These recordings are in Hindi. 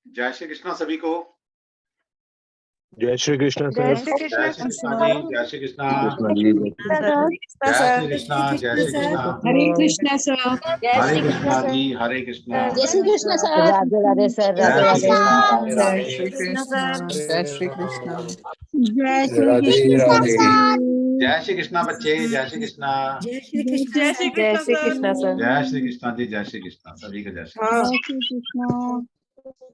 जय श्री कृष्णा सभी को। जय श्री कृष्ण जय सर। श्री जय कृष्ण श्री कृष्णा जी, जय श्री कृष्णा, कृष्णा जी जय श्री कृष्णा, जय श्री कृष्णा, हरे कृष्णा सर। जय हरे श्री कृष्णा कृष्ण जी, हरे कृष्णा, जय श्री कृष्ण सर। राधे राधे सर, राधे जय श्री राधे। कृष्णा, राधे जय राधे। श्री कृष्ण। जय श्री कृष्ण। जय श्री राधे कृष्ण राधे। जय श्री कृष्णा बच्चे, जय श्री कृष्णा, जय श्री कृष्ण जय श्री कृष्ण सर। जय श्री कृष्णा जी, जय श्री कृष्णा, सभी का जय श्री कृष्णा। जय श्री कृष्ण।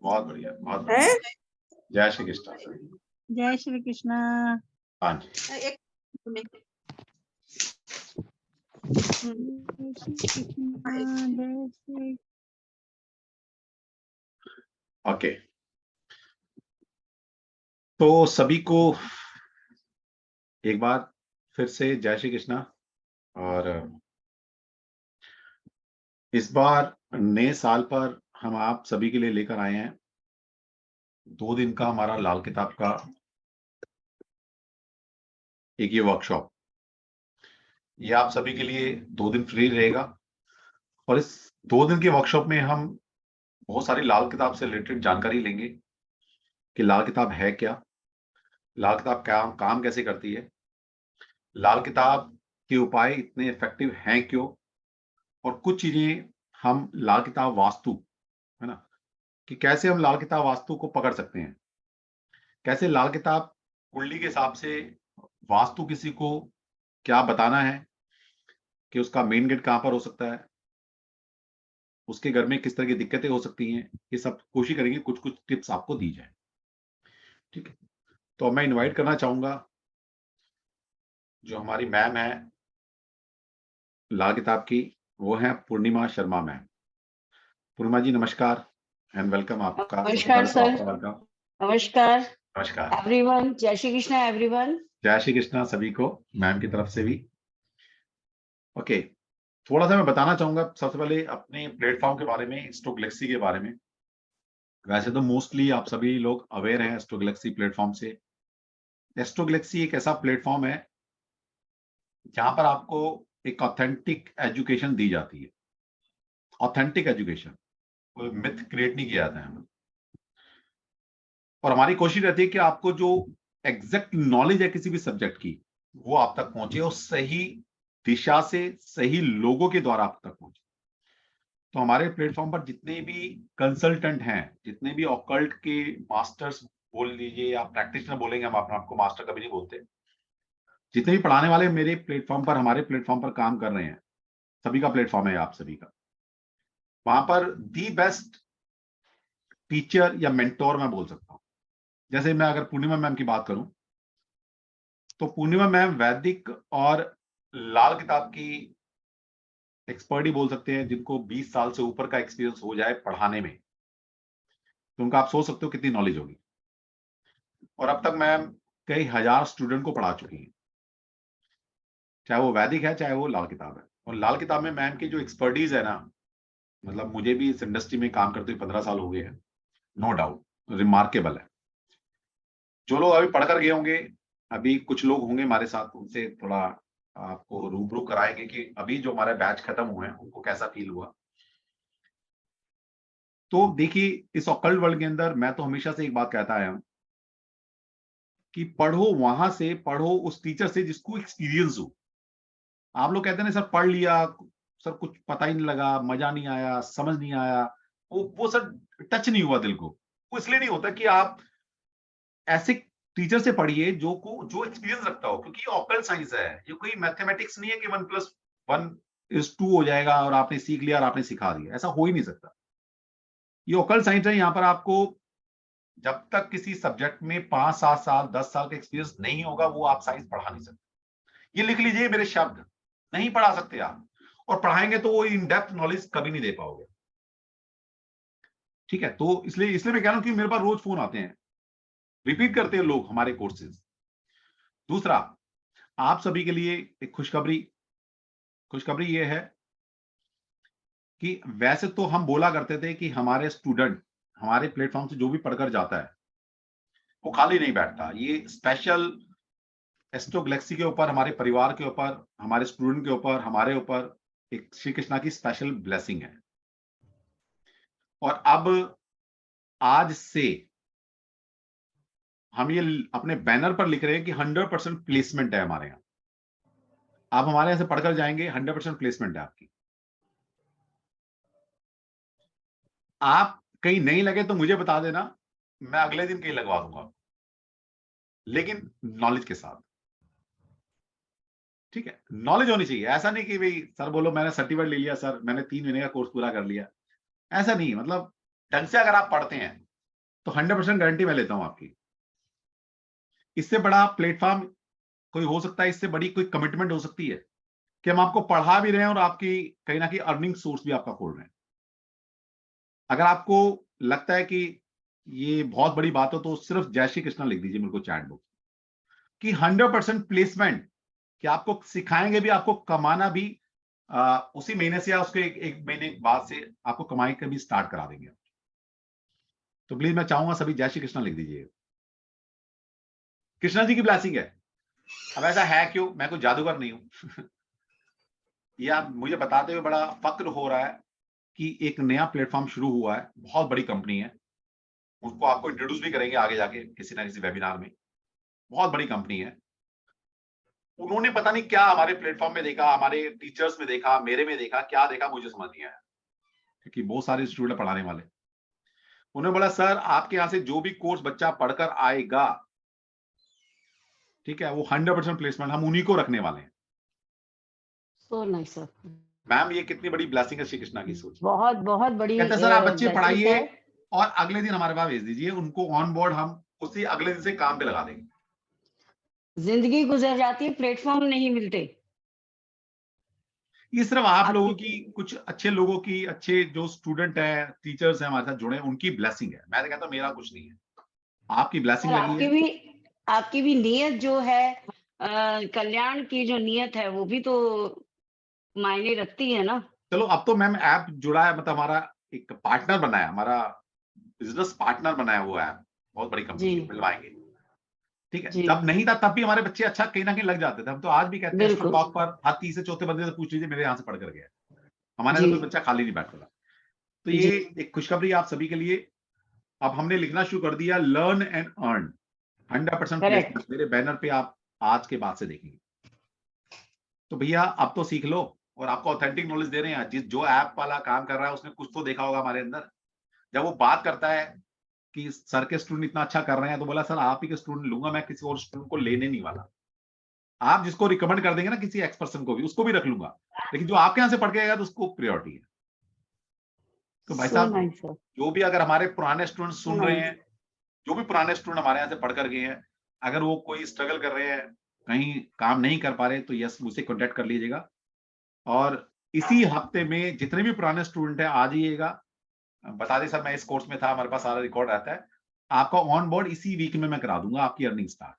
बहुत बढ़िया, बहुत बढ़िया। जय श्री कृष्णा सभी। जय श्री कृष्ण। हाँ जी, ओके। तो सभी को एक बार फिर से जय श्री कृष्णा। और इस बार नए साल पर हम आप सभी के लिए लेकर आए हैं 2 दिन का हमारा लाल किताब का एक ये वर्कशॉप। ये आप सभी के लिए 2 दिन फ्री रहेगा और इस 2 दिन के वर्कशॉप में हम बहुत सारी लाल किताब से रिलेटेड जानकारी लेंगे कि लाल किताब है क्या, लाल किताब काम कैसे करती है, लाल किताब के उपाय इतने इफेक्टिव हैं क्यों, और कुछ चीजें हम लाल किताब वास्तु, है ना, कि कैसे हम लाल किताब वास्तु को पकड़ सकते हैं, कैसे लाल किताब कुंडली के हिसाब से वास्तु किसी को क्या बताना है कि उसका मेन गेट कहां पर हो सकता है, उसके घर में किस तरह की दिक्कतें हो सकती हैं, ये सब कोशिश करेंगे कुछ कुछ टिप्स आपको दी जाए। ठीक है, तो मैं इनवाइट करना चाहूंगा जो हमारी मैम है लाल किताब की, वो है पूर्णिमा शर्मा मैम। पूर्णिमा जी नमस्कार एंड वेलकम आपका। नमस्कार सर। वेलकम। नमस्कार नमस्कार, एवरीवन। जय श्री कृष्ण एवरीवन। जय श्री कृष्णा सभी को मैम की तरफ से भी। ओके, थोड़ा सा मैं बताना चाहूंगा सबसे पहले अपने प्लेटफॉर्म के बारे में, एस्ट्रो गैलेक्सी के बारे में। वैसे तो मोस्टली आप सभी लोग अवेयर हैं एस्ट्रो गैलेक्सी प्लेटफॉर्म से। एस्ट्रो गैलेक्सी एक ऐसा प्लेटफॉर्म है जहां पर आपको एक ऑथेंटिक एजुकेशन दी जाती है। ऑथेंटिक एजुकेशन, कोई मिथ क्रिएट नहीं किया जाता है। और हमारी कोशिश रहती है कि आपको जो एग्जैक्ट नॉलेज है किसी भी सब्जेक्ट की वो आप तक पहुंचे और सही दिशा से सही लोगों के द्वारा आप तक पहुंचे। तो हमारे प्लेटफॉर्म पर जितने भी कंसल्टेंट हैं, जितने भी ऑकल्ट के मास्टर्स बोल लीजिए या प्रैक्टिशनर बोलेंगे, हम अपने आपको मास्टर कभी नहीं बोलते, जितने भी पढ़ाने वाले मेरे प्लेटफॉर्म पर, हमारे प्लेटफॉर्म पर काम कर रहे हैं, सभी का प्लेटफॉर्म है आप सभी का। वहां पर दी बेस्ट टीचर या मेंटोर मैं बोल सकता हूं। जैसे मैं अगर पूर्णिमा मैम की बात करूं तो पूर्णिमा मैम वैदिक और लाल किताब की एक्सपर्ट ही बोल सकते हैं, जिनको 20 साल से ऊपर का एक्सपीरियंस हो जाए पढ़ाने में, तो उनका आप सोच सकते हो कितनी नॉलेज होगी। और अब तक मैम कई हजार स्टूडेंट को पढ़ा चुकी हैं, चाहे वो वैदिक है चाहे वो लाल किताब है। और लाल किताब में मैम की जो एक्सपर्टीज है ना, मतलब मुझे भी इस इंडस्ट्री में काम करते हुए 15 साल हो गए हैं, नो डाउट रिमार्केबल है। जो लोग अभी पढ़कर गए होंगे, अभी कुछ लोग होंगे हमारे साथ, उनसे थोड़ा आपको रूबरू कराएंगे कि अभी जो हमारे बैच खत्म हुए हैं उनको कैसा फील हुआ। तो देखिए, इस ऑकल्ट वर्ल्ड के अंदर मैं तो हमेशा से एक बात कहता आया हूं कि पढ़ो वहां से, पढ़ो उस टीचर से जिसको एक्सपीरियंस हो। आप लोग कहते हैं ना सर पढ़ लिया, सर कुछ पता ही नहीं लगा, मजा नहीं आया, समझ नहीं आया, वो सर टच नहीं हुआ दिल को। वो इसलिए नहीं होता कि आप ऐसे टीचर से पढ़िए जो एक्सपीरियंस रखता हो, क्योंकि ये ऑकल्ट साइंस है, ये कोई मैथमेटिक्स नहीं है कि 1+1=2 हो जाएगा और आपने सीख लिया और आपने सिखा दिया। ऐसा हो ही नहीं सकता। ये ऑकल्ट साइंस है। यहाँ पर आपको जब तक किसी सब्जेक्ट में 5-7 साल 10 साल का एक्सपीरियंस नहीं होगा, वो आप साइंस पढ़ा नहीं सकते। ये लिख लीजिए मेरे शब्द, नहीं पढ़ा सकते आप। और पढ़ाएंगे तो वो इन डेप्थ नॉलेज कभी नहीं दे पाओगे। ठीक है, तो इसलिए मैं कह रहा हूं कि मेरे पास रोज फोन आते हैं, रिपीट करते हैं लोग हमारे कोर्सेज। दूसरा, आप सभी के लिए एक खुशखबरी ये है कि वैसे तो हम बोला करते थे कि हमारे स्टूडेंट हमारे प्लेटफॉर्म से जो भी पढ़कर जाता है वो खाली नहीं बैठता। ये स्पेशल एस्ट्रो गैलेक्सी के ऊपर, हमारे परिवार के ऊपर, हमारे स्टूडेंट के ऊपर, हमारे ऊपर एक श्री कृष्णा की स्पेशल ब्लेसिंग है। और अब आज से हम ये अपने बैनर पर लिख रहे हैं कि 100% प्लेसमेंट है हमारे यहाँ। आप हमारे यहाँ से पढ़कर जाएंगे, 100% प्लेसमेंट है आपकी। आप कहीं नहीं लगे तो मुझे बता देना, मैं अगले दिन कहीं लगवा दूंगा, लेकिन नॉलेज के साथ। ठीक है, नॉलेज होनी चाहिए। ऐसा नहीं कि भाई सर बोलो मैंने सर्टिफिकेट ले लिया सर, मैंने 3 महीने का कोर्स पूरा कर लिया, ऐसा नहीं। मतलब ढंग से अगर आप पढ़ते हैं तो 100% गारंटी मैं लेता हूं आपकी। इससे बड़ा प्लेटफॉर्म कोई हो सकता है, इससे बड़ी कोई कमिटमेंट हो सकती है कि हम आपको पढ़ा भी रहे हैं और आपकी कहीं ना कहीं अर्निंग सोर्स भी आपका खोल रहे हैं। अगर आपको लगता है कि ये बहुत बड़ी बात हो तो सिर्फ जय श्री कृष्णा लिख दीजिए मेरे को चैट बॉक्स कि 100% प्लेसमेंट, कि आपको सिखाएंगे भी, आपको कमाना भी उसी महीने से या उसके एक महीने बाद से आपको कमाई का भी स्टार्ट करा देंगे। तो प्लीज मैं चाहूंगा सभी जय श्री कृष्णा लिख दीजिए। कृष्णा जी की ब्लेसिंग है। अब ऐसा है क्यों, मैं कोई जादूगर नहीं हूं। ये आप मुझे बताते हुए बड़ा फक्र हो रहा है कि एक नया प्लेटफॉर्म शुरू हुआ है, बहुत बड़ी कंपनी है, उसको आपको इंट्रोड्यूस भी करेंगे आगे जाके किसी ना किसी वेबिनार में। बहुत बड़ी कंपनी है, उन्होंने पता नहीं क्या हमारे प्लेटफॉर्म में देखा, हमारे टीचर्स में देखा, मेरे में देखा, क्या देखा मुझे समझ नहीं आया, क्योंकि बहुत सारे स्टूडेंट पढ़ाने वाले। उन्होंने बोला सर आपके यहां से जो भी कोर्स बच्चा पढ़कर आएगा, ठीक है, वो 100% प्लेसमेंट हम उन्हीं को रखने वाले हैं। So nice sir. मैम ये कितनी बड़ी ब्लेसिंग है श्री कृष्णा की सोच। बहुत बहुत बड़ी कहते हैं सर आप बच्चे blessings पढ़ाइए है। और अगले दिन हमारे पास भेज दीजिए, उनको ऑन बोर्ड हम उसी अगले दिन से काम पे लगा देंगे। जिंदगी गुजर जाती है, प्लेटफॉर्म नहीं मिलते। ये सिर्फ आप लोगों की, कुछ अच्छे लोगों की, अच्छे जो स्टूडेंट है, टीचर्स हैं हमारे साथ जुड़े, उनकी ब्लेसिंग है। मैं तो कहता हूं मेरा कुछ नहीं है, आपकी ब्लेसिंग और लगी है। आपकी भी नियत जो है, कल्याण की जो नियत है वो भी तो मायने रखती है ना। चलो अब तो मैम ऐप जुड़ा है, मतलब हमारा एक पार्टनर बनाया, हमारा बिजनेस पार्टनर बनाया हुआ है, बहुत बड़ी कंपनी है, मिलवाएंगे। ठीक है, जी जब नहीं था तब भी हमारे बच्चे अच्छा कहीं ना कहीं लग जाते थे। हम तो आज भी कहते हैं बिल्कुल टॉक पर हर तीसरे चौथे बंदे से पूछ लीजिए मेरे यहाँ से पढ़ कर गया, हमारे यहाँ जी से कोई बच्चा खाली नहीं बैठता था। तो जी ये एक खुशखबरी आप सभी के लिए। अब हमने लिखना शुरू कर दिया, learn and earn 100% correct. Placement, मेरे बैनर पे आप आज के बाद से देखेंगे। तो भैया अब तो सीख लो, और आपको ऑथेंटिक नॉलेज दे रहे हैं। जिस जो ऐप वाला काम कर रहा है उसने कुछ तो देखा होगा हमारे अंदर। जब वो बात करता है कि सर के स्टूडेंट इतना अच्छा कर रहे हैं, तो बोला सर आप ही के स्टूडेंट लूंगा, मैं किसी और स्टूडेंट को लेने नहीं वाला। आप जिसको रिकमेंड कर देंगे ना किसी एक्स पर्सन को भी, उसको भी रख लूंगा, लेकिन जो आपके यहाँ से पढ़ के आएगा तो उसको प्रायोरिटी है। तो भाई So साहब nice sir. जो भी अगर हमारे पुराने स्टूडेंट सुन रहे हैं, जो भी पुराने स्टूडेंट हमारे यहाँ से पढ़ कर गए हैं, अगर वो कोई स्ट्रगल कर रहे हैं, कहीं काम नहीं कर पा रहे, तो यस मुझसे कॉन्टेक्ट कर लीजिएगा। और इसी हफ्ते में जितने भी पुराने स्टूडेंट हैं आ जाइएगा, बता दें सर मैं इस कोर्स में था, हमारे पास सारा रिकॉर्ड रहता है, आपका ऑन बोर्ड इसी वीक में मैं करा दूंगा, आपकी अर्निंग स्टार्ट।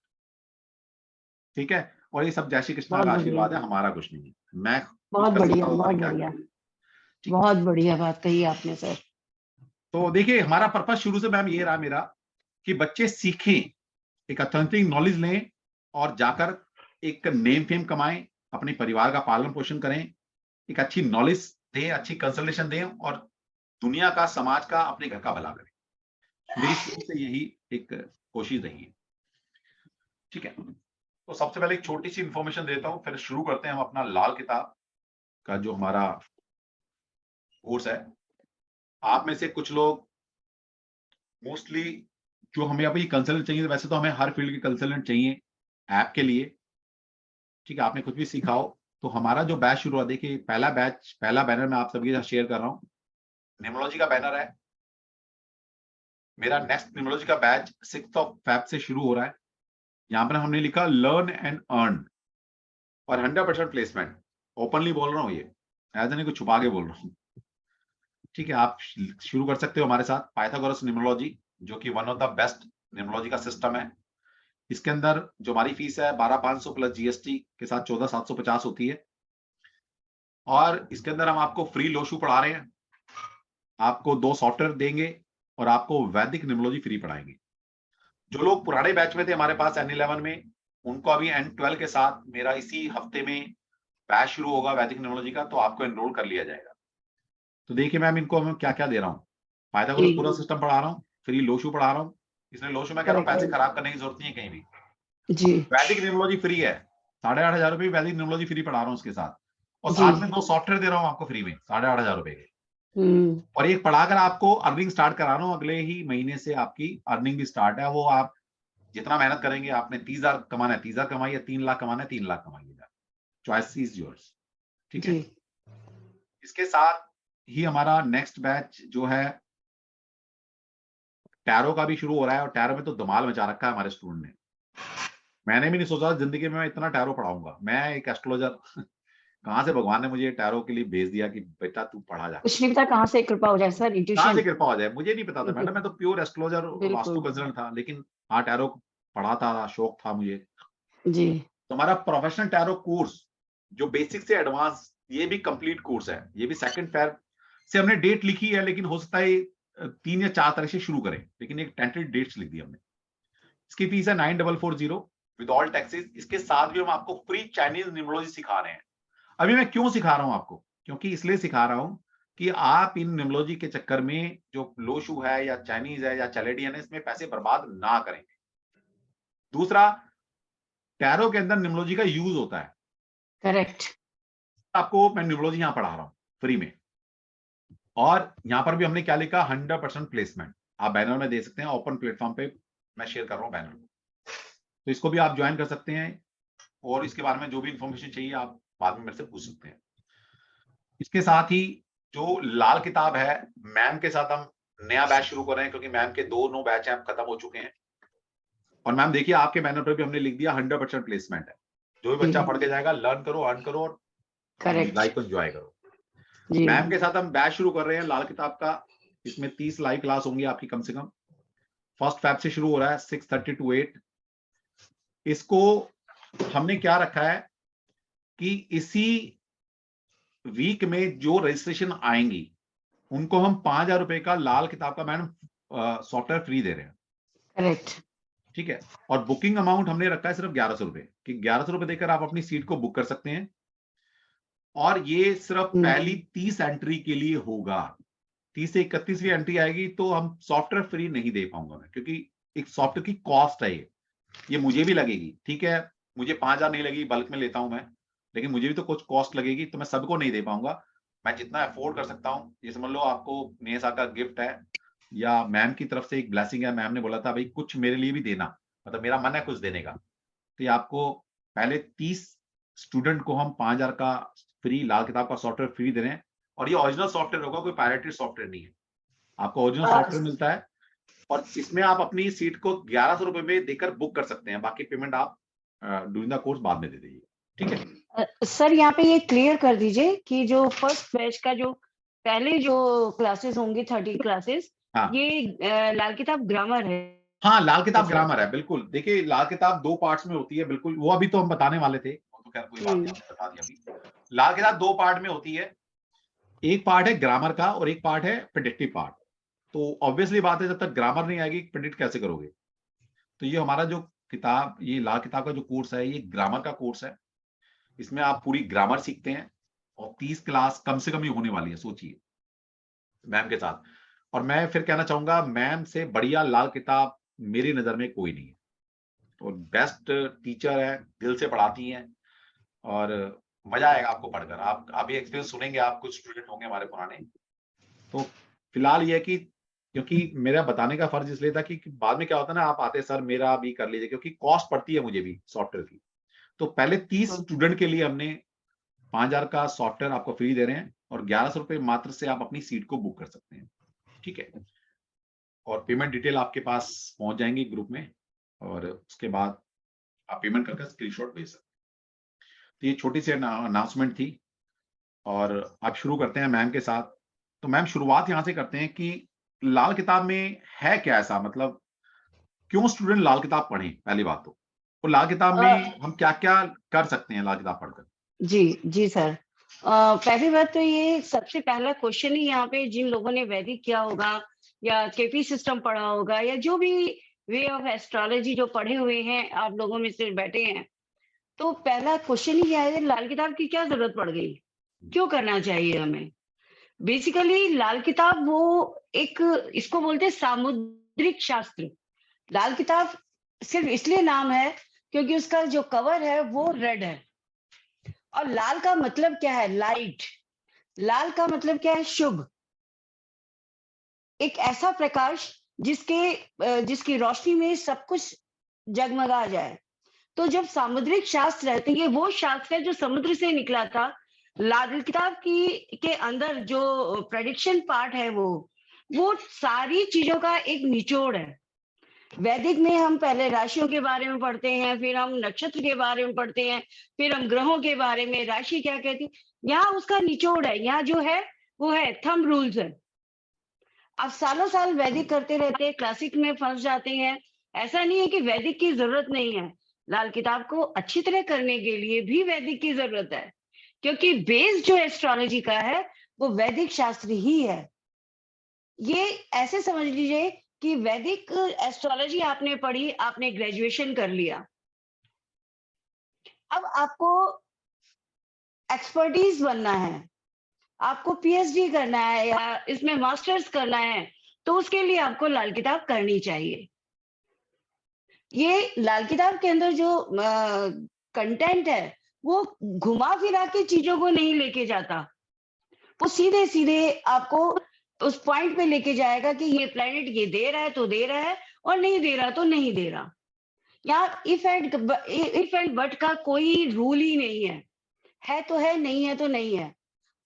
ठीक है, और ये सब जय श्री कृष्णा बहुत का बढ़िया, आशीर्वाद है, हमारा कुछ नहीं है। मैं बहुत कुछ कर बढ़िया, सकता हूं बहुत तो क्या बढ़िया, करूं। ठीक है। बहुत बढ़िया बात कही आपने सर। तो देखिए हमारा पर्पस शुरू से मैम ये रहा मेरा, कि बच्चे सीखें, एक ऑथेंटिक नॉलेज लें और जाकर एक नेम फेम कमाएं, अपने परिवार का पालन पोषण करें, एक अच्छी नॉलेज दें, अच्छी कंसल्टेशन दें, और दुनिया का, समाज का, अपने घर का भला करें। मेरी शुरू से यही एक कोशिश रही है। ठीक है, तो सबसे पहले एक छोटी सी इंफॉर्मेशन देता हूं, फिर शुरू करते हैं हम अपना लाल किताब का जो हमारा कोर्स है। आप में से कुछ लोग मोस्टली जो हमें अभी कंसल्टेंट चाहिए, वैसे तो हमें हर फील्ड के कंसल्टेंट चाहिए ऐप के लिए। ठीक है, आपने कुछ भी सीखा हो तो हमारा जो बैच शुरू हुआ, देखिए पहला बैच, पहला बैनर मैं आप सभी के साथ शेयर कर रहा हूं, न्यूमरोलॉजी का बैनर है। मेरा नेक्स्ट न्यूमरोलॉजी का बैच 6 फेब से शुरू हो रहा है। यहां पर हमने लिखा लर्न एंड अर्न और 100% प्लेसमेंट। ओपनली बोल रहा हूं, ये ऐसा नहीं कुछ छुपा के बोल रहा हूं। ठीक है, आप शुरू कर सकते हो हमारे साथ पाइथागोरस न्यूमरोलॉजी, जो कि one of the best numerology का सिस्टम है। इसके अंदर जो हमारी फीस है 12,500 प्लस जीएसटी के साथ 14,750 होती है। और इसके अंदर हम आपको फ्री लोशु पढ़ा रहे हैं, आपको 2 सॉफ्टवेयर देंगे और आपको वैदिक न्यूमरोलॉजी फ्री पढ़ाएंगे। जो लोग पुराने बैच में थे हमारे पास N11 में, उनको अभी N12 के साथ मेरा इसी हफ्ते में बैच शुरू होगा वैदिक न्यूमरोलॉजी का, तो आपको एनरोल कर लिया जाएगा। तो देखिए मैम, इनको मैं क्या क्या दे रहा हूँ, पाइथागोरस पूरा सिस्टम पढ़ा रहा हूँ, फ्री लोशु पढ़ा रहा हूँ, इसलिए लोशु मैं कह रहा हूँ पैसे खराब करने की जरूरत नहीं है कहीं भी। जी वैदिक न्यूमरोलॉजी फ्री है, 8,500 रुपए वैदिक न्यूमरोलॉजी फ्री पढ़ा रहा हूँ उसके साथ, और जी। साथ में 2 सॉफ्टवेयर दे रहा हूँ आपको फ्री में 8,500 रुपए के, और एक पढ़ाकर आपको अर्निंग स्टार्ट करा रहा हूँ। अगले ही महीने से आपकी अर्निंग भी स्टार्ट है। वो आप जितना मेहनत करेंगे, आपने 30,000 कमाना है 30,000 कमाइए, 3 लाख कमाना है 3 लाख कमाइएगा, चॉइस इज योर्स। ठीक है। जी इसके साथ ही हमारा नेक्स्ट बैच जो है टैरो का भी शुरू हो रहा है, और टैरो में तो धमाल मचा रखा है हमारे स्टूडेंट ने। मैंने भी नहीं सोचा जिंदगी में मैं इतना टैरो पढ़ाऊंगा। मैं एक एस्ट्रोलॉजर कहाँ से भगवान ने मुझे टैरो के लिए भेज दिया कि बेटा तू पढ़ा जा। कुछ नहीं पता कहाँ से कृपा हो जाए सर, कहाँ इंट्यूशन। से कृपा हो जाए मुझे नहीं पता था मैडम, मैं तो प्योर एस्ट्रोलॉजर वास्तु कंसल्टेंट था, लेकिन हाँ टैरो पढ़ा था, शौक था मुझे। जी तो हमारा प्रोफेशनल टैरो कोर्स जो बेसिक से एडवांस, ये भी कंप्लीट कोर्स है। ये भी 2 फेब से हमने डेट लिखी है, लेकिन हो सकता है 3 या 4 तारीख से शुरू करें, लेकिन एक टेंटेड डेट्स लिख दी हमने। इसकी फीस है 9,440 विद ऑल टैक्सेस। इसके साथ भी हम आपको फ्री चाइनीज न्यूमरोलॉजी सिखा रहे हैं। अभी मैं क्यों सिखा रहा हूं आपको, क्योंकि इसलिए सिखा रहा हूं कि आप इन न्यूमरोलॉजी के चक्कर में जो लोशु है या चाइनीज है या चैलेडियन है, इसमें पैसे बर्बाद ना करें। दूसरा, टैरो के अंदर न्यूमरोलॉजी का यूज होता है। करेक्ट। आपको मैं न्यूमरोलॉजी यहां पढ़ा रहा हूं फ्री में, और यहां पर भी हमने क्या लिखा, 100% प्लेसमेंट। आप बैनर में दे सकते हैं, ओपन प्लेटफॉर्म पे मैं शेयर कर रहा हूं बैनर, तो इसको भी आप ज्वाइन कर सकते हैं, और इसके बारे में जो भी इंफॉर्मेशन चाहिए आप बाद में मेरे से पूछ सकते हैं। इसके साथ ही जो लाल किताब है, मैम के साथ हम नया बैच शुरू कर रहे हैं, क्योंकि मैम के 2 बैच हैं खत्म हो चुके हैं। और मैम देखिए आपके बैनर पर भी हमने लिख दिया 100% प्लेसमेंट है। जो भी बच्चा पढ़ के जाएगा, लर्न करो, अर्न करो, और करेक्ट लाइफ को एंजॉय करो। जी मैम के साथ हम बैच शुरू कर रहे हैं लाल किताब का। इसमें 30 लाइव क्लास होंगी आपकी कम से कम। 1 फेब से शुरू हो रहा है, 6:30 to 8। इसको हमने क्या रखा है कि इसी वीक में जो रजिस्ट्रेशन आएंगी उनको हम 5,000 रुपए का लाल किताब का मैडम सॉफ्टवेयर फ्री दे रहे हैं। करेक्ट ठीक है। और बुकिंग अमाउंट हमने रखा है सिर्फ 1,100 रुपए, कि 1,100 रुपए देकर आप अपनी सीट को बुक कर सकते हैं। और ये सिर्फ पहली 30 एंट्री के लिए होगा। 30 से 31वीं एंट्री आएगी तो हम सॉफ्टवेयर फ्री नहीं दे पाऊंगा मैं, क्योंकि एक सॉफ्टवेयर की कॉस्ट है ये मुझे भी लगेगी। ठीक है, मुझे 5,000 नहीं लगी, बल्क में लेता हूं मैं, लेकिन मुझे भी तो कुछ कॉस्ट लगेगी, तो मैं सबको नहीं दे पाऊंगा। मैं जितना अफोर्ड कर सकता हूँ, ये समझ लो आपको नए साल का गिफ्ट है, या मैम की तरफ से एक ब्लेसिंग है। मैम ने बोला था भाई कुछ मेरे लिए भी देना, मतलब मेरा मन है कुछ देने का। तो ये आपको पहले 30 स्टूडेंट को हम 5,000 का फ्री लाल किताब का सॉफ्टवेयर फ्री दे रहे हैं। और ये ओरिजिनल सॉफ्टवेयर होगा, कोई पायरेटेड सॉफ्टवेयर नहीं है। आपको ओरिजिनल सॉफ्टवेयर मिलता है, और इसमें आप अपनी सीट को 1,100 रुपए में देकर बुक कर सकते हैं। बाकी पेमेंट आप ड्यूरिंग द कोर्स बाद में दे दीजिए। ठीक है सर, यहाँ पे ये क्लियर कर दीजिए कि जो फर्स्ट बैच का जो पहले जो क्लासेस होंगी 30 क्लासेस, हाँ। ये लाल किताब ग्रामर है। हाँ, लाल किताब ग्रामर है, बिल्कुल। देखिए लाल किताब 2 पार्ट्स में होती है, बिल्कुल। वो अभी तो हम बताने वाले थे, वो तो खैर कोई बात नहीं, हमने बता दिया अभी। लाल किताब 2 पार्ट में होती है। एक पार्ट है ग्रामर का और एक पार्ट है प्रेडिक्टिव पार्ट। तो ऑब्वियसली बात है, जब तक ग्रामर नहीं आएगी प्रेडिक्ट कैसे करोगे। तो ये हमारा जो किताब, ये लाल किताब का जो कोर्स है, ये ग्रामर का कोर्स है। इसमें आप पूरी ग्रामर सीखते हैं, और 30 क्लास कम से कम ही होने वाली है, सोचिए, मैम के साथ। और मैं फिर कहना चाहूंगा, मैम से बढ़िया लाल किताब मेरी नजर में कोई नहीं है। तो बेस्ट टीचर है, दिल से पढ़ाती हैं, और मजा आएगा आपको पढ़कर। आप अभी एक्सपीरियंस सुनेंगे, आप कुछ स्टूडेंट होंगे हमारे पुराने। तो फिलहाल ये कि क्योंकि मेरा बताने का फर्ज इसलिए था कि बाद में क्या होता है ना, आप आते सर मेरा भी कर लीजिए, क्योंकि कॉस्ट पड़ती है मुझे भी सॉफ्टवेयर की। तो पहले 30 स्टूडेंट के लिए हमने 5,000 का सॉफ्टवेयर आपको फ्री दे रहे हैं, और 1,100 रुपए मात्र से आप अपनी सीट को बुक कर सकते हैं। ठीक है। और पेमेंट डिटेल आपके पास पहुंच जाएंगी ग्रुप में, और उसके बाद आप पेमेंट करके स्क्रीनशॉट भेज सकते हैं। तो ये छोटी सी अनाउंसमेंट थी, और आप शुरू करते हैं मैम के साथ। तो मैम, शुरुआत यहां से करते हैं कि लाल किताब में है क्या ऐसा, मतलब क्यों स्टूडेंट लाल किताब पढ़ें, पहली बात तो। और लाल किताब में हम क्या क्या कर सकते हैं लाल किताब पढ़कर। जी सर। पहली बात तो ये सबसे पहला क्वेश्चन ही यहाँ पे, जिन लोगों ने वैदिक किया होगा या केपी सिस्टम पढ़ा होगा या जो भी वे ऑफ एस्ट्रोलॉजी जो पढ़े हुए हैं, आप लोगों में से बैठे हैं, तो पहला क्वेश्चन ही है, लाल किताब की क्या जरूरत पड़ गई, क्यों करना चाहिए हमें। बेसिकली लाल किताब वो एक, इसको बोलते हैं सामुद्रिक सामुद्रिक शास्त्र। लाल किताब सिर्फ इसलिए नाम है क्योंकि उसका जो कवर है वो रेड है। और लाल का मतलब क्या है? लाइट। लाल का मतलब क्या है? शुभ। एक ऐसा प्रकाश जिसकी रोशनी में सब कुछ जगमगा जाए। तो जब सामुद्रिक शास्त्र है तो ये वो शास्त्र है जो समुद्र से निकला था। लाल किताब के अंदर जो प्रेडिक्शन पार्ट है वो सारी चीजों का एक निचोड़ है। वैदिक में हम पहले राशियों के बारे में पढ़ते हैं, फिर हम नक्षत्र के बारे में पढ़ते हैं, फिर हम ग्रहों के बारे में, राशि क्या कहती है। यहाँ उसका निचोड़ है, यहाँ जो है वो है थंब रूल्स है। अब सालों साल वैदिक करते रहते हैं, क्लासिक में फंस जाते हैं। ऐसा नहीं है कि वैदिक की जरूरत नहीं है, लाल किताब को अच्छी तरह करने के लिए भी वैदिक की जरूरत है, क्योंकि बेस जो एस्ट्रोलॉजी का है वो वैदिक शास्त्र ही है। ये ऐसे समझ लीजिए कि वैदिक एस्ट्रोलॉजी आपने पढ़ी, आपने ग्रेजुएशन कर लिया, अब आपको एक्सपर्टीज बनना है, आपको पीएचडी करना है या इसमें मास्टर्स करना है, तो उसके लिए आपको लाल किताब करनी चाहिए। ये लाल किताब के अंदर जो कंटेंट है वो घुमा फिरा के चीजों को नहीं लेके जाता, वो सीधे सीधे आपको उस पॉइंट पे लेके जाएगा कि ये प्लेनेट ये दे रहा है तो दे रहा है, और नहीं दे रहा तो नहीं दे रहा। यहाँ इफ एंड बट का कोई रूल ही नहीं है तो है, नहीं है तो नहीं है।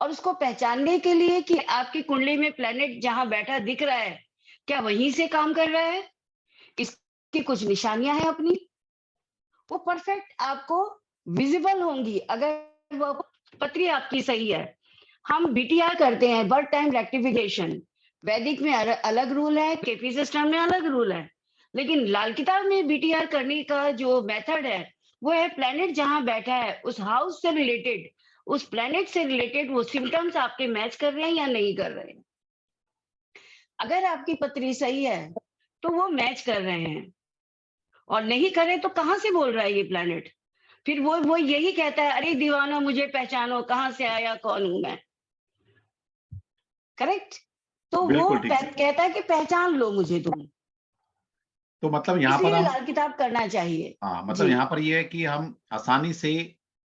और उसको पहचानने के लिए कि आपकी कुंडली में प्लेनेट जहां बैठा दिख रहा है, क्या वहीं से काम कर रहा है, इसकी कुछ निशानियां हैं अपनी, वो परफेक्ट आपको विजिबल होंगी अगर वो पत्री आपकी सही है। हम बीटीआर करते हैं, बर्थ टाइम रेक्टिफिकेशन। वैदिक में अलग रूल है, केपी सिस्टम में अलग रूल है, लेकिन लाल किताब में बीटीआर करने का जो मेथड है वो है प्लेनेट जहां बैठा है उस हाउस से रिलेटेड, उस प्लेनेट से रिलेटेड वो सिम्टम्स आपके मैच कर रहे हैं या नहीं कर रहे हैं। अगर आपकी पत्री सही है तो वो मैच कर रहे हैं, और नहीं करे तो कहां से बोल रहा है ये प्लेनेट। फिर वो यही कहता है, अरे दीवाना मुझे पहचानो, कहां से आया, कौन हूं मैं। करेक्ट। तो वो बिल्कुल ठीक है। कहता है कि पहचान लो मुझे तुम। तो मतलब यहाँ पर इसलिए हम लाल किताब करना चाहिए। हाँ, मतलब जी। यहाँ पर ये है कि हम आसानी से,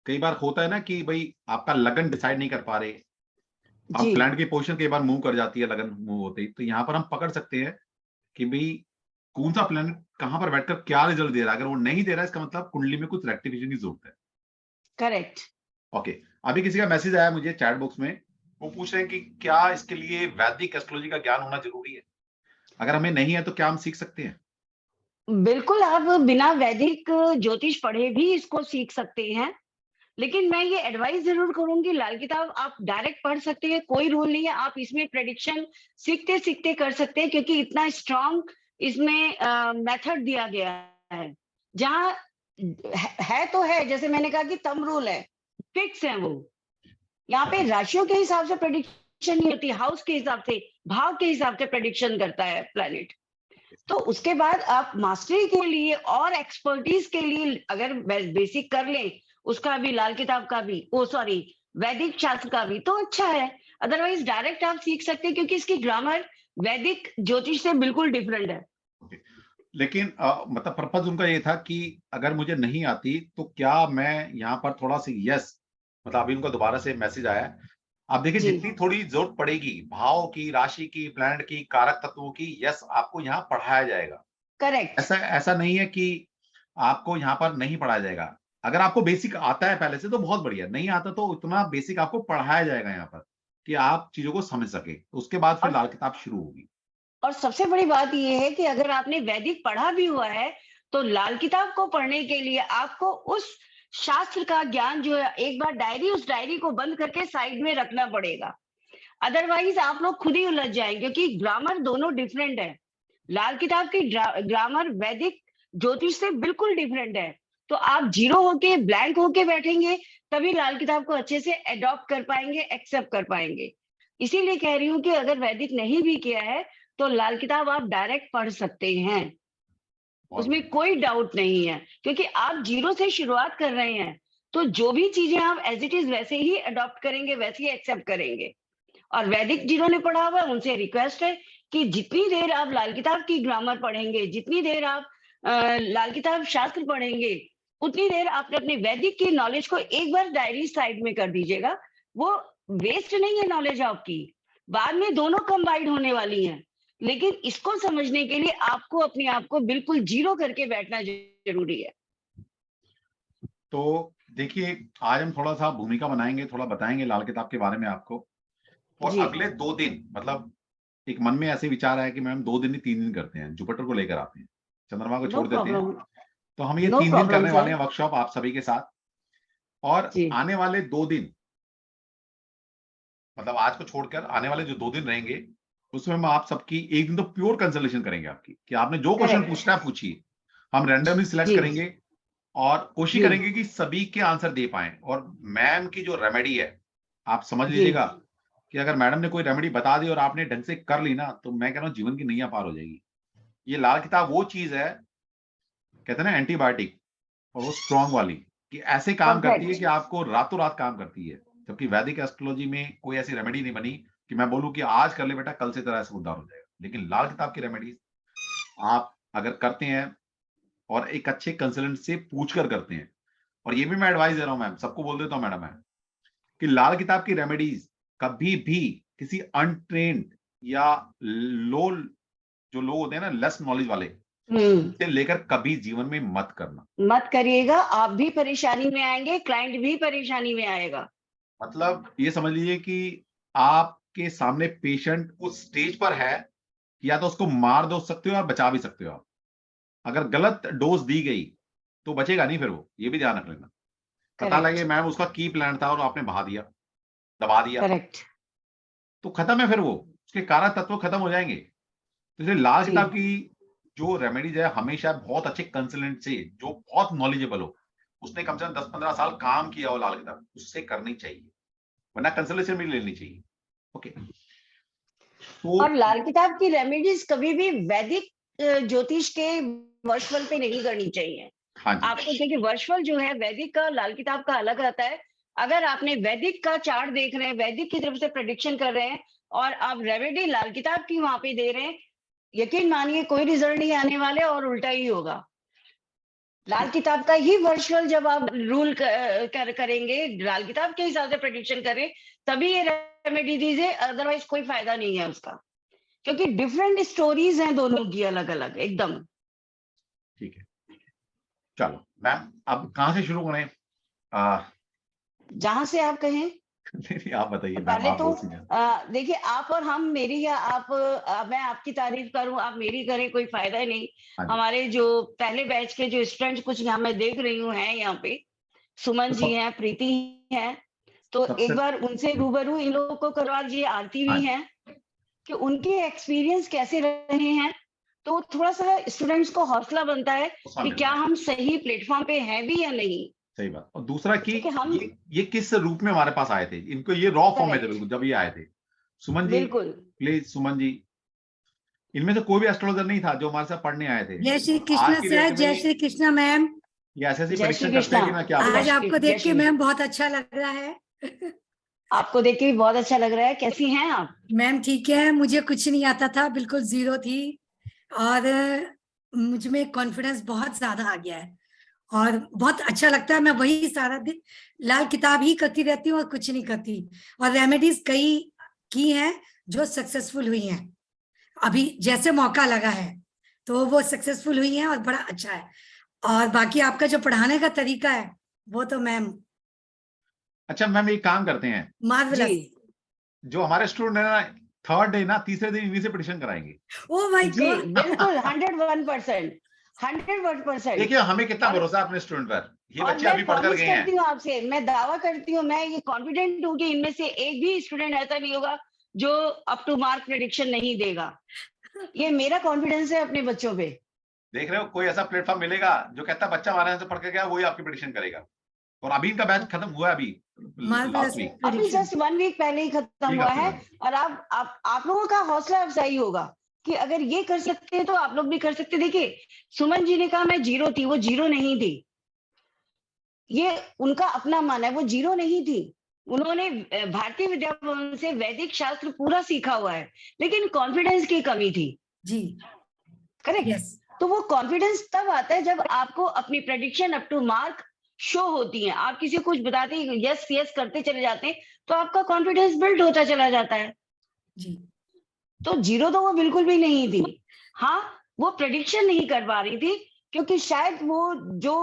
कई बार होता है ना कि भाई आपका लगन डिसाइड नहीं कर पा रहे, अब जी प्लैनेट की पोजीशन कई बार मूव कर जाती है लगन मूव होते ही, तो यहाँ पर हम पकड़ सकते हैं कि भाई कौन सा प्लैनेट कहाँ पर बैठकर क्या रिजल्ट दे रहा है। अगर वो नहीं दे रहा है इसका मतलब कुंडली में कुछ रेक्टिफिकेशन की जरूरत है। करेक्ट। ओके, अभी किसी का मैसेज आया मुझे चैट बॉक्स में, वो पूछ रहे हैं कि क्या इसके लिए वैदिक एस्ट्रोलॉजी का ज्ञान होना जरूरी है? अगर हमें नहीं है तो क्या हम सीख सकते हैं? बिल्कुल, आप बिना वैदिक ज्योतिष पढ़े भी इसको सीख सकते हैं, लेकिन मैं ये एडवाइस जरूर करूंगी, लाल किताब आप डायरेक्ट पढ़ सकते हैं, कोई रूल नहीं है। आप इसमें प्रेडिक्शन सीखते सीखते कर सकते हैं, क्योंकि इतना स्ट्रांग इसमें मेथड दिया गया है। जहाँ है तो है, जैसे मैंने कहा कि थंब रूल है, फिक्स है वो। यहाँ पे राशियों के हिसाब से प्रेडिक्शन नहीं होती, हाउस के हिसाब से, भाव के हिसाब से प्रेडिक्शन करता है प्लैनेट। तो उसके बाद आप मास्टरी के लिए और एक्सपर्टीज के लिए अगर बेसिक कर लें, उसका भी, लाल किताब का भी, वैदिक शास्त्र का भी, तो अच्छा है। अदरवाइज डायरेक्ट आप सीख सकते हैं, क्योंकि इसकी ग्रामर वैदिक ज्योतिष से बिल्कुल डिफरेंट है। लेकिन मतलब पर्पज उनका ये था कि अगर मुझे नहीं आती तो क्या मैं यहाँ पर थोड़ा सा यस, मतलब अभी उनका दोबारा से मैसेज आया है। आप देखिए जी। जितनी थोड़ी जरूरत पड़ेगी भाव की, राशि की, प्लैनेट की, कारक तत्वों की, यस आपको यहाँ पढ़ाया जाएगा। करेक्ट। ऐसा नहीं है कि आपको यहाँ पर नहीं पढ़ाया जाएगा। अगर आपको बेसिक आता है पहले से तो बहुत बढ़िया, नहीं आता तो उतना बेसिक आपको पढ़ाया जाएगा यहाँ पर कि आप चीजों को समझ सके। उसके बाद फिर और लाल किताब शुरू होगी। और सबसे बड़ी बात यह है कि अगर आपने वैदिक पढ़ा भी हुआ है तो लाल किताब को पढ़ने के लिए आपको उस शास्त्र का ज्ञान जो है, एक बार उस डायरी को बंद करके साइड में रखना पड़ेगा। अदरवाइज आप लोग खुद ही उलझ जाएंगे, क्योंकि ग्रामर दोनों डिफरेंट है। लाल किताब की ग्रामर वैदिक ज्योतिष से बिल्कुल डिफरेंट है। तो आप जीरो होके, ब्लैंक होके बैठेंगे, तभी लाल किताब को अच्छे से एडॉप्ट कर पाएंगे, एक्सेप्ट कर पाएंगे। इसीलिए कह रही हूँ कि अगर वैदिक नहीं भी किया है तो लाल किताब आप डायरेक्ट पढ़ सकते हैं, उसमें कोई डाउट नहीं है, क्योंकि आप जीरो से शुरुआत कर रहे हैं। तो जो भी चीजें आप एज इट इज वैसे ही अडॉप्ट करेंगे, वैसे ही एक्सेप्ट करेंगे। और वैदिक जिन्होंने पढ़ा हुआ है उनसे रिक्वेस्ट है कि जितनी देर आप लाल किताब की ग्रामर पढ़ेंगे, जितनी देर आप लाल किताब शास्त्र पढ़ेंगे, उतनी देर आपने अपने वैदिक की नॉलेज को एक बार डायरी साइड में कर दीजिएगा। वो वेस्ट नहीं है नॉलेज आपकी, बाद में दोनों कंबाइंड होने वाली हैं। लेकिन इसको समझने के लिए आपको अपने आप को बिल्कुल जीरो करके बैठना जरूरी है। तो देखिए, आज हम थोड़ा सा भूमिका बनाएंगे, थोड़ा बताएंगे लाल किताब के बारे में आपको। और जी। अगले 2 दिन, मतलब एक मन में ऐसे विचार आया कि मैम 2 दिन नहीं 3 दिन करते हैं, जुपिटर को लेकर आते हैं, चंद्रमा को नो छोड़ देते हैं। प्रॉब्लम, तो हम ये नो 3 दिन प्रॉब्लम करने वाले सर। हैं वर्कशॉप आप सभी के साथ। और जी। आने वाले 2 दिन, मतलब आज को छोड़कर आने वाले जो 2 दिन रहेंगे, उसमें हम आप सबकी एक दिन तो प्योर कंसल्टेशन करेंगे आपकी, कि आपने जो क्वेश्चन करेक्ट। पूछना है पूछिए। हम रैंडमली सिलेक्ट जी। करेंगे और कोशिश जी। करेंगे कि सभी के आंसर दे पाएं। और मैम की जो रेमेडी है, आप समझ जी। लीजिएगा कि अगर मैडम ने कोई रेमेडी बता दी और आपने ढंग से कर ली ना, तो मैं कह रहा हूं जीवन की नैया पार हो जाएगी। ये लाल किताब वो चीज है, कहते हैं ना एंटीबायोटिक, और वो स्ट्रॉन्ग वाली, कि ऐसे काम करती है परफेक्ट। कि आपको रातों रात काम करती है। जबकि वैदिक एस्ट्रोलॉजी में कोई ऐसी रेमेडी नहीं बनी कि मैं बोलूं कि आज कर ले बेटा, कल से तेरा ऐसा उद्धार हो जाएगा। लेकिन लाल किताब की रेमेडी आप अगर करते हैं और एक अच्छे कंसल्टेंट से पूछकर करते हैं, और ये भी मैं एडवाइस दे रहा हूं मैम, सबको बोल देता हूं मैडम है, कि लाल किताब की रेमेडीज कभी भी किसी अनट्रेन्ड या लो, जो लोग होते हैं ना लेस नॉलेज वाले, से लेकर कभी जीवन में मत करना। मत करिएगा, आप भी परेशानी में आएंगे, क्लाइंट भी परेशानी में आएगा। मतलब ये समझ लीजिए कि आपके सामने पेशेंट उस स्टेज पर है, या तो उसको मार दो सकते हो और बचा भी सकते हो आप। अगर गलत डोज दी गई तो बचेगा नहीं फिर वो, ये भी ध्यान रख लेना। पता करेक्ट। लगे मैम उसका की प्लान था और आपने बहा दिया, दबा दिया, करेक्ट। तो खत्म है फिर वो, उसके कारक तत्व खत्म हो जाएंगे। तो इसलिए लाल जी। किताब की जो रेमेडीज है, हमेशा बहुत अच्छे कंसल्टेंट से, जो बहुत नॉलेजेबल हो, उसने कम से कम 10-15 साल काम किया हो लाल किताब, उससे करनी चाहिए, वरना कंसल्टेशन भी लेनी चाहिए। ओके। तो और लाल किताब की रेमेडीज कभी भी वैदिक ज्योतिष के वर्षफल पे नहीं करनी चाहिए। हाँ जी, आपको देखिए, वर्षफल जो है वैदिक का लाल किताब का अलग आता है। अगर आपने वैदिक का चार्ट देख रहे हैं, वैदिक की तरफ से प्रेडिक्शन कर रहे हैं, और आप रेमेडी लाल किताब की वहां पे दे रहे हैं, यकीन मानिए कोई रिजल्ट नहीं आने वाले और उल्टा ही होगा। लाल किताब का ही वर्चुअल जब आप रूल करेंगे, लाल किताब के हिसाब से प्रेडिक्शन करें, तभी ये रेमेडी दीजिए, अदरवाइज कोई फायदा नहीं है उसका, क्योंकि डिफरेंट स्टोरीज हैं दोनों की अलग अलग एकदम। ठीक है, चलो मैम अब कहाँ से शुरू करें? जहां से आप कहें। नहीं, आप बताइए मैम, पहले आप तो बोल दीजिए। देखिए, आप और हम, मेरी या आप, मैं आपकी तारीफ करूं, आप मेरी करें, कोई फायदा नहीं। हाँ जी। हमारे जो पहले बैच के जो स्टूडेंट्स कुछ यहाँ मैं देख रही हूँ हैं यहाँ पे, सुमन जी हैं, प्रीति हैं, तो एक बार उनसे रूबरू इन लोगों को करवा दीजिए। आरती भी हैं, कि उनके एक्सपीरियंस कैसे रहे हैं, तो थोड़ा सा स्टूडेंट्स को हौसला बनता है कि क्या हम सही प्लेटफॉर्म पे हैं भी या नहीं। सही बात। और दूसरा कि हम ये किस रूप में हमारे पास आए थे, इनको ये रॉ फॉर्म में थे बिल्कुल जब ये आए थे। सुमन जी, बिल्कुल प्लीज सुमन जी, इनमें से कोई भी एस्ट्रोलॉजर नहीं था जो हमारे साथ पढ़ने आए थे। जय श्री कृष्ण सर, जय श्री कृष्ण मैम। ये ऐसे जय श्री परीक्षा करते हैं कि मैं क्या आज बताऊं। आपको देख के मैम बहुत अच्छा लग रहा है। आपको देख के भी बहुत अच्छा लग रहा है। कैसी हैं आप? मैम ठीक है, मुझे कुछ नहीं आता था, बिल्कुल जीरो थी, और मुझ में कॉन्फिडेंस बहुत ज्यादा आ गया है और बहुत अच्छा लगता है। मैं वही सारा दिन लाल किताब ही करती रहती हूँ और कुछ नहीं करती, और रेमेडीज कई की हैं जो सक्सेसफुल हुई हैं। अभी जैसे मौका लगा है तो वो सक्सेसफुल हुई हैं और बड़ा अच्छा है। और बाकी आपका जो पढ़ाने का तरीका है वो तो मैम अच्छा मैम, एक काम करते हैं, मार्वलस। जो हमारे स्टूडेंट है ना, थर्ड डे ना, तीसरे दिन इन्हीं से परीक्षण कराएंगे। ओह माय जी गॉड, बिल्कुल 101%, 101%। देखिए हमें कितना भरोसा है अपने स्टूडेंट पर, ये और बच्चे मैं अभी पढ़कर प्रॉमिस गए हैं। करती हूँ आपसे, मैं दावा करती हूँ, मैं ये कॉन्फिडेंट हूँ कि इनमें से एक भी स्टूडेंट ऐसा नहीं होगा जो अप टू मार्क प्रेडिक्शन नहीं देगा। ये मेरा कॉन्फिडेंस है अपने बच्चों पे। देख रहे हो, कोई ऐसा प्लेटफॉर्म मिलेगा जो कहता है बच्चा हमारे यहाँ से पढ़ के गया, वही आपकी प्रेडिक्शन करेगा। और अभी इनका बैच खत्म हुआ है, अभी लास्ट वीक, अभी जस्ट 1 वीक पहले ही खत्म हुआ है। और आप लोगों का हौसला अफजाई होगा कि अगर ये कर सकते हैं तो आप लोग भी कर सकते। देखिए, सुमन जी ने कहा मैं जीरो थी, वो जीरो नहीं थी, ये उनका अपना मन है, वो जीरो नहीं थी। उन्होंने भारतीय विद्या भवन से वैदिक शास्त्र पूरा सीखा हुआ है, लेकिन कॉन्फिडेंस की कमी थी। जी करेक्ट। यस तो वो कॉन्फिडेंस तब आता है जब आपको अपनी prediction up to mark show होती है। आप किसी को कुछ बताते हैं, यस यस करते चले जाते हैं, तो आपका कॉन्फिडेंस बिल्ड होता चला जाता है। जी तो जीरो तो वो बिल्कुल भी नहीं थी। हाँ, वो प्रेडिक्शन नहीं कर पा रही थी, क्योंकि शायद वो जो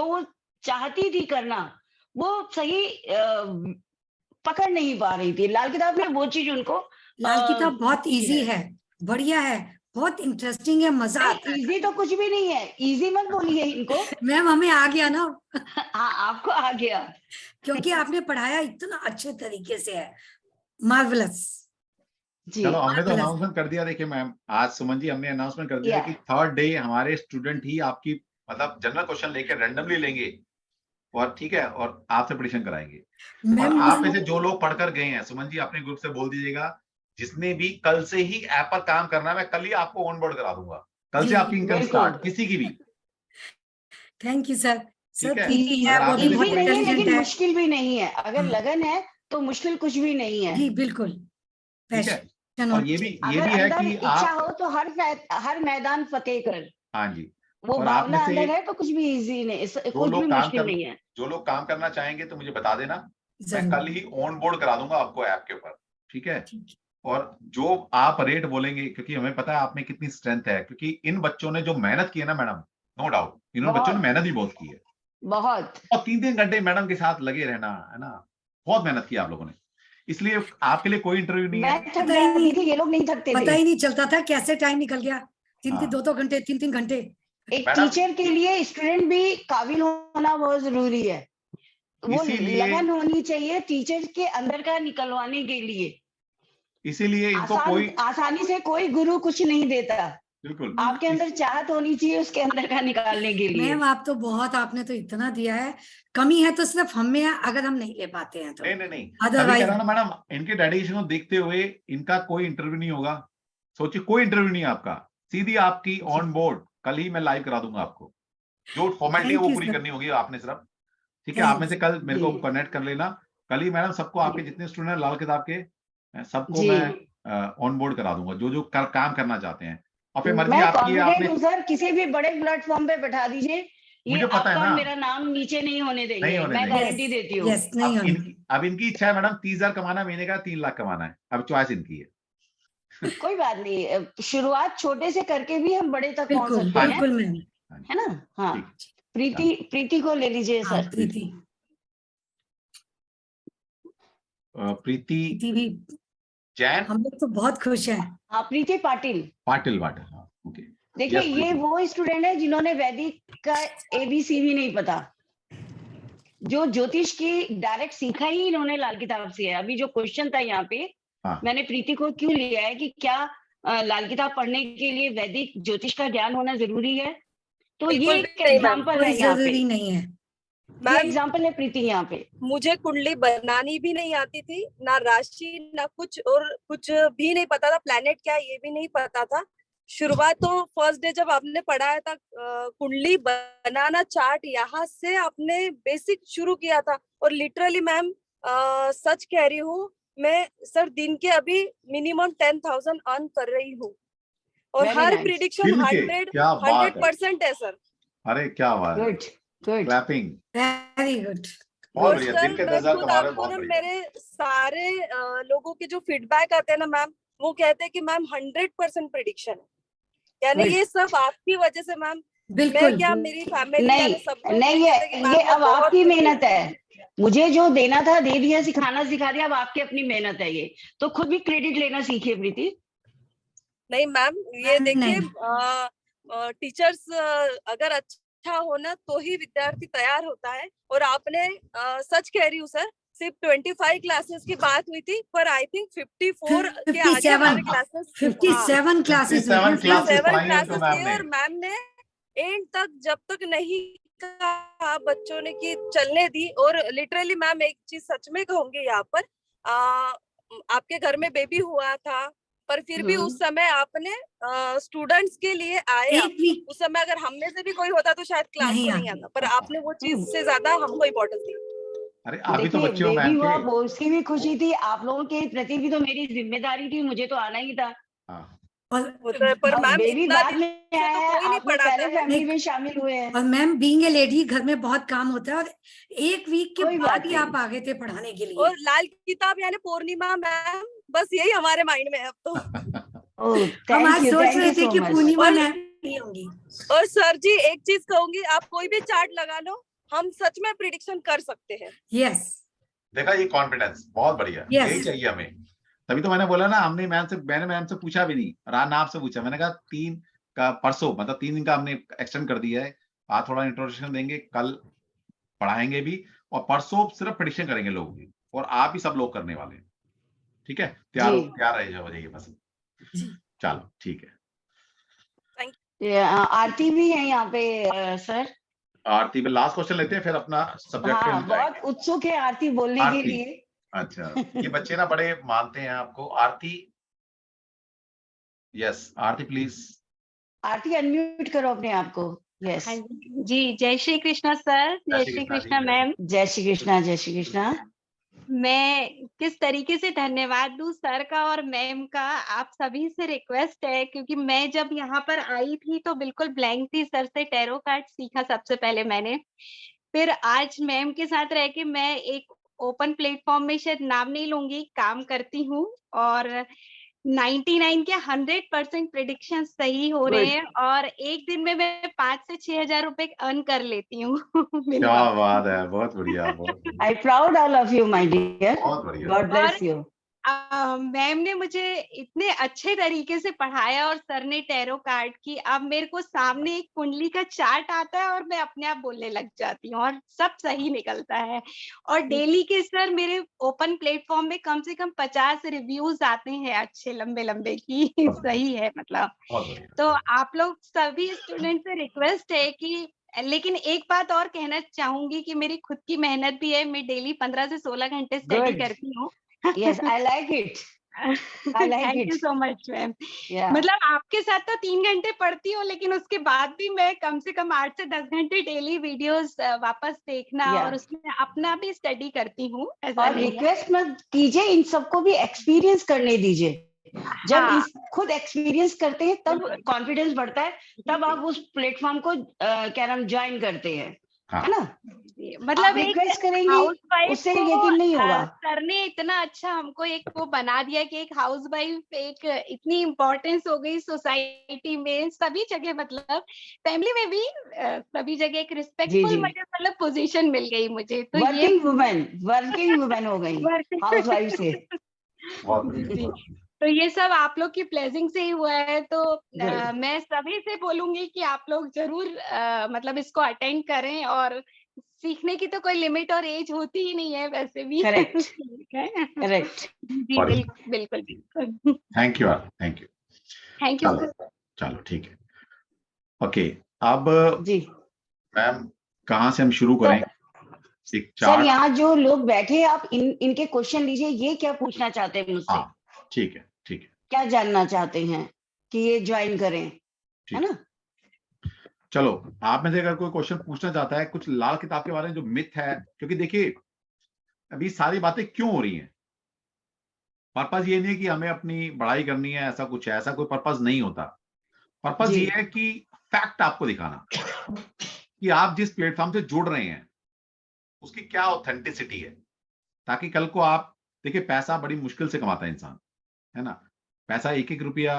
वो चाहती थी करना, वो सही पकड़ नहीं पा रही थी। लाल किताब में वो चीज उनको लाल किताब बहुत इजी है, बढ़िया है, बहुत इंटरेस्टिंग है, मजा आता है। इजी तो कुछ भी नहीं है, इजी मत बोलिए इनको। मैम हमें आ गया ना हाँ, आपको आ गया, क्योंकि आपने पढ़ाया इतना अच्छे तरीके से है, मार्वलस। जी। चलो, हमने तो Marvelous. अनाउंसमेंट कर दिया। देखिए मैम, आज सुमन जी हमने अनाउंसमेंट कर दिया Yeah. कि थर्ड डे हमारे स्टूडेंट ही आपकी मतलब जनरल क्वेश्चन लेकर रैंडमली लेंगे और ठीक है, और आपसे प्रेडिक्शन कराएंगे। और मैम आप में से जो लोग पढ़कर गए हैं, सुमन जी अपने ग्रुप से बोल दीजिएगा, जिसने भी कल से ही ऐप पर काम करना है, मैं कल ही आपको ऑन बोर्ड करा दूंगा। कल जी, से आपकी इनकम बिल्कुल। स्टार्ट, किसी की भी। Thank you sir. सर ठीक है। प्रीति है, अगर वो आप भी में से बहुत इजी कोई- नहीं है, इंटेलिजेंट लेकिन है। मुश्किल भी नहीं है। अगर हाँ। लगन है तो मुश्किल कुछ भी नहीं है। जी बिल्कुल। ठीक है। पैशन और ये भी अगर है अंदर कि इच्छा आप, हो तो हर मैदान फतेह कर। हाँ जी, वो और आप में भावना से अंदर है तो कुछ भी इजी नहीं, जो कुछ भी लोग काम मुश्किल नहीं है। जो लोग काम करना चाहेंगे तो मुझे बता देना, मैं जरूर। कल ही ऑन बोर्ड करा दूंगा आपको ऐप के ऊपर। ठीक है। ठीक है। और जो आप रेट बोलेंगे, क्योंकि हमें पता है आप में कितनी स्ट्रेंथ है, क्योंकि इन बच्चों ने जो मेहनत की है ना मैडम, नो डाउट, इन्होंने बच्चों ने बहुत। मेहनत भी बहुत की है। बहुत। और 3-3 घंटे मैडम के साथ लगे रहना, है ना, बहुत मेहनत की आप लोगों ने। इसलिए आपके लिए कोई इंटरव्यू नहीं मैं है। थक पता ही जाती नहीं- थी, ये लोग नहीं थकते पता थे। ही नहीं चलता था कैसे टाइम निकल गया। हाँ। 2-2 घंटे 3-3 घंटे। एक मैडम, टीचर के लिए स्टूडेंट भी काबिल होना बहुत जरूरी है। वो इसीलिए लगन होनी चाहिए टीचर के अंदर का निकलवाने के लिए। इनको कोई, आसानी से कोई गुरु कुछ नहीं देता। बिल्कुल आपके अंदर चाहत होनी चाहिए उसके अंदर का निकालने के लिए। मैम आप तो बहुत, आपने तो इतना दिया है, कमी है तो सिर्फ हम में है, अगर हम नहीं ले पाते हैं तो। नहीं नहीं नहीं, तभी Otherwise- कह रहा हूं ना मैडम, इनके डेडिकेशन को देखते हुए इनका कोई इंटरव्यू नहीं होगा। सोचिए, कोई इंटरव्यू नहीं है आपका, सीधी आपकी ऑन बोर्ड कल ही मैं लाइव करा दूंगा आपको। जो फॉर्मेलिटी है Thank वो you, पूरी sir. करनी होगी आपने सिर्फ। ठीक है। Thanks. आप में से कल मेरे को जी। कनेक्ट कर लेना। कल ही मैडम सबको, आपके जितने स्टूडेंट हैं लाल किताब के, सबको जी। मैं ऑन बोर्ड करा दूंगा, जो जो काम करना चाहते हैं। और फिर मर्जी मैं आपकी है, कॉन्फिडेंट आपने, हूँ सर, किसी भी बड़े प्लेटफॉर्म पे बैठा दीजिए, ये मुझे पता है आपका और ना, मेरा नाम नीचे नहीं होने देंगे। नहीं होने मैं देंगे। गारंटी देती हूँ। यस नहीं होने। अब इनकी इच्छा है मैडम 30,000 कमाना, महीने का 3 लाख कमाना है, अब चॉइस इनकी है। कोई बात नहीं, शुरुआत छोटे से करके भी हम बड़े तक पहुंच बिल्कुल सकते हैं, बिल्कुल मैम। है ना। हाँ, ठीक। प्रीति को ले लीजिए हाँ सर। प्रीति। प्रीति प्रीति भी, जैन हम लोग तो बहुत खुश हैं। हाँ, प्रीति पाटिल। पाटिल, हाँ, ओके। देखिए, Yes, ये प्रीति। वो स्टूडेंट है जिन्होंने वैदिक का ABC भी नहीं पता, जो ज्योतिष की डायरेक्ट सीखा ही इन्होंने लाल किताब से है। अभी जो क्वेश्चन था यहाँ पे, हाँ। मैंने प्रीति को क्यों लिया है कि क्या लाल किताब पढ़ने के लिए वैदिक ज्योतिष का ज्ञान होना जरूरी है, तो ये बिल्कुल एक भी नहीं, एग्जाम्पल है कोई यहाँ पे। जरूरी नहीं है। ये मैम एग्जाम्पल है प्रीति यहाँ पे। मुझे कुंडली बनानी भी नहीं आती थी, ना राशि ना कुछ, और कुछ भी नहीं पता था, प्लेनेट क्या है ये भी नहीं पता था। शुरुआत तो फर्स्ट डे जब आपने पढ़ाया था कुंडली बनाना, चार्ट यहाँ से आपने बेसिक शुरू किया था। और लिटरली मैम सच कह रही हूँ मैं सर, दिन के अभी मिनिमम 10,000 अर्न कर रही हूँ, और Very हर nice. प्रिडिक्शन दिल के, 100 क्या बात है। 100% है सर। अरे क्या बात है, good good. Clapping, very good. बहुत और बढ़िया। सर दिन के मैं 10,000 खुद कमा रहे हो, आपको बहुत ना, बढ़िया। मेरे सारे लोगों के जो फीडबैक आते हैं ना मैम, वो कहते हैं कि मैम 100% प्रिडिक्शन है, यानी Right. ये सब आपकी वजह से मैम। मैं बिल्कुल। क्या, मेरी फैमिली नहीं यानी सब लोग नहीं, कहते हैं कि मैम ये वो अब बहुत आपकी good है। मेहनत है। मुझे जो देना था दे दिया, सिखाना सिखा दिया, अब आपकी अपनी मेहनत है। ये तो खुद भी क्रेडिट लेना सीखिए प्रीति। नहीं मैम, ये देखिए नहीं। टीचर्स अगर अच्छा होना तो ही विद्यार्थी तैयार होता है। और आपने सच कह रही हूँ सर, सिर्फ 25 क्लासेस की बात हुई थी, पर आई थिंक 54 के आगे हमारे क्लासेस 57 क्लासेस 57 क्लासेस 7 पढ़ाई हैं तो क्लासेस मैम थे। ने। और मैम ने एंड तक जब तक नहीं कहा बच्चों ने कि चलने दी। और लिटरली मैम एक चीज सच में कहूंगी यहाँ पर, आपके घर में बेबी हुआ था, पर फिर भी उस समय आपने स्टूडेंट्स के लिए आए। एक वीक उस समय अगर हम में से भी कोई होता तो शायद क्लास नहीं को नहीं आती। आता, पर आपने वो चीज से ज्यादा हमको इम्पोर्टेंस दी। अरे आप भी तो देखिए बच्चे हो बेबी मैम हुआ के। वो उसकी भी खुशी थी, आप लोगों के प्रति भी तो मेरी जिम्मेदारी थी, मुझे तो आना ही था। हाँ और होता है, पर अब मैम बेबी इतना बाद दिन में से आया तो है, कोई नहीं आप लोग पढ़ाता पहले है। फैमिली में शामिल हुए हैं। और मैम बीइंग ए लेडी घर में बहुत काम होता है, और एक वीक के कोई बाद बात ही नहीं। आप आ गए थे पढ़ाने के लिए। और लाल किताब यानी पूर्णिमा मैम, बस यही हमारे माइंड में है अब तो। ओह हम आज सोच थैंक रहे यू थे सो कि मच। पूर्णिमा और मैम नहीं होंगी। और सर जी एक चीज कहूंगी, आप कोई भी चार्ट लगा लो, हम सच में प्रिडिक्शन कर सकते हैं। यस देखा, ये कॉन्फिडेंस बहुत बढ़िया, Yes. यही चाहिए हमें। तभी तो मैंने बोला ना, मैंने मैम से पूछा भी नहीं, राना आपसे पूछा। मैंने कहा 3 का परसों, मतलब 3 दिन का हमने एक्सटेंड कर दिया है। आज थोड़ा इंट्रोडक्शन देंगे, कल पढ़ाएंगे भी, और परसों सिर्फ प्रेडिक्शन करेंगे लोगों की, और आप ही सब लोग करने वाले हैं। ठीक है, जी। तैयार रह जाइए बस। चलो ठीक है। आरती भी है यहाँ पे सर। आरती पे लास्ट क्वेश्चन लेते हैं, फिर अपना सब्जेक्ट पे हाँ हम बहुत जाएंगे। उत्सुक है आरती बोलने के आरती, लिए। अच्छा, ये बच्चे ना बड़े मानते हैं आपको। Aarti, yes Aarti please. Aarti unmute करो अपने आप को। यस। हाँ जी, जय श्री कृष्णा सर, जय श्री कृष्णा मैम। जय श्री कृष्णा, जय श्री कृष्णा। मैं किस तरीके से धन्यवाद दूं सर का और मैम का। आप सभी से रिक्वेस्ट है, क्योंकि मैं जब यहाँ पर आई थी तो बिल्कुल ब्लैंक थी। सर से टैरो कार्ड सीखा सबसे पहले मैंने, फिर आज मैम के साथ रह के मैं एक ओपन प्लेटफॉर्म में, शायद नाम नहीं लूंगी, काम करती हूँ, और 99 के 100% प्रेडिक्शन सही हो रहे Good. हैं, और एक दिन में मैं 5 से 6,000 रुपए अर्न कर लेती हूँ। क्या बात है, बहुत बढ़िया, बहुत बढ़िया, I proud all of you my dear. बहुत बढ़िया। God bless you. मैम ने मुझे इतने अच्छे तरीके से पढ़ाया, और सर ने टैरो कार्ड की, अब मेरे को सामने एक कुंडली का चार्ट आता है और मैं अपने आप बोलने लग जाती हूँ, और सब सही निकलता है। और डेली के सर मेरे ओपन प्लेटफॉर्म में कम से कम 50 रिव्यूज आते हैं अच्छे लंबे लंबे की। सही है मतलब। बहुत बढ़िया। तो आप लोग सभी स्टूडेंट से रिक्वेस्ट है कि, लेकिन एक बात और कहना चाहूंगी कि मेरी खुद की मेहनत भी है। मैं डेली 15 से 16 घंटे स्टडी Good. करती हूँ। Yes I like it. I like thank it. You so much ma'am. Yeah. मतलब आपके साथ तो 3 घंटे पढ़ती हूँ, लेकिन उसके बाद भी मैं कम से कम 8 से 10 घंटे डेली वीडियोस वापस देखना, Yeah. और उसमें अपना भी स्टडी करती हूँ। ऐसा और नहीं है। रिक्वेस्ट मत कीजिए, इन सबको भी एक्सपीरियंस करने दीजिए। जब हाँ, खुद एक्सपीरियंस करते हैं तब बिल्कुल। कॉन्फिडेंस बढ़ता है, तब आप उस प्लेटफॉर्म को क्या नाम ज्वाइन करते हैं, हाँ। है ना? जी, आप मतलब एक रिक्वेस्ट करेंगे हाउसवाइफ उससे को यकीन नहीं होगा। सर ने इतना अच्छा हमको एक वो बना दिया कि एक हाउसवाइफ एक इतनी इम्पोर्टेंस हो गई सोसाइटी में, सभी जगह, मतलब फैमिली में भी सभी जगह एक जी रिस्पेक्टफुल जी। मतलब पोजीशन मिल गई मुझे। तो ये वर्किंग वुमेन हो गई हाउसवाइफ से। बहुत जी बढ़िया। जी। तो ये सब आप लोग की ब्लेसिंग से ही हुआ है। तो Good. मैं सभी से बोलूंगी कि आप लोग जरूर मतलब इसको अटेंड करें, और सीखने की तो कोई लिमिट और एज होती ही नहीं है वैसे भी। Correct. ठीक है। करेक्ट। जी बिल्कुल बिल्कुल बिल्कुल। Thank you, thank you. Thank you. चलो चलो ठीक है, ओके। अब जी मैम कहाँ से हम शुरू तो करें? एक सर चार्ट। यहाँ जो लोग बैठे हैं, आप इनके क्वेश्चन लीजिए। ये क्या पूछना चाहते हैं मुझसे? हाँ ठीक है, ठीक है, क्या जानना चाहते हैं कि ये ज्वाइन करें, है ठीक ना? है। चलो, आप में से अगर कोई क्वेश्चन पूछना चाहता है कुछ लाल किताब के बारे में जो मिथ है, क्योंकि देखिए अभी सारी बातें क्यों हो रही हैं, पर्पज ये नहीं है कि हमें अपनी बड़ाई करनी है, ऐसा कुछ है, ऐसा कोई पर्पज नहीं होता। पर्पज जी ये है कि फैक्ट आपको दिखाना कि आप जिस प्लेटफॉर्म से जुड़ रहे हैं उसकी क्या ऑथेंटिसिटी है, ताकि कल को आप देखिए, पैसा बड़ी मुश्किल से कमाता है इंसान, है ना? पैसा एक एक रुपया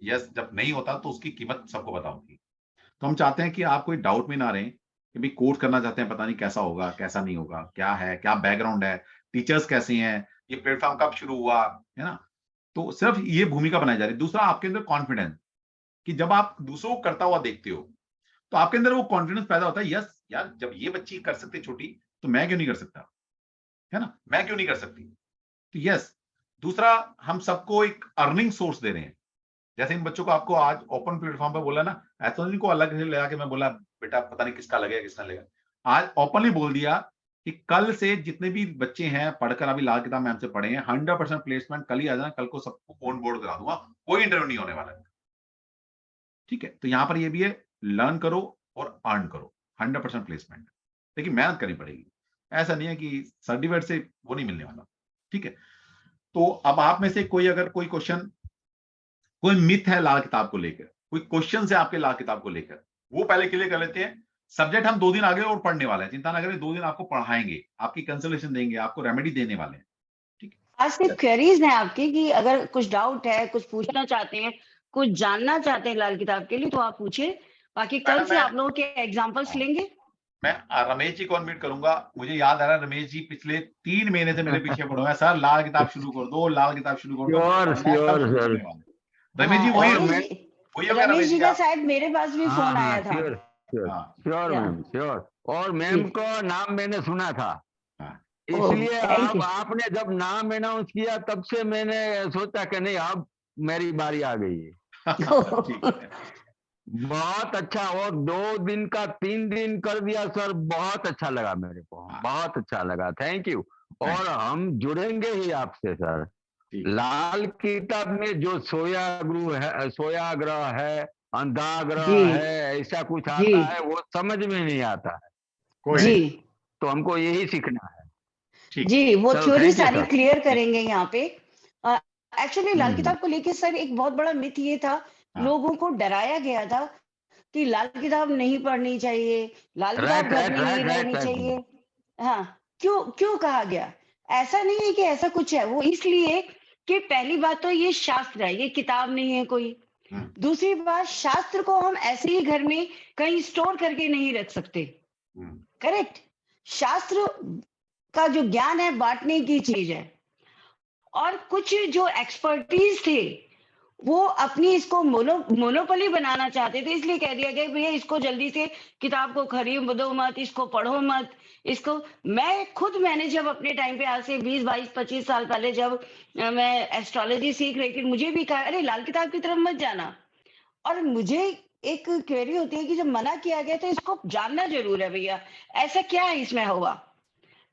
यस जब नहीं होता तो उसकी कीमत सबको पता होती है। तो हम चाहते हैं कि आप कोई डाउट में ना रहें कि भाई कोर्स करना चाहते हैं, पता नहीं कैसा होगा कैसा नहीं होगा, क्या है, क्या बैकग्राउंड है, टीचर्स कैसे हैं, ये प्लेटफॉर्म कब शुरू हुआ, है ना? तो सिर्फ ये भूमिका बनाई जा रही है। दूसरा, आपके अंदर कॉन्फिडेंस, कि जब आप दूसरों को करता हुआ देखते हो तो आपके अंदर वो कॉन्फिडेंस पैदा होता है, यस यार जब ये बच्ची कर सकती छोटी, तो मैं क्यों नहीं कर सकता, है ना? मैं क्यों नहीं कर सकती? तो यस। दूसरा, हम सबको एक अर्निंग सोर्स दे रहे हैं। जैसे इन बच्चों को आपको आज ओपन प्लेटफॉर्म पे बोला ना, ऐसा नहीं को अलग से लगा के मैं बोला बेटा पता नहीं किसका लगेगा किसका लगेगा। आज ओपनली बोल दिया कि कल से जितने भी बच्चे हैं पढ़कर अभी लाल किताब मैम से पढ़े हैं, 100% प्लेसमेंट कल ही आ जाना, कल को सबको ऑन बोर्ड करा दूंगा, कोई इंटरव्यू नहीं होने वाला है। ठीक है, तो यहां पर ये भी है, लर्न करो और अर्न करो, 100% प्लेसमेंट, लेकिन मेहनत करनी पड़ेगी। ऐसा नहीं है कि सर्टिफिकेट से वो नहीं मिलने वाला। ठीक है, तो अब आप में से कोई अगर कोई क्वेश्चन, कोई मिथ है लाल किताब को लेकर, कोई क्वेश्चन है आपके लाल किताब को लेकर, वो पहले क्लियर कर लेते हैं। सब्जेक्ट हम 2 दिन आगे और पढ़ने वाले हैं, चिंता ना करें, 2 दिन आपको पढ़ाएंगे, आपकी कंसल्टेशन देंगे, आपको रेमेडी देने वाले हैं। ठीक है, आज सिर्फ क्वेरीज हैं आपकी कि अगर कुछ डाउट है, कुछ पूछना चाहते हैं, कुछ जानना चाहते हैं लाल किताब के लिए, तो आप पूछिए। बाकी कल से आप लोगों के एग्जांपल्स लेंगे। मैं रमेश जी को अनम्यूट करूंगा। मुझे याद आ रहा है रमेश जी पिछले 3 महीने से मेरे पीछे पड़े हुए हैं, सर लाल किताब शुरू कर दो, लाल किताब शुरू कर दो। Sure sir. रमेश जी वही रमेश जी का शायद मेरे पास भी फोन आया था। Sure ma'am, sure. और मैम का नाम मैंने सुना था, ओह, इसलिए thank you. आपने जब नाम अनाउंस किया तब से मैंने सोचा कि नहीं अब मेरी बारी आ गई है। ठीक है, बहुत अच्छा, और 2 दिन का 3 दिन कर दिया सर, बहुत अच्छा लगा मेरे को, बहुत अच्छा लगा, थैंक यू। और हम जुड़ेंगे ही आपसे सर। लाल किताब में जो सोयाग्रह है, अंधाग्रह है, ऐसा कुछ आता है वो समझ में नहीं आता है जी, तो हमको यही सीखना है। जी, वो चलो, थ्योरी thank you, सारी sir. क्लियर करेंगे यहाँ पे। एक्चुअली लाल किताब को लेके सर एक बहुत बड़ा मिथ ये था, लोगों को डराया गया था कि लाल किताब नहीं पढ़नी चाहिए, लाल किताब घर में नहीं रहनी चाहिए। हाँ, क्यों कहा गया? ऐसा नहीं है कि ऐसा कुछ है, वो इसलिए कि पहली बात तो ये शास्त्र है, ये किताब नहीं है कोई। दूसरी बात, शास्त्र को हम ऐसे ही घर में कहीं स्टोर करके नहीं रख सकते। करेक्ट? शास्त्र का जो ज्ञान है बांटने की चीज है। और कुछ जो एक्सपर्टीज थे वो अपनी इसको मोनोपोली बनाना चाहते थे, इसलिए कह दिया गया भैया इसको जल्दी से किताब को खरीदो मत, इसको पढ़ो मत, इसको। मैंने जब अपने टाइम पे आज से 20, 22, 25 साल पहले जब मैं एस्ट्रोलॉजी सीख रही थी, मुझे भी कहा अरे लाल किताब की तरफ मत जाना। और मुझे एक क्वेरी होती है कि जब मना किया गया तो इसको जानना जरूर है भैया, ऐसा क्या है इसमें होगा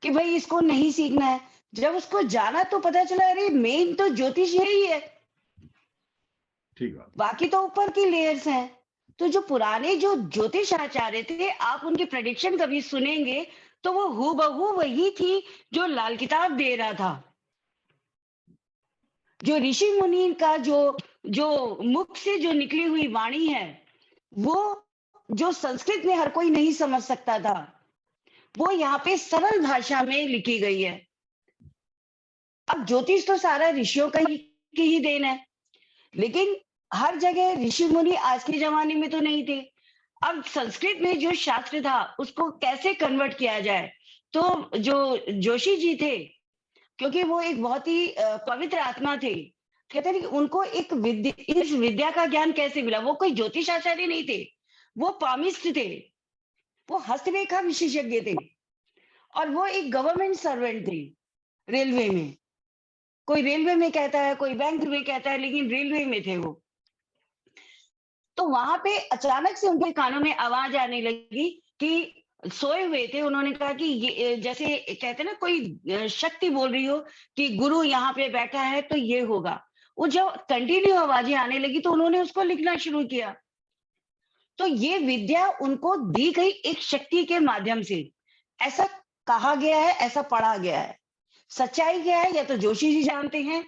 कि भाई इसको नहीं सीखना है। जब उसको जाना तो पता चला अरे मेन तो ज्योतिष यही है, ठीक है, बाकी तो ऊपर की लेयर्स हैं। तो जो पुराने जो ज्योतिष आचार्य थे, आप उनकी प्रेडिक्शन कभी सुनेंगे तो वो हूबहू वही थी जो लाल किताब दे रहा था। जो ऋषि मुनि का जो मुख से जो निकली हुई वाणी है, वो जो संस्कृत में हर कोई नहीं समझ सकता था, वो यहाँ पे सरल भाषा में लिखी गई है। अब ज्योतिष तो सारा ऋषियों की ही देन है, लेकिन हर जगह ऋषि मुनि आज के जमाने में तो नहीं थे। अब संस्कृत में जो शास्त्र था उसको कैसे कन्वर्ट किया जाए, तो जो जोशी जी थे, क्योंकि वो एक बहुत ही पवित्र आत्मा थे, कहते हैं कि उनको इस विद्या का ज्ञान कैसे मिला। वो कोई ज्योतिष आचार्य नहीं थे, वो पामिस्ट थे, वो हस्तरेखा विशेषज्ञ थे, और वो एक गवर्नमेंट सर्वेंट थे रेलवे में। कोई रेलवे में कहता है, कोई बैंक में कहता है, लेकिन रेलवे में थे वो। तो वहां पे अचानक से उनके कानों में आवाज आने लगी कि सोए हुए थे, उन्होंने कहा कि ये जैसे कहते हैं ना कोई शक्ति बोल रही हो कि गुरु यहाँ पे बैठा है तो ये होगा। वो जब कंटिन्यू आवाजें आने लगी तो उन्होंने उसको लिखना शुरू किया। तो ये विद्या उनको दी गई एक शक्ति के माध्यम से, ऐसा कहा गया है, ऐसा पढ़ा गया है। सच्चाई क्या है या तो जोशी जी जानते हैं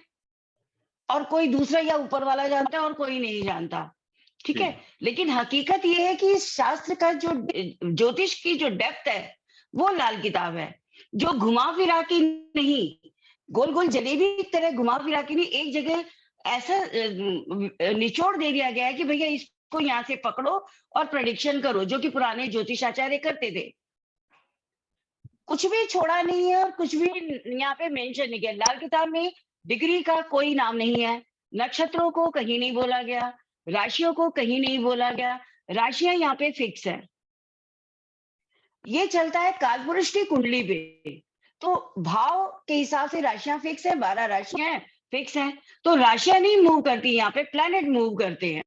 और कोई दूसरा या ऊपर वाला जानता है और कोई नहीं जानता। ठीक है, लेकिन हकीकत ये है कि इस शास्त्र का जो ज्योतिष की जो डेप्थ है वो लाल किताब है, जो घुमा फिरा की नहीं, गोल गोल जलेबी की तरह घुमा फिरा की नहीं, एक जगह ऐसा निचोड़ दे दिया गया है कि भैया इसको यहाँ से पकड़ो और प्रेडिक्शन करो, जो कि पुराने ज्योतिष आचार्य करते थे। कुछ भी छोड़ा नहीं है और कुछ भी यहाँ पे मेंशन नहीं किया। लाल किताब में डिग्री का कोई नाम नहीं है, नक्षत्रों को कहीं नहीं बोला गया, राशियों को कहीं नहीं बोला गया। राशियां यहाँ पे फिक्स है, ये चलता है कालपुरुष की कुंडली पे, तो भाव के हिसाब से राशियां फिक्स है, 12 राशियां फिक्स हैं, तो राशियां नहीं मूव करती, यहाँ पे प्लैनेट मूव करते हैं।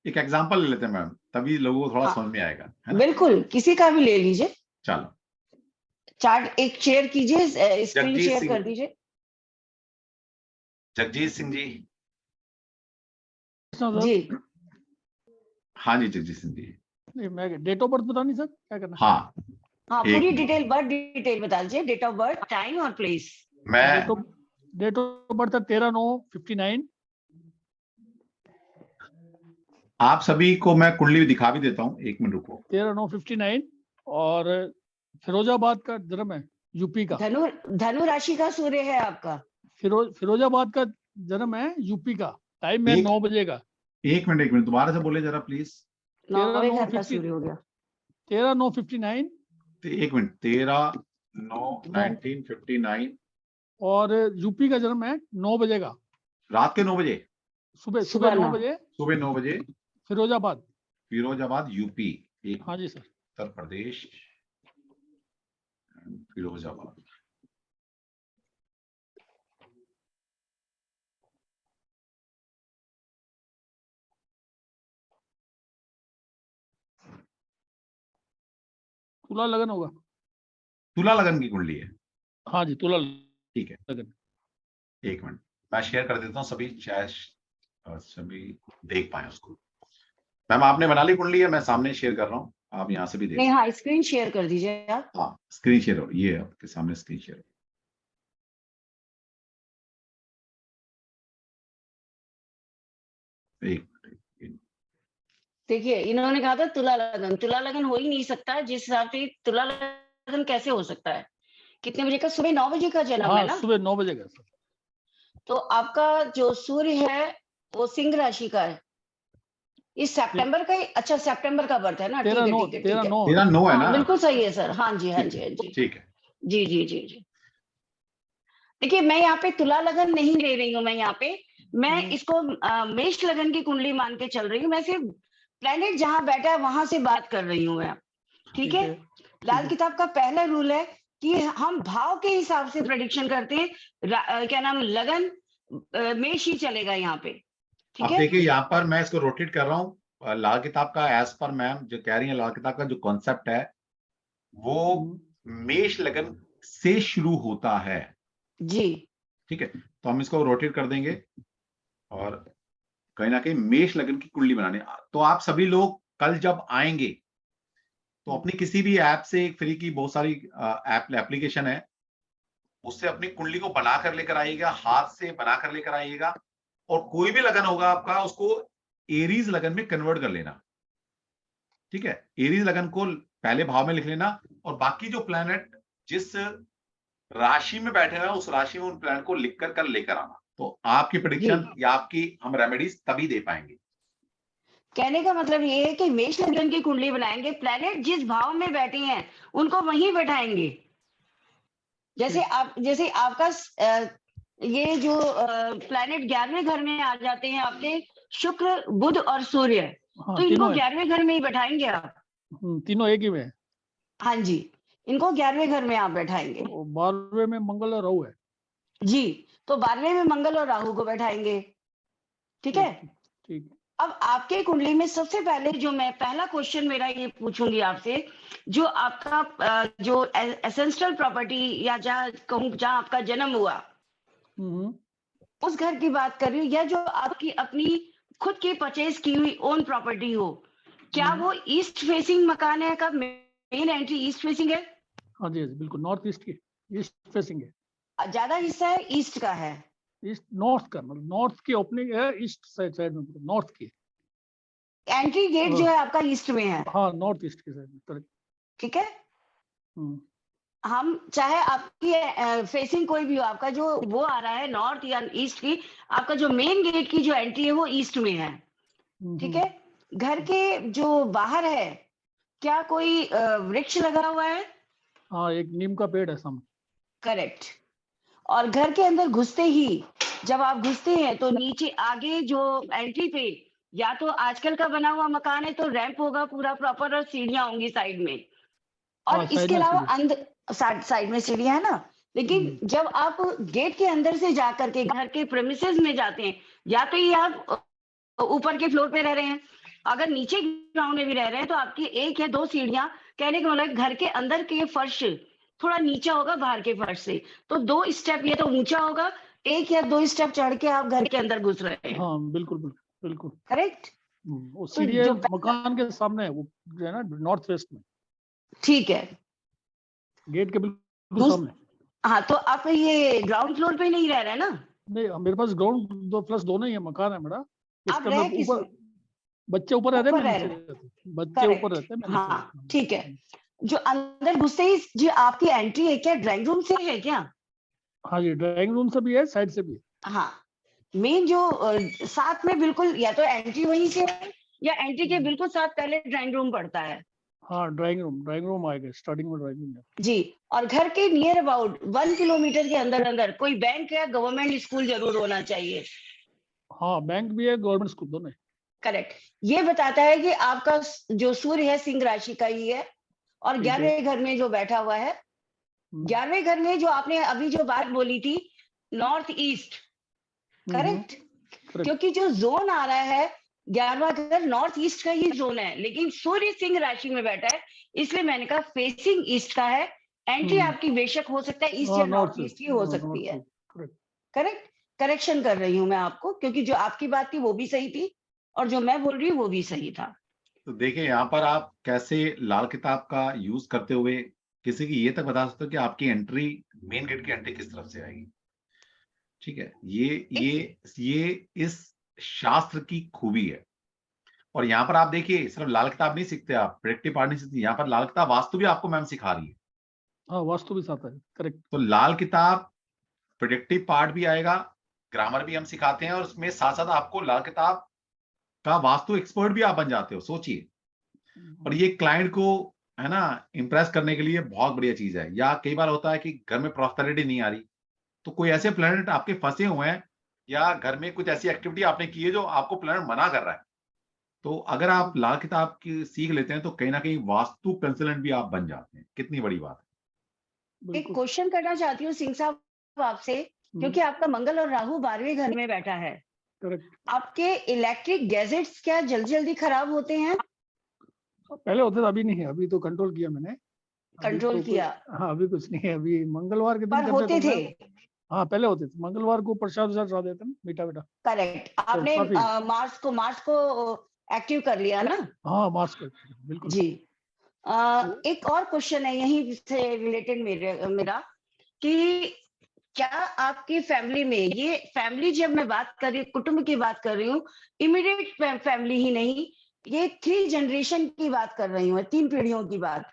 एक एग्जांपल ले लेते हैं मैम, तभी लोगों को थोड़ा समझ में आएगा, है ना? बिल्कुल, किसी का भी ले लीजिए। चलो, चार्ट एक शेयर कीजिए, स्क्रीन शेयर कर दीजिए। जगजीत सिंह जी। जी हाँ जी, जगजीत सिंह जी। नहीं, मैं डेट ऑफ बर्थ बतानी सर, क्या करना? हाँ, हाँ, एक पूरी मिनट। डिटेल, बर्थ डिटेल बता दीजिए, डेट ऑफ बर्थ, टाइम और प्लेस। मैं डेट ऑफ बर्थ है 13/9/59। आप सभी को मैं कुंडली दिखा भी देता हूँ, 1 मिनट रुको। 13/9/59 और फिरोजाबाद का जन्म है, यूपी का। धनु राशि का सूर्य है आपका। फिरोजाबाद का जन्म है, यूपी का। टाइम है 9 बजे का। 1 मिनट दोबारा से बोले जरा प्लीज। 9वें घर का सूर्य हो गया। 13/9/59 1 मिनट, 13/9/1959 और यूपी का जन्म है 9 बजे का, रात के 9 बजे, सुबह 9 बजे, सुबह 9 बजे, फिरोजाबाद यूपी। हाँ जी सर। उत्तर प्रदेश, फिरोजाबाद। तुला लगन होगा। तुला लगन की कुंडली है। हाँ जी, तुला ठीक है, लगन। 1 मिनट मैं शेयर कर देता हूँ, सभी सभी देख पाए उसको। मैम आपने बना ली कुंडली है, मैं सामने शेयर कर रहा हूँ, आप यहाँ से भी देख। नहीं, हाँ, स्क्रीन शेयर कर दीजिए आप। हाँ, स्क्रीन शेयर हो, ये आपके सामने स्क्रीन शेयर। देखिए, इन्होंने कहा था तुला लगन। तुला लगन हो ही नहीं सकता, जिस हिसाब से तुला लगन कैसे हो सकता है? कितने बजे का? सुबह 9 बजे का जन्म है ना? सुबह 9 बजे का सर। तो आपका जो सूर्य है वो सिंह राशि का है। इस सितंबर का अच्छा, सितंबर का बर्थ है ना? ठीक है, ठीक है, ठीक है। 13/9 है ना? बिल्कुल सही है सर। हाँ जी, हाँ जी, हाँ जी, ठीक है। जी जी जी जी। देखिए, मैं यहाँ पे तुला लगन नहीं ले रही हूँ। मैं यहाँ पे मैं इसको मेष लगन की कुंडली मान के चल रही हूँ। मैं सिर्फ प्लेनेट जहां बैठा है वहां से बात कर रही हूँ मैं। ठीक है। लाल किताब का पहला रूल है कि हम भाव के हिसाब से प्रेडिक्शन करते हैं। क्या नाम, लगन मेष ही चलेगा यहाँ पे। ठीक अब है। देखिए, यहाँ पर मैं इसको रोटेट कर रहा हूँ। लाल किताब का एज पर मैम जो कह रही है, लाल किताब का जो कॉन्सेप्ट है वो मेष लगन से शुरू होता है जी। ठीक है, तो हम इसको रोटेट कर देंगे और कहीं ना कहीं मेष लगन की कुंडली बनाने। तो आप सभी लोग कल जब आएंगे तो अपनी किसी भी ऐप से, एक फ्री की बहुत सारी एप्लीकेशन है, उससे अपनी कुंडली को बनाकर लेकर आइएगा, हाथ से बनाकर लेकर आइएगा, और कोई भी लगन होगा आपका उसको एरीज लगन में कन्वर्ट कर लेना। ठीक है, एरीज लगन को पहले भाव में लिख लेना, और बाकी जो प्लैनेट जिस राशि में बैठे हैं उस राशि में उन प्लैनेट को लिखकर कल लेकर आना। तो आपकी प्रेडिक्शन या आपकी हम रेमेडीज तभी दे पाएंगे। कहने का मतलब ये है कि मेष लगन की कुंडली बनाएंगे, प्लैनेट जिस भाव में बैठे हैं उनको वहीं बैठाएंगे। जैसे आपका ये जो प्लैनेट 11वें घर में आ जाते हैं आपके, शुक्र, बुध और सूर्य, तो इनको 11वें घर में ही बैठाएंगे आप। तीनों एक ही में। हाँ जी, इनको 11वें घर में आप बैठाएंगे। 12वें में मंगल और राहु है जी, तो 12वें में मंगल और राहु को बैठाएंगे। ठीक है। ठीक। अब आपके कुंडली में सबसे पहले जो मैं पहला क्वेश्चन मेरा ये पूछूंगी आपसे, जो आपका जो एसेंशियल प्रॉपर्टी या जहाँ कहूँ जहाँ आपका जन्म हुआ उस घर की बात कर रही हूँ, या जो आपकी अपनी खुद की परचेज की हुई ओन प्रॉपर्टी हो, क्या वो ईस्ट फेसिंग मकान है? का मेन एंट्री ईस्ट फेसिंग है? हाँ जी, बिल्कुल नॉर्थ ईस्ट की, ईस्ट फेसिंग है। ज्यादा हिस्सा है ईस्ट का है? ईस्ट नॉर्थ का, मतलब नॉर्थ की ओपनिंग है, ईस्ट साइड में, नॉर्थ की। एंट्री गेट जो है आपका ईस्ट में है? हाँ, नॉर्थ ईस्ट की साइड। ठीक है। हम चाहे आपकी फेसिंग कोई भी हो, आपका जो वो आ रहा है नॉर्थ या ईस्ट की, आपका जो मेन गेट की जो एंट्री है वो ईस्ट में है। ठीक है। घर के जो बाहर है क्या कोई वृक्ष लगा हुआ है? हाँ, एक नीम का पेड़ है सामने। करेक्ट। और घर के अंदर घुसते ही, जब आप घुसते हैं तो नीचे आगे जो एंट्री पे, या तो आजकल का बना हुआ मकान है तो रैंप होगा पूरा प्रॉपर और सीढ़ियां होंगी साइड में, और इसके अलावा अंदर साइड में सीढ़ियां है ना। लेकिन जब आप गेट के अंदर से जाकर के घर के प्रेमिसेस में जाते हैं, या तो ये आप ऊपर के फ्लोर पे रह रहे हैं, अगर नीचे ग्राउंड में भी रह रहे हैं, तो आपकी 1 या 2 सीढ़ियां, कहने का मतलब घर के अंदर के फर्श थोड़ा नीचा होगा बाहर के फर्श से, तो 2 स्टेप ये तो ऊंचा होगा, 1 या 2 स्टेप चढ़ के आप घर के अंदर घुस रहे हैं। हाँ, बिल्कुल बिल्कुल बिल्कुल करेक्ट। वो सीढ़ी मकान के सामने है, वो जो है ना नॉर्थ वेस्ट में। ठीक है। गेट के बिल्कुल दूस- सामने। हाँ, तो आप ये ग्राउंड फ्लोर पे नहीं रह रहे ना? नहीं, मेरे पास ग्राउंड 2 प्लस 2 नहीं है, मकान है मेरा। आप इसके रह अंदर किस ऊपर बच्चे ऊपर रहते हैं, ऊपर मैं रह नीचे रहे? रहता हूँ। बच्चे ऊपर रहते हैं, मैं नीचे हाँ, रहता हूँ। ठीक है। जो अंदर घुसते ही जो आपकी एंट्री है, क्या ड्राइंग रूम से है क्या? हाँ जी, ड्राइंग रूम से भी है, साइड से भी है। हाँ, मेन जो साथ में बिल्कुल, या तो एंट्री वहीं से है या एंट्री के बिल्कुल साथ पहले ड्राइंग रूम पड़ता है। हाँ, ड्राइंग रूम आएगा, स्टार्टिंग में ड्राइंग रूम है। जी, और घर के नियर अबाउट 1 किलोमीटर के अंदर अंदर कोई बैंक या गवर्नमेंट स्कूल जरूर होना चाहिए। हाँ, बैंक भी है, गवर्नमेंट स्कूल दोनों है। करेक्ट। ये बताता है कि आपका जो सूर्य है सिंह राशि का ही है, और ठीक है। 11वें घर में जो बैठा हुआ है, 11वें घर में जो आपने अभी जो बात बोली थी, नॉर्थ ईस्ट, करेक्ट? क्योंकि जो जोन आ रहा है 11वां घर नॉर्थ ईस्ट का ही जोन है, लेकिन सूर्य सिंह राशि में बैठा है, इसलिए मैंने कहा फेसिंग ईस्ट का है। एंट्री आपकी बेशक हो सकता है ईस्ट या नॉर्थ ईस्ट की हो सकती है। करेक्ट, करेक्शन कर रही हूं मैं आपको, क्योंकि जो आपकी बात थी वो भी सही थी और जो मैं बोल रही हूँ वो भी सही था। तो देखिए यहाँ पर आप कैसे लाल किताब का यूज करते हुए किसी की ये तक बता सकते हो कि आपकी एंट्री, मेन गेट की एंट्री किस तरफ से आएगी। ठीक है, ये इस शास्त्र की खूबी है। और यहाँ पर आप देखिए, सिर्फ लाल किताब नहीं सीखते आप, प्रेडिक्टिव पार्ट नहीं सीखते, यहाँ पर लाल किताब वास्तु भी आपको मैम सिखा रही है। हाँ, वास्तु भी साथ है, करेक्ट। तो लाल किताब प्रेडिक्टिव पार्ट भी आएगा, ग्रामर भी हम सिखाते हैं, और उसमें साथ साथ आपको लाल किताब का वास्तु एक्सपर्ट भी आप बन जाते हो, सोचिए। और ये क्लाइंट को, है ना, इंप्रेस करने के लिए बहुत बढ़िया चीज है। या कई बार होता है कि घर में प्रॉस्पेरिटी नहीं आ रही, तो कोई ऐसे प्लैनेट आपके फंसे हुए हैं, या घर में कुछ ऐसी एक्टिविटी आपने की है जो आपको प्लैनेट मना कर रहा है, तो अगर आप लाल किताब की सीख लेते हैं तो कहीं ना कहीं वास्तु कंसल्टेंट भी आप बन जाते हैं। कितनी बड़ी बात है। एक क्वेश्चन करना चाहती हूँ सिंह साहब आपसे, क्योंकि आपका मंगल और राहु 12वें घर में बैठा है। करेक्ट। आपके इलेक्ट्रिक गैजेट्स क्या जल्दी जल्दी खराब होते हैं? पहले होते थे, अभी नहीं है, अभी तो कंट्रोल किया मैंने। कंट्रोल किया? हाँ, अभी कुछ नहीं है, अभी मंगलवार के दिन पर होते थे? हाँ, पहले होते थे, मंगलवार को प्रसाद चढ़ा देते ना, मीठा मीठा। करेक्ट। आपने मार्स को एक्टिव कर लिया ना? हाँ, मार्स को, बिल्कुल जी। एक और क्वेश्चन है यहीं से रिलेटेड मेरा कि क्या आपकी फैमिली में, ये फैमिली जब मैं बात कर रही हूँ, कुटुंब की बात कर रही हूँ, इमीडिएट फैमिली ही नहीं, ये 3 जनरेशन की बात कर रही हूँ, 3 पीढ़ियों की बात।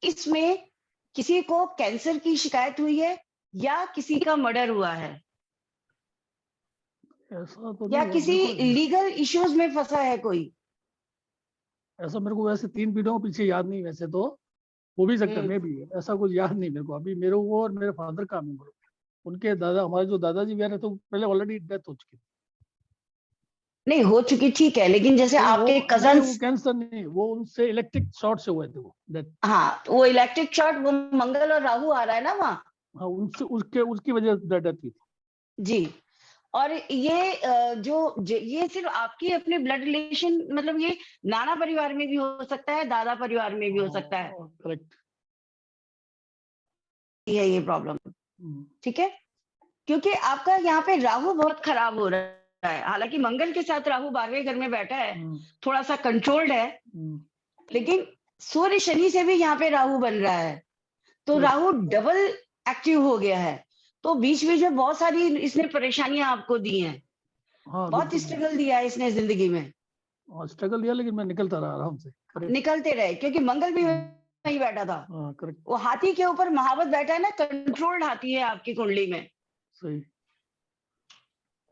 इसमें किसी को कैंसर की शिकायत हुई है या किसी का मर्डर हुआ है, ऐसा तो या किसी लीगल इश्यूज में फंसा है कोई? ऐसा मेरे को वैसे 3 पीढ़ियों पीछे याद नहीं, वैसे तो हो भी सकता है, मैं भी, ऐसा कुछ याद नहीं मेरे को अभी। मेरे को और मेरे फादर का मेरे, उनके दादा, हमारे जो दादाजी वगैरह तो पहले ऑलरेडी डेथ हो चुकी, नहीं हो चुकी, ठीक है, लेकिन जैसे आपके कजन्स, वो कैंसर नहीं, वो उनसे इलेक्ट्रिक शॉर्ट से हुए थे वो डेथ। हाँ, वो इलेक्ट्रिक शॉर्ट, वो मंगल और राहु आ रहा है ना वहाँ। हाँ, उनसे उसकी वजह से डेथ हुई थी। जी। और ये ये सिर्फ आपकी अपने ब्लड रिलेशन, मतलब ये नाना परिवार में भी हो सकता है, दादा परिवार में भी हो सकता है। करेक्ट है ये प्रॉब्लम, ठीक है, क्योंकि आपका यहाँ पे राहु बहुत खराब हो रहा है। हालांकि मंगल के साथ राहु 12वें घर में बैठा है, थोड़ा सा कंट्रोल्ड है, लेकिन सूर्य शनि से भी यहाँ पे राहु बन रहा है, तो राहु डबल एक्टिव हो गया है। तो बीच बीच में बहुत सारी इसने परेशानियां आपको दी हैं। हाँ, बहुत स्ट्रगल दिया है इसने जिंदगी में। स्ट्रगल दिया, लेकिन मैं निकलता रहा आराम से। निकलते रहे, क्योंकि मंगल भी वहीं बैठा था। करेक्ट। वो हाथी के ऊपर महावत बैठा है ना, कंट्रोल्ड हाथी है आपकी कुंडली में। सही।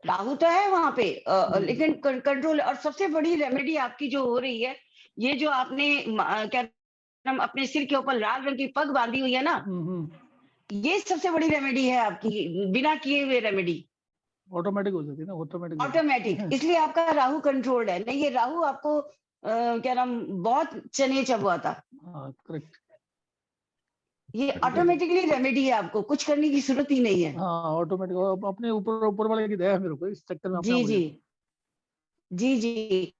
राहु तो है वहां पे, लेकिन कंट्रोल। और सबसे बड़ी रेमेडी आपकी जो हो रही है, ये जो आपने क्या अपने सिर के ऊपर लाल रंग की पग बांधी हुई है ना, ये सबसे बड़ी रेमेडी है आपकी, बिना किए हुए रेमेडी ऑटोमेटिक हो जाती है ना, ऑटोमेटिक। इसलिए आपका राहु कंट्रोल्ड है। नहीं, ये राहु आपको क्या नाम बहुत चने चबुआ था। करेक्ट। ये ऑटोमेटिकली रेमेडी है, आपको कुछ करने की जरूरत ही नहीं है। हाँ, ऑटोमेटिक, अपने ऊपर वाले की दया है मेरे को इस चक्कर में। जी जी जी जी।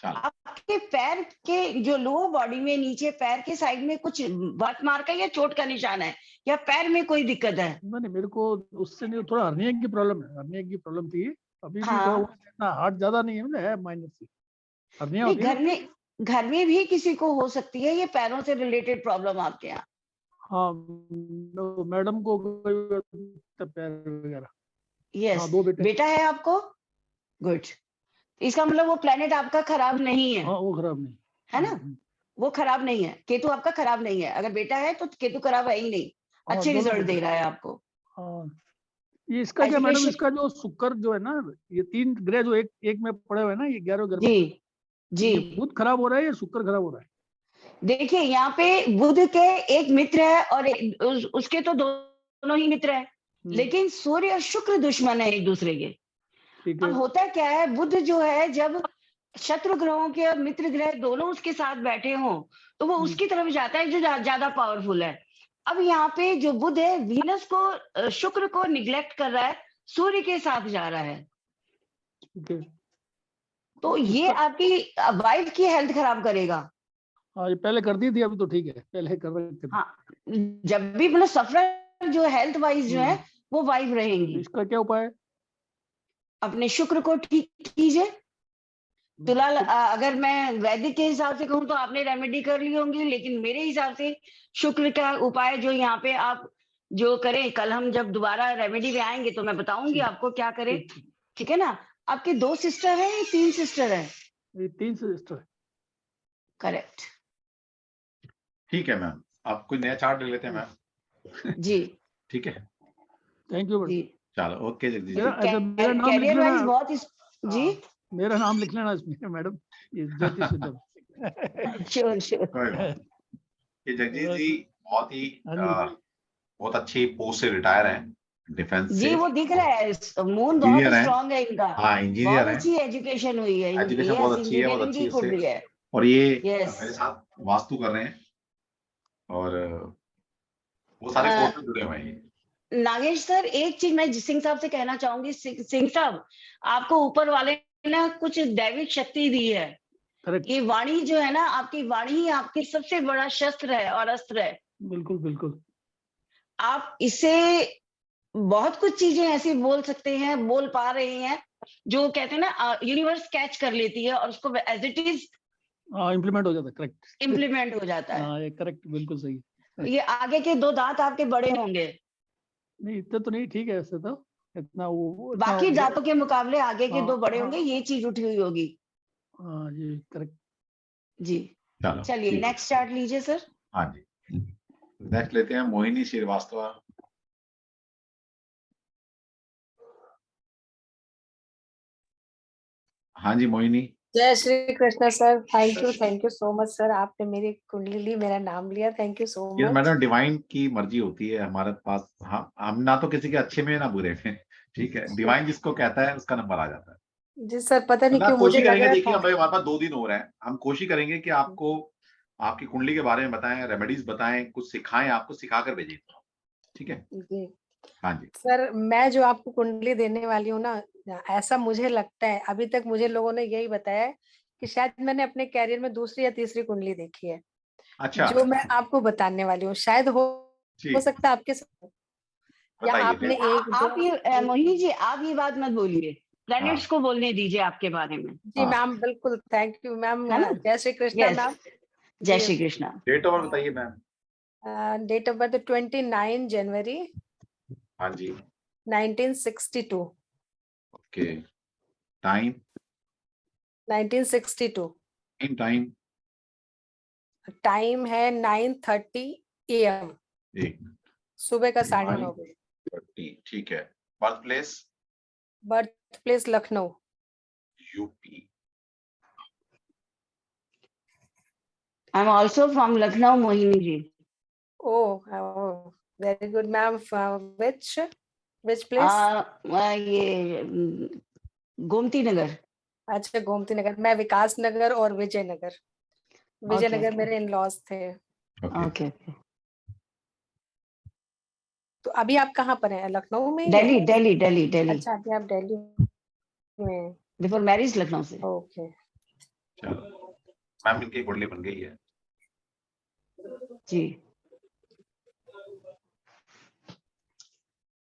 आपके पैर के जो लोअर बॉडी में, नीचे पैर के साइड में कुछ बट मार का या चोट का निशान है, या पैर में कोई दिक्कत है? नहीं, मेरे को उससे नहीं, थोड़ा हर्निया की प्रॉब्लम है, हर्निया की प्रॉब्लम थी अभी भी। थोड़ा हार्ट ज्यादा नहीं है, माइनर सी हर्निया होती है। घर में भी किसी को हो सकती है ये पैरों से रिलेटेड प्रॉब्लम आपके यहाँ? हाँ मैडम को पैर वगैरह। यस, हाँ 2 बेटे। बेटा है आपको? गुड। इसका मतलब वो प्लेनेट आपका खराब नहीं है, हाँ वो खराब नहीं है ना? वो खराब नहीं है, केतु आपका खराब नहीं है। अगर बेटा है तो केतु खराब है ही नहीं, हाँ, अच्छे दोनों रिजल्ट बेटे। दे रहा है आपको। हाँ ये इसका क्या मैडम, एजुकेशन, इसका जो शुक्र जो है ना, ये 3 ग्रह जो एक में पड़े हुए हैं ना, ये 11 घर में, जी जी। ये बुध खराब हो रहा है या शुक्र खराब हो रहा है? देखिए यहाँ पे बुध के एक मित्र है और उसके तो दोनों ही मित्र है, लेकिन सूर्य और शुक्र दुश्मन है एक दूसरे के। ठीक अब है। होता क्या है, बुध जो है जब शत्रु ग्रहों के और मित्र ग्रह दोनों उसके साथ बैठे हों तो वो उसकी तरफ जाता है जो ज्यादा पावरफुल है। अब यहाँ पे जो बुध है वीनस को, शुक्र को निग्लेक्ट कर रहा है, सूर्य के साथ जा रहा है। ठीक है। तो ये आपकी वाइफ की हेल्थ खराब करेगा। हाँ ये पहले कर दी थी, अभी तो ठीक है, पहले कर रहे थे। हाँ, जब भी मतलब सफर जो हेल्थ वाइज जो है वो वाइफ रहेंगी। इसका क्या उपाय है? अपने शुक्र को ठीक कीजिए। फिलहाल अगर मैं वैदिक के हिसाब से कहूँ तो आपने रेमेडी कर ली होंगी, लेकिन मेरे हिसाब से शुक्र का उपाय जो यहाँ पे आप जो करें, कल हम जब दोबारा रेमेडी में आएंगे तो मैं बताऊंगी आपको क्या करें, ठीक है ना? आपके 2 सिस्टर है या 3 सिस्टर है? ये 3 सिस्टर है। करेक्ट। ठीक है मैम, आप कोई नया चार्ट ले लेते हैं मैम। जी ठीक है, थैंक यू जी। चलो ओके जगदीश जी। मेरा नाम लिख कैरियर वाइज लेना। बहुत जी, मेरा नाम लिख लेना इसमें मैडम, ये ज्योतिष सिद्धम। Sure sure. कोई बात नहीं। ये जगदीश जी बहुत ही बहुत अच्छी पोस्ट से रिटायर हैं डिफेंस जी, से। वो दिख रहा है, मून बहुत इंजीनियर हैं। स्ट्रांग है इनका। हाँ इंजीनियर बहुत हैं, अच्छी एजुकेशन हुई है इनकी। एजुकेशन बहुत अच्छी है, बहुत अच्छी इंजीनियरिंग भी है। है। और ये Yes. मेरे साथ वास्तु कर रहे हैं और वो सारे कोर्स में जुड़े हुए हैं। नागेश सर, एक चीज मैं सिंह साहब से कहना चाहूंगी। सिंह साहब, आपको ऊपर वाले ने ना कुछ दैविक शक्ति दी है। ये वाणी जो है ना, आपकी वाणी ही आपकी सबसे बड़ा शस्त्र है और अस्त्र है। बिल्कुल बिल्कुल। आप इससे बहुत कुछ चीजें ऐसी बोल सकते हैं, बोल पा रहे हैं, जो कहते हैं ना यूनिवर्स कैच कर लेती है और उसको एज इट इज इम्प्लीमेंट हो जाता है। करेक्ट, इम्प्लीमेंट हो जाता है। हाँ ये करेक्ट, बिल्कुल सही। ये आगे के 2 दांत आपके बड़े होंगे। नहीं इतना तो नहीं, ठीक है ऐसे तो, इतना वो बाकी दांतों के मुकाबले आगे के 2 बड़े होंगे, हाँ। ये चीज उठी हुई होगी। हाँ ये करेक्ट। जी चलिए नेक्स्ट चार्ट लीजिए सर। हाँ जी, नेक्स्ट लेते हैं मोहिनी श्रीवास्तव। हाँ जी मोहिनी। जय Shri Krishna sir, thank you so much sir, आपने मेरी कुंडली ली, मेरा नाम लिया, थैंक यू सो ये मच। मैडम डिवाइन की मर्जी होती है हमारे पास। हम ना तो किसी के अच्छे में ना बुरे में, ठीक है, डिवाइन जिसको कहता है उसका नंबर आ जाता है। जी सर, पता नहीं क्यों कोशिश मुझे लग करेंगे, रहा देखिए था। हमारे पास 2 दिन हो रहे हैं, हम कोशिश करेंगे कि आपको आपकी कुंडली के बारे में बताएं, रेमेडीज बताएं, कुछ सिखाएं, आपको सिखा कर भेजें, ठीक है? जी हाँ जी सर, मैं जो आपको कुंडली देने वाली हूँ ना, ऐसा मुझे लगता है, अभी तक मुझे लोगों ने यही बताया है कि शायद मैंने अपने कैरियर में 2री या 3री कुंडली देखी है। अच्छा, जो मैं आपको बताने वाली हूँ, शायद हो सकता है आपके साथ, या आपने आप ये मोहिनी जी, आप ये बात मत बोलिए, प्लैनेट्स को बोलने दीजिए आपके बारे में। जी मैम, बिल्कुल, थैंक यू मैम। जय श्री कृष्ण मैम। जय Shri Krishna. Date of birth बताइए मैम। डेट ऑफ बर्थ 29 जनवरी हाँ जी 1962। Okay, time 1962। टाइम है 9:30 AM, सुबह का 9:30 बजे। ठीक है। Birth place Lucknow, UP. I am also from Lucknow Mohini ji. Oh very good ma'am. which place? ये गोमती नगर। अच्छा, गोमती नगर। मैं विकास नगर और विजयनगर। विजयनगर मेरे इन-लॉज थे। ओके। तो अभी आप कहाँ पर हैं? लखनऊ में? दिल्ली। अच्छा, अभी आप दिल्ली में। बिफोर मैरिज लखनऊ से। ओके चलो मैम, इनकी कुंडली बन गई है जी।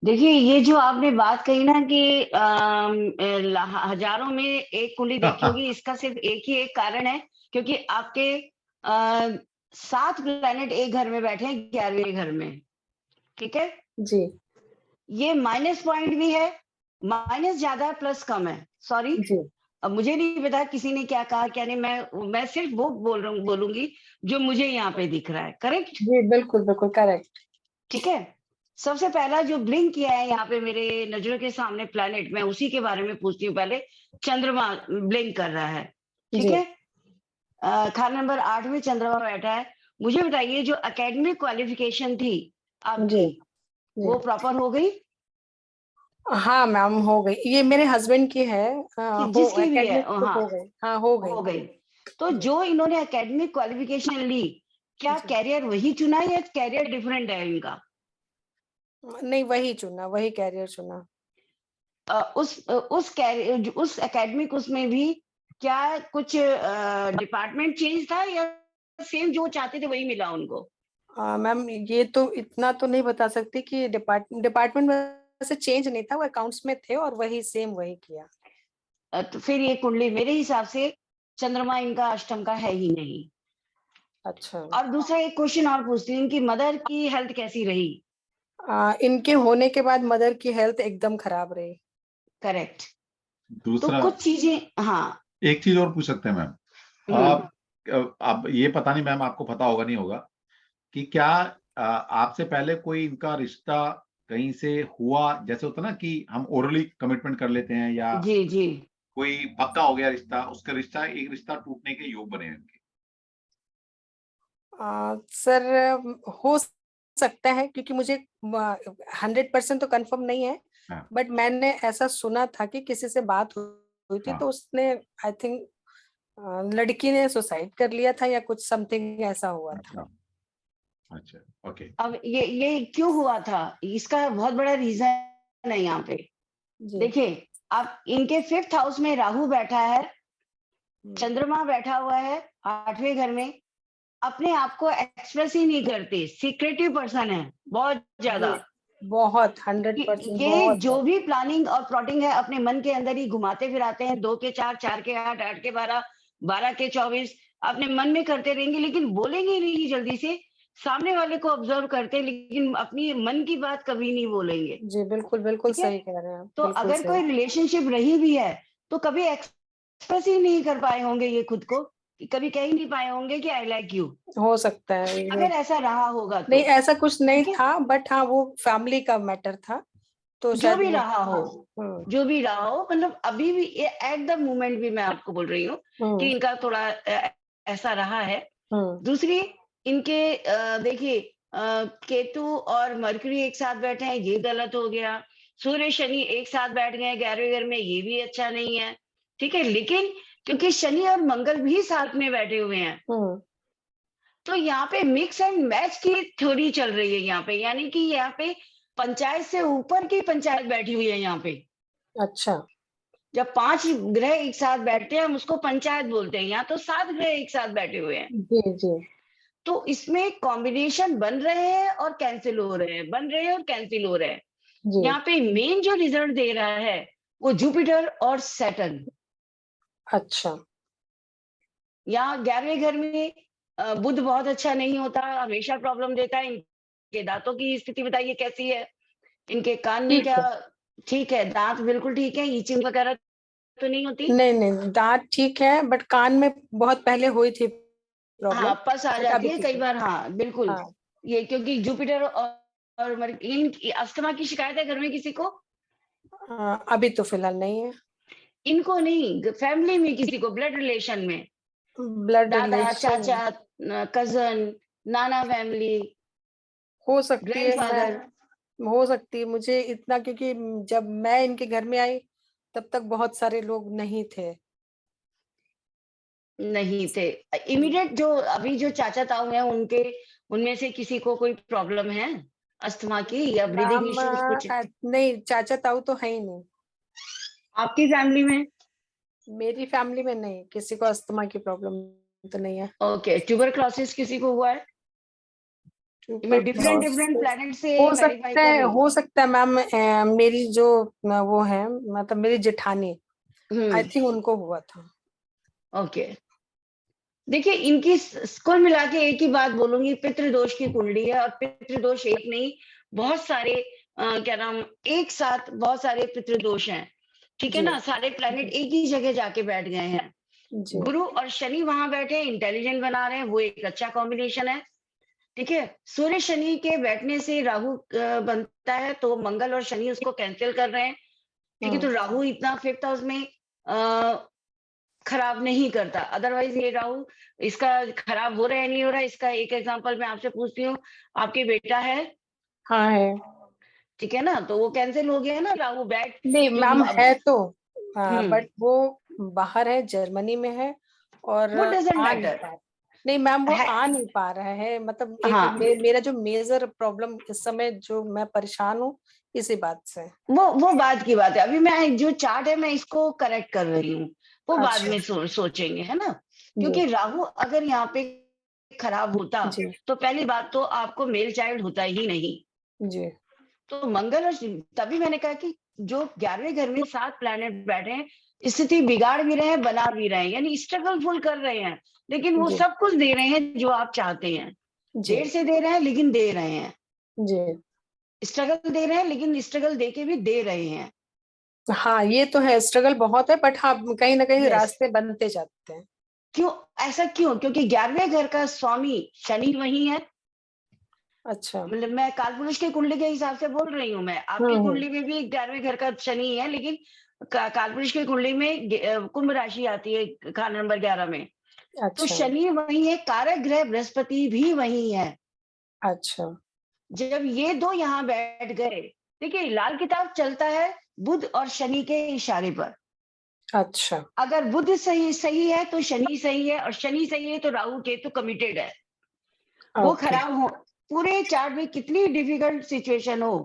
देखिए, ये जो आपने बात कही ना कि हजारों में एक कुंडली देखी होगी, इसका सिर्फ एक ही कारण है, क्योंकि आपके 7 प्लैनेट एक घर में बैठे हैं 11वें घर में, ठीक है। जी ये माइनस पॉइंट भी है, माइनस ज्यादा है प्लस कम है, सॉरी। जी अब मुझे नहीं पता किसी ने क्या कहा क्या नहीं, मैं सिर्फ वो बोलूंगी जो मुझे यहाँ पे दिख रहा है, करेक्ट। जी बिल्कुल बिल्कुल करेक्ट। ठीक है। सबसे पहला जो ब्लिंक किया है यहाँ पे मेरे नजरों के सामने प्लैनेट, मैं उसी के बारे में पूछती हूँ पहले। चंद्रमा ब्लिंक कर रहा है, ठीक जी है। खाना नंबर 8 में चंद्रमा बैठा है। मुझे बताइए जो एकेडमिक क्वालिफिकेशन थी जी आपकी, जी वो प्रॉपर हो गई? हाँ मैम हो गई, ये मेरे हस्बैंड की है। हो जिसकी भी है, एकेडमिक तो हाँ हो गई, हाँ हो हो गई। गई। तो जी। जो इन्होंने एकेडमिक क्वालिफिकेशन ली, क्या जी कैरियर वही चुना या कैरियर डिफरेंट है इनका? नहीं वही चुना, वही कैरियर चुना। उस कैरियर उस एकेडमिक उसमें भी क्या कुछ डिपार्टमेंट चेंज था या सेम जो चाहते थे वही मिला उनको? मैम ये तो इतना तो नहीं बता सकती कि डिपार्टमेंट वैसे चेंज नहीं था, वो अकाउंट्स में थे और वही सेम वही किया। तो फिर ये कुंडली मेरे हिसाब से चंद्रमा इनका अष्टम का है ही नहीं। अच्छा और दूसरा एक क्वेश्चन और पूछती हूँ, इनकी मदर की हेल्थ कैसी रही? इनके होने के बाद मदर की हेल्थ एकदम खराब रही। करेक्ट। तो दूसरा कुछ चीजें, हाँ। एक चीज और पूछ सकते हैं मैम। आप अब ये पता नहीं मैम आपको पता होगा नहीं होगा कि क्या आपसे पहले कोई इनका रिश्ता कहीं से हुआ, जैसे होता ना कि हम ओरली कमिटमेंट कर लेते हैं या जी जी। कोई पक्का हो गया रिश्ता, उसका रिश्ता एक रिश्ता टूटने के योग बने हैं इनके? सर हो सकता है, क्योंकि मुझे 100% तो कंफर्म नहीं है, हाँ। बट मैंने ऐसा सुना था कि किसी से बात हुई थी हाँ। तो उसने आई थिंक लड़की ने सुसाइड कर लिया था या कुछ समथिंग ऐसा हुआ था। अच्छा अच्छा ओके। अब ये क्यों हुआ था, इसका बहुत बड़ा रीजन है यहाँ पे। जी देखिए, अब इनके 5th हाउस में राहु बैठा है, चंद्रमा बैठा हुआ है 8वें घर में। अपने आप को एक्सप्रेस ही नहीं करते, सीक्रेटिव पर्सन है बहुत ज्यादा। बहुत 100% ये बहुत जो भी प्लानिंग और प्लॉटिंग है अपने मन के अंदर ही घुमाते फिराते हैं। 2 के 4, 4 के 8, 8 के 12, 12 के 24 अपने मन में करते रहेंगे, लेकिन बोलेंगे नहीं जल्दी से। सामने वाले को ऑब्जर्व करते हैं लेकिन अपनी मन की बात कभी नहीं बोलेंगे। जी बिल्कुल बिल्कुल ठीक है? सही कह रहे हैं आप, तो बिल्कुल अगर कोई सही। रिलेशनशिप रही भी है तो कभी एक्सप्रेस ही नहीं कर पाए होंगे ये खुद को, कभी कह ही नहीं पाए होंगे कि आई लाइक यू, हो सकता है ये। अगर ऐसा रहा होगा नहीं तो। ऐसा कुछ नहीं ठीक है? था, बट हाँ वो फैमिली का मैटर था तो जो शायद भी वो रहा हो, जो भी रहा हो, मतलब अभी भी एट द मोमेंट भी मैं आपको बोल रही हूँ कि इनका थोड़ा ऐसा रहा है। दूसरी, इनके देखिए केतु और मरकरी एक साथ बैठे हैं, ये गलत हो गया। सूर्य शनि एक साथ बैठ गए 11वें घर में, ये भी अच्छा नहीं है। ठीक है, लेकिन क्योंकि शनि और मंगल भी साथ में बैठे हुए हैं तो यहाँ पे मिक्स एंड मैच की थ्योरी चल रही है यहाँ पे, यानी कि यहाँ पे पंचायत से ऊपर की पंचायत बैठी हुई है यहाँ पे। अच्छा जब 5 ग्रह एक साथ बैठते हैं हम उसको पंचायत बोलते हैं, यहाँ तो 7 ग्रह एक साथ बैठे हुए हैं। जी जी तो इसमें कॉम्बिनेशन बन रहे हैं और कैंसिल हो रहे हैं, बन रहे हैं और कैंसिल हो रहे हैं। जी यहाँ पे मेन जो रिजल्ट दे रहा है वो जुपिटर और सैटर्न। अच्छा यहाँ 11वें घर में बुध बहुत अच्छा नहीं होता, हमेशा प्रॉब्लम देता है। इनके दांतों की स्थिति बताइए कैसी है? इनके कान में ठीक क्या? है। ठीक है, दांत बिल्कुल ठीक है, ईचिंग वगैरह तो नहीं होती? नहीं नहीं दांत ठीक है, बट कान में बहुत पहले हुई थी प्रॉब्लम, हाँ, पस आ बट जाती अभी है ठीक कई है। बार, हाँ बिल्कुल। हाँ ये क्योंकि जुपिटर और इन अस्थमा की शिकायत है घर में किसी को? अभी तो फिलहाल नहीं है। इनको नहीं, फैमिली में किसी को, ब्लड रिलेशन में, ब्लड दादा, रिलेशन चाचा, कजन, नाना फैमिली, हो सकती है, ग्रैंडफादर। हो सकती है मुझे इतना, क्योंकि जब मैं इनके घर में आई तब तक बहुत सारे लोग नहीं थे। नहीं थे इमीडिएट। जो अभी जो चाचा ताऊ हैं उनके, उनमें से किसी को कोई प्रॉब्लम है अस्थमा की या ब्रीदिंग इश्यूज कुछ? नहीं चाचा ताऊ तो है ही नहीं। आपकी फैमिली में? मेरी फैमिली में नहीं, किसी को अस्थमा की प्रॉब्लम तो नहीं है। ओके, ट्यूबरक्लोसिस किसी को हुआ है? मैं डिफरेंट डिफरेंट प्लैनेट से हो वेरीफाई सकता कर है, रही हूँ। हो सकता है मैम। मेरी जो वो है, मतलब मेरी जेठानी, आई थिंक उनको हुआ था। ओके, देखिए इनकी कुल मिला के एक ही बात बोलूंगी, पितृदोष की कुंडली है, और पितृदोष एक नहीं, बहुत सारे क्या नाम, एक साथ बहुत सारे पितृदोष हैं, ठीक है जी। ना। सारे प्लैनेट एक ही जगह जाके बैठ गए हैं, जी। गुरु और शनि वहां बैठे इंटेलिजेंट बना रहे हैं, वो एक अच्छा कॉम्बिनेशन है, ठीक है। सूर्य शनि के बैठने से राहु बनता है, तो मंगल और शनि उसको कैंसिल कर रहे हैं, ठीक है। तो राहु इतना 5th हाउस में खराब नहीं करता, अदरवाइज ये राहु इसका खराब हो रहा है नहीं हो रहा है। इसका एक एग्जांपल मैं आपसे पूछती हूँ, आपके बेटा है, हाँ है। ठीक है ना, तो वो कैंसिल हो गया ना, राहु बैठ नहीं मैम है तो, हम्म। बट वो बाहर है, जर्मनी में है, और वो डजंट आ नहीं मैटर पा नहीं मैम, वो है। आ नहीं पा रहा है, मतलब एक हाँ। मेरा जो मेजर प्रॉब्लम इस समय जो मैं परेशान हूँ इसी बात से। वो बात की बात है, अभी मैं जो चार्ट है मैं इसको करेक्ट कर रही हूँ, वो बाद अच्छा। में सोचेंगे, है ना। जी। क्योंकि राहु अगर यहाँ पे खराब होता जी। तो पहली बात तो आपको मेल चाइल्ड होता ही नहीं। जी। तो मंगल और तभी मैंने कहा कि जो 11वें घर में 7 प्लैनेट बैठे हैं, स्थिति बिगाड़ भी रहे हैं, बना भी रहे हैं, यानी स्ट्रगल फुल कर रहे हैं, लेकिन वो जी। सब कुछ दे रहे हैं जो आप चाहते हैं। जी। देर से दे रहे हैं लेकिन दे रहे हैं, जी। स्ट्रगल दे रहे हैं लेकिन स्ट्रगल दे के भी दे रहे हैं। हाँ ये तो है, स्ट्रगल बहुत है, बट हाँ कहीं ना कहीं Yes. रास्ते बनते जाते हैं। क्यों ऐसा क्यों? क्योंकि 11वें घर का स्वामी शनि वही है। अच्छा। मतलब मैं कालपुरुष की कुंडली के हिसाब से बोल रही हूँ, मैं आपकी कुंडली में भी 11वें घर का शनि है, लेकिन कालपुरुष की कुंडली में कुंभ राशि आती है खाना नंबर 11 में। अच्छा। तो शनि वही है, कारक ग्रह बृहस्पति भी वही है। अच्छा। जब ये दो यहाँ बैठ गए, देखिए लाल किताब चलता है बुध और शनि के इशारे पर। अच्छा। अगर बुध सही है तो शनि सही है, और शनि सही है तो राहु केतु कमिटेड है। वो ओके। खराब हो, पूरे चार्ट में कितनी डिफिकल्ट सिचुएशन हो,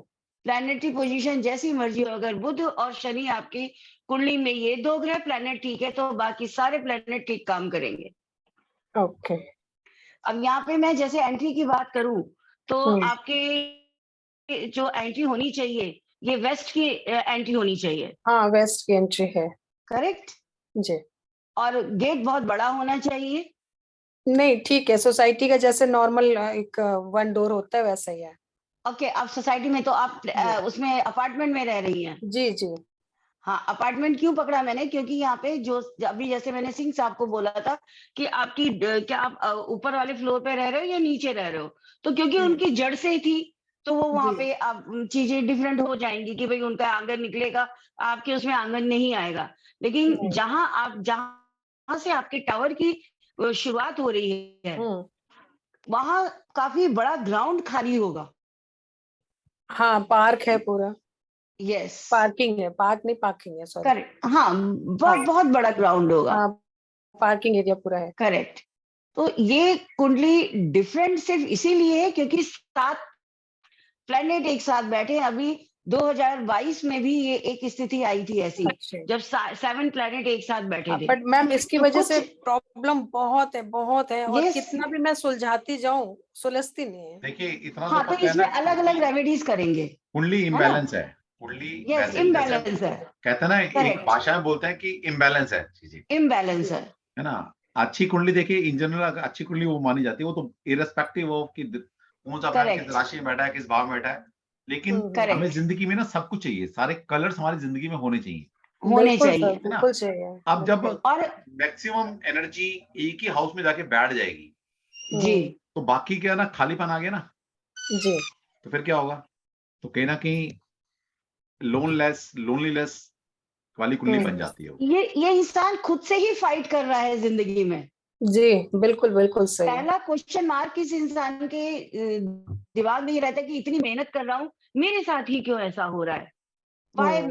प्लैनेटरी पोजीशन जैसी मर्जी हो, अगर बुध और शनि आपकी कुंडली में ये 2 ग्रह प्लैनेट ठीक है, तो बाकी सारे प्लैनेट ठीक काम करेंगे। ओके। अब यहाँ पे मैं जैसे एंट्री की बात करूं, तो आपके जो एंट्री होनी चाहिए, ये वेस्ट की एंट्री होनी चाहिए। हाँ वेस्ट की एंट्री है। करेक्ट जी। और गेट बहुत बड़ा होना चाहिए। नहीं ठीक है, सोसाइटी का जैसे नॉर्मल एक 1 डोर होता है वैसा ही है। ओके, आप सोसाइटी में, तो आप उसमें अपार्टमेंट में रह रही हैं? जी जी। हाँ, अपार्टमेंट क्यों पकड़ा मैंने, क्योंकि यहाँ पे जो अभी जैसे मैंने सिंह साहब को बोला था कि आपकी क्या आप ऊपर वाले फ्लोर पे रह रहे हो या नीचे रह रहे हो, तो क्योंकि उनकी जड़ से थी, तो वो वहां पे आप चीजें डिफरेंट हो जाएंगी कि भाई उनका आंगन निकलेगा, आपके उसमें आंगन नहीं आएगा। लेकिन जहां से आपके टावर की शुरुआत हो रही है, वहां काफी बड़ा ग्राउंड खाली होगा। हाँ पार्क है पूरा। यस, पार्किंग है, पार्क नहीं पार्किंग है, सॉरी। करेक्ट। हाँ, बहुत बड़ा ग्राउंड होगा। हाँ पार्किंग एरिया पूरा है। करेक्ट। तो ये कुंडली डिफरेंट सिर्फ इसीलिए है क्योंकि 7 प्लैनेट एक साथ बैठे हैं। अभी 2022 में भी ये एक स्थिति आई थी ऐसी, जब 7 प्लैनेट एक साथ बैठे थे। बट मैम इसकी तो वजह से प्रॉब्लम बहुत है, और Yes. कितना भी मैं सुलझाती जाऊं सुलझती नहीं है। देखिए इतना हाँ, तो इसमें अलग अलग रेमेडीज करेंगे। कुंडली इम्बैलेंस है, कुंडली यस, इम्बैलेंस है। कहते हैं ना, एक भाषा में बोलते हैं कि इम्बैलेंस है चीजें, इम्बैलेंस है ना। अच्छी कुंडली देखिए, इन जनरल अच्छी कुंडली वो मानी जाती है, वो तो इररिस्पेक्टिव ऑफ कि कौन सा प्लैनेट किस राशि में बैठा है, किस भाव में बैठा है। लेकिन हमें जिंदगी में ना सब कुछ चाहिए, सारे कलर्स हमारी जिंदगी में होने चाहिए, बिल्कुल चाहिए। अब जब और मैक्सिमम एनर्जी एक ही हाउस में जाके बैठ जाएगी जी, तो बाकी क्या ना, खालीपन आ गया ना जी, तो फिर क्या होगा, तो कहीं ना कहीं लोनलीनेस वाली कुंडली बन जाती है। ये इंसान खुद से ही फाइट कर रहा है जिंदगी में। जी बिल्कुल सही। पहला क्वेश्चन मार्क किस इंसान के दिमाग में ये रहता है कि इतनी मेहनत कर रहा हूँ, मेरे साथ ही क्यों ऐसा हो रहा है, वाई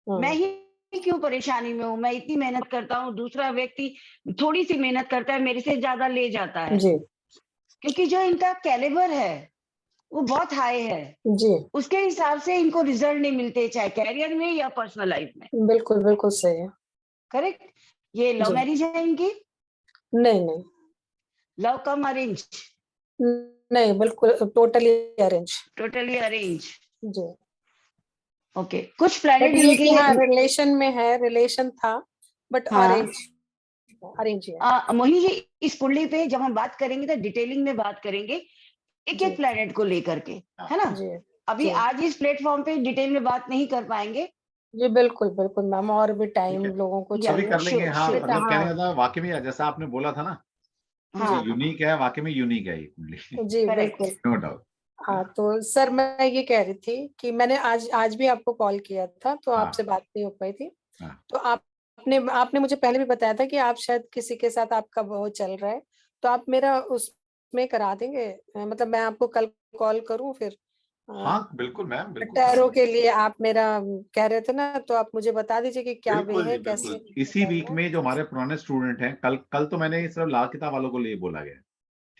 मैं ही क्यों परेशानी में हूँ, मैं इतनी मेहनत करता हूँ, दूसरा व्यक्ति थोड़ी सी मेहनत करता है मेरे से ज्यादा ले जाता है। जी। क्योंकि जो इनका कैलिबर है वो बहुत हाई है जी, उसके हिसाब से इनको रिजल्ट नहीं मिलते, चाहे कैरियर में या पर्सनल लाइफ में। बिल्कुल सही है। करेक्ट। ये लव मैरिज है इनकी? नहीं। Love cum arrange? नहीं, बिल्कुल टोटली अरेंज। Totally arrange. जी। ओके, कुछ प्लैनेट रिलेशन में है, रिलेशन था बट अरेंज। अरेंज है। मोहिनी जी, इस कुंडली पे जब हम बात करेंगे तो डिटेलिंग में बात करेंगे एक जी एक प्लेनेट को लेकर के, है ना। जी अभी जी आज इस प्लेटफॉर्म पे डिटेल में बात नहीं कर पाएंगे। जी बिल्कुल बिल्कुल मैम, और भी ठीक टाइम है, लोगों को या अभी चाहिए। कर लेंगे। श्योर हाँ, श्योर। मतलब कहने हाँ का था वाकई में जैसा आपने बोला था ना, हाँ यूनिक है, वाकई में यूनिक है ये कुंडली। जी करेक्ट। बिल्कुल। No doubt. हाँ तो सर मैं ये कह रही थी कि मैंने आज भी आपको कॉल किया था, तो हाँ आपसे बात नहीं हो पाई थी। हाँ तो आपने आपने मुझे पहले भी बताया था कि आप शायद किसी के साथ आपका वो चल रहा है, तो आप मेरा उसमें करा देंगे? मतलब मैं आपको कल कॉल करूं फिर? हाँ, बिल्कुल मैम, बिल्कुल करा टैरो देंगे। के लिए आप मेरा कह रहे थे ना, तो आप मुझे बता दीजिए कि क्या वे बिल्कुल है, जी, कैसे बिल्कुल। इसी वीक करना है। में जो हमारे पुराने स्टूडेंट हैं, कल तो मैंने सिर्फ लाल किताब वालों को लिए बोला गया है,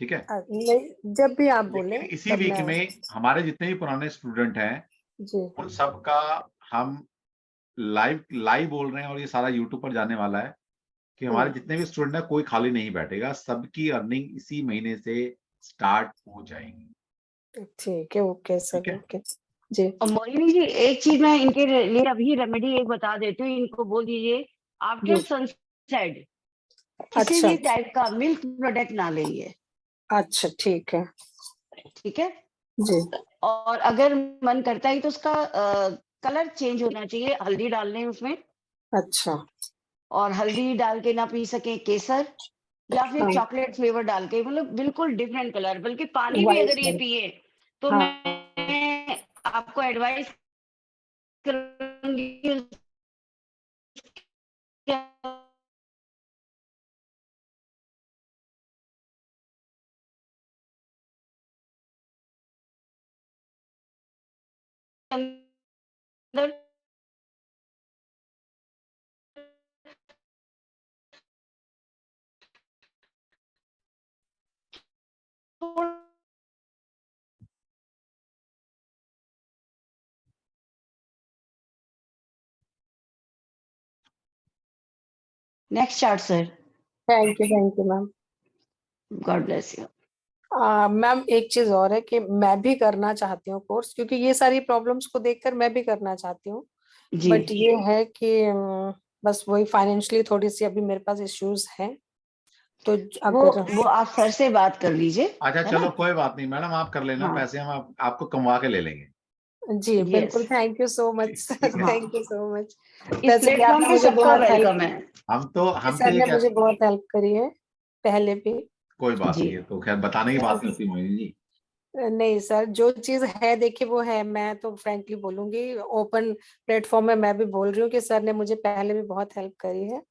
ठीक है। नहीं, जब भी आप बोले लेकिन इसी तब वीक मैं। में हमारे जितने भी पुराने स्टूडेंट हैं, जी उन सबका हम लाइव लाइव बोल रहे हैं, और ये सारा यूट्यूब पर जाने वाला है कि हमारे जितने भी स्टूडेंट हैं, कोई खाली नहीं बैठेगा, सबकी अर्निंग इसी महीने से स्टार्ट हो जाएंगी। ठीक है, ओके ठीक सर, है। ओके जी। और मोहिनी जी, एक चीज मैं इनके लिए अभी रेमेडी एक बता देती हूँ। इनको बोल दीजिए आफ्टर जी सनसेट किसी अच्छा भी टाइप का मिल्क प्रोडक्ट ना लेंगे, अच्छा ठीक है ठीक है। जी। और अगर मन करता है तो उसका कलर चेंज होना चाहिए, हल्दी डाल लें उसमें। अच्छा और हल्दी डाल के ना पी सके केसर, या फिर हाँ चॉकलेट फ्लेवर डाल के, मतलब बिल्कुल डिफरेंट कलर। बल्कि पानी भी वाइट अगर ये पिए तो हाँ मैं आपको एडवाइस करूंगी उसके अंदर next chart sir. Thank you ma'am. God bless you. Ma'am एक चीज और है कि मैं भी करना चाहती हूँ कोर्स, क्योंकि ये सारी प्रॉब्लम्स को देखकर मैं भी करना चाहती हूँ। जी बट ये है कि बस वही फाइनेंशियली थोड़ी सी अभी मेरे पास इश्यूज हैं, तो अगर वो आप सर से बात कर लीजिए, अच्छा, है चलो ना। कोई बात नहीं मैडम, आप कर लेना, हाँ पैसे हम आपको कमवा के ले लेंगे। जी यस। बिल्कुल, thank you so much sir, ठीक है। हाँ, थैंक यू सो मच। इस वैसे भी प्लेटफॉर्म आपने पे मुझे सबका बहुत वेलकम है। हेल्प, हम तो सर ये ने कहते, मुझे बहुत हेल्प करी है पहले भी। कोई बात जी नहीं है, तो खैर बताने की बात नहीं होती मोहिनी जी। नहीं सर, जो चीज है देखिए वो है, मैं तो फ्रैंकली बोलूंगी, ओपन प्लेटफॉर्म में मैं भी बोल रही हूँ कि सर ने मुझे पहले भी बहुत हेल्प करी है,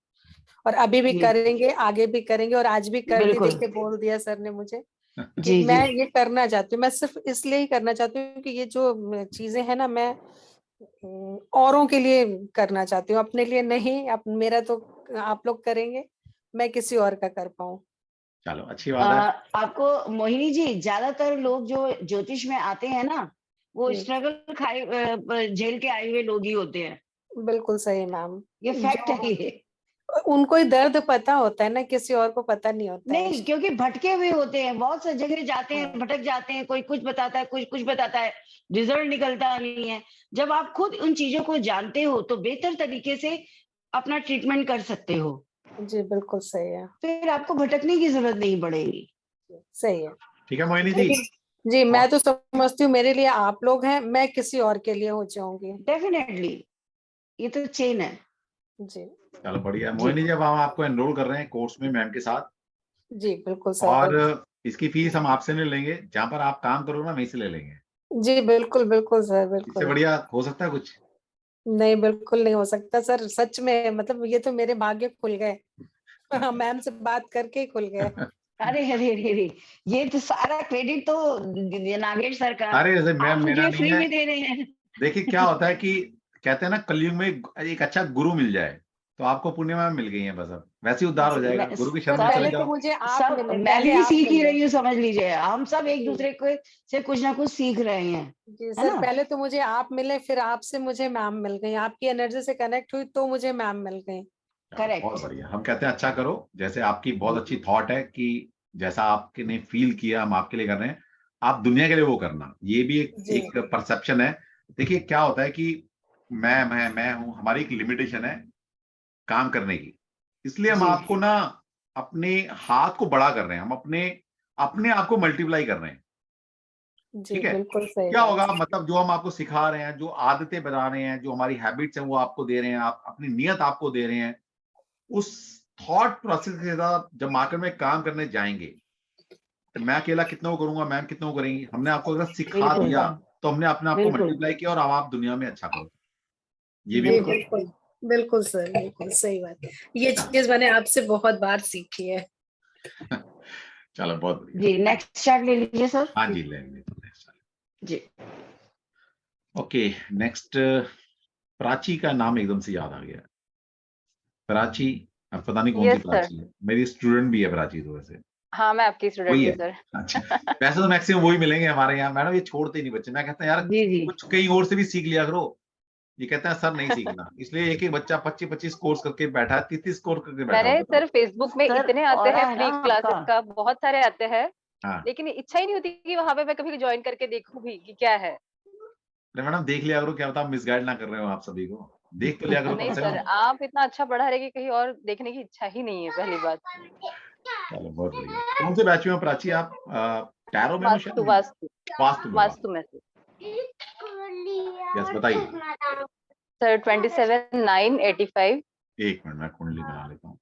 और अभी भी जी करेंगे, आगे भी करेंगे, और आज भी कर दी, बिल्कुल। देखिए बोल दिया सर ने मुझे कि जी जी मैं ये करना चाहती हूँ। मैं सिर्फ इसलिए ही करना चाहती हूँ कि ये जो चीजें हैं ना, मैं औरों के लिए करना चाहती हूँ, अपने लिए नहीं। अब मेरा तो आप लोग करेंगे, मैं किसी और का कर पाऊँ। चलो अच्छी बात है। आपको मोहिनी जी, ज्यादातर लोग जो ज्योतिष में आते हैं ना, वो जी स्ट्रगल खाए झेल के आए हुए लोग ही होते हैं। बिल्कुल सही मैम। ये फैक्ट है जो ये। उनको ही दर्द पता होता है ना, किसी और को पता नहीं होता है। नहीं, क्योंकि भटके हुए होते हैं, बहुत सी जगह जाते हैं, हाँ भटक जाते हैं, कोई कुछ बताता है, कुछ बताता है, रिजल्ट निकलता नहीं है। जब आप खुद उन चीजों को जानते हो तो बेहतर तरीके से अपना ट्रीटमेंट कर सकते हो, जी बिल्कुल सही है, फिर आपको भटकने की जरूरत नहीं पड़ेगी। सही है। ठीक है मोहिनी जी। लेकिन जी मैं और तो समझती हूँ मेरे लिए आप लोग हैं, मैं किसी और के लिए हो जाऊंगी। डेफिनेटली, ये तो चेन है। जी चलो बढ़िया जी मोहिनी जी, अब हम आपको एनरोल कर रहे हैं कोर्स में मैम के साथ, जी बिल्कुल सर। और इसकी फीस हम आपसे नहीं लेंगे, जहां पर आप काम करोगे ना वहीं से ले लेंगे। जी बिल्कुल बिल्कुल सर, इससे बिल्कुल। बढ़िया हो सकता है कुछ? नहीं बिल्कुल नहीं हो सकता सर, सच में, मतलब ये तो मेरे भाग्य खुल गए। हाँ, मैम से बात करके ही खुल गए। अरे अरे अरे अरे, ये तो सारा क्रेडिट तो नागेश सर का। अरे जैसे मैम आप मेरा मुझे नहीं फ्री है। में दे रहे हैं। देखिए क्या होता है कि कहते हैं ना, कलयुग में एक अच्छा गुरु मिल जाए, तो आपको पूर्णिमा में मिल गई है, बस अब वैसे ही उद्धार हो जाएगा, गुरु की शरण सर में चले पहले तो जाओ। मुझे आप सब मिले, मैं पहले भी आप सीख ही मिले। रही हूँ, समझ लीजिए। हम सब एक जी दूसरे को से कुछ ना कुछ सीख रहे हैं, जी है सर, ना। पहले तो मुझे आप मिले, फिर आपसे मुझे मैम मिल गई, आपकी एनर्जी से कनेक्ट हुई तो मुझे मैम मिल गई। चलो बहुत करेक्ट। बढ़िया, हम कहते हैं अच्छा करो, जैसे आपकी बहुत अच्छी थॉट है कि जैसा आपने फील किया हम आपके लिए कर रहे हैं, आप दुनिया के लिए वो करना, ये भी जी एक परसेप्शन है। देखिए क्या होता है कि मैं हूं, हमारी एक लिमिटेशन है काम करने की, इसलिए हम जी। आपको ना अपने हाथ को बड़ा कर रहे हैं, हम अपने आप को मल्टीप्लाई कर रहे हैं। जी ठीक है, बिल्कुल सही क्या बात होगा, है। मतलब जो हम आपको सिखा रहे हैं, जो आदतें बना रहे हैं, जो हमारी हैबिट्स हैं वो आपको दे रहे हैं, आप अपनी नियत आपको दे रहे हैं, उस थॉट प्रोसेस के साथ जब मार्केट में काम करने जाएंगे, तो मैं अकेला कितना को करूंगा, मैम कितना को करेंगी, हमने आपको अगर सिखा बिल्कुल दिया तो हमने अपने आप को बिल्कुल मल्टीप्लाई किया और अब आप दुनिया में अच्छा करो। ये भी जी होगा। बिल्कुल बिल्कुल सर, बिल्कुल सही बात है। ये चीज मैंने आपसे बहुत बार सीखी है। चलो बहुत बढ़िया। जी। नेक्स्ट चार्ट ले लीजिए सर। हाँ जी, लेंगे नेक्स्ट। जी। ओके, नेक्स्ट प्राची का नाम एकदम से याद आ गया। प्राची, अब पता नहीं कौन सी यस सर। प्राची है, मेरी स्टूडेंट भी है प्राची तो वैसे। हाँ, मैं आपकी स्टूडेंट वही हूँ है। सर। अच्छा, वैसे तो मैक्सिमम वही मिलेंगे हमारे यहाँ। मैडम ये छोड़ते ही नहीं बच्चे, मैं कहता हूँ यार जी जी। कुछ कहीं और से भी सीख लिया करो। ये कहता है सर नहीं सीखना, इसलिए एक एक बच्चा 25-25 कोर्स करके बैठा है, 30-30 कोर्स करके बैठा मैंने है। सर फेसबुक में सर इतने आते ऑरा हैं है फ्री ना क्लासेस आपका। का, बहुत सारे आते हैं, हाँ, लेकिन इच्छा ही नहीं होती कि वहां पे मैं कभी ज्वाइन करके देखूं भी कि क्या है। अरे मैडम देख लिया करो, क्या पता आप मिसगाइड ना कर रहे हो, आप सभी को देख तो लिया करो कम नहीं से सर, कम। आप इतना अच्छा पढ़ा रहे कि कहीं और देखने की इच्छा ही नहीं है, पहली बात। चलो बहुत बढ़िया। कौन से बैच में हो प्राची आप? टैरो में हो वास्तु शायद? वास्तु वास्तु में? वास्तु में सर। यस, बताइए। सर 27/9/85। एक मिनट मैं कुंडली बना लेता हूँ।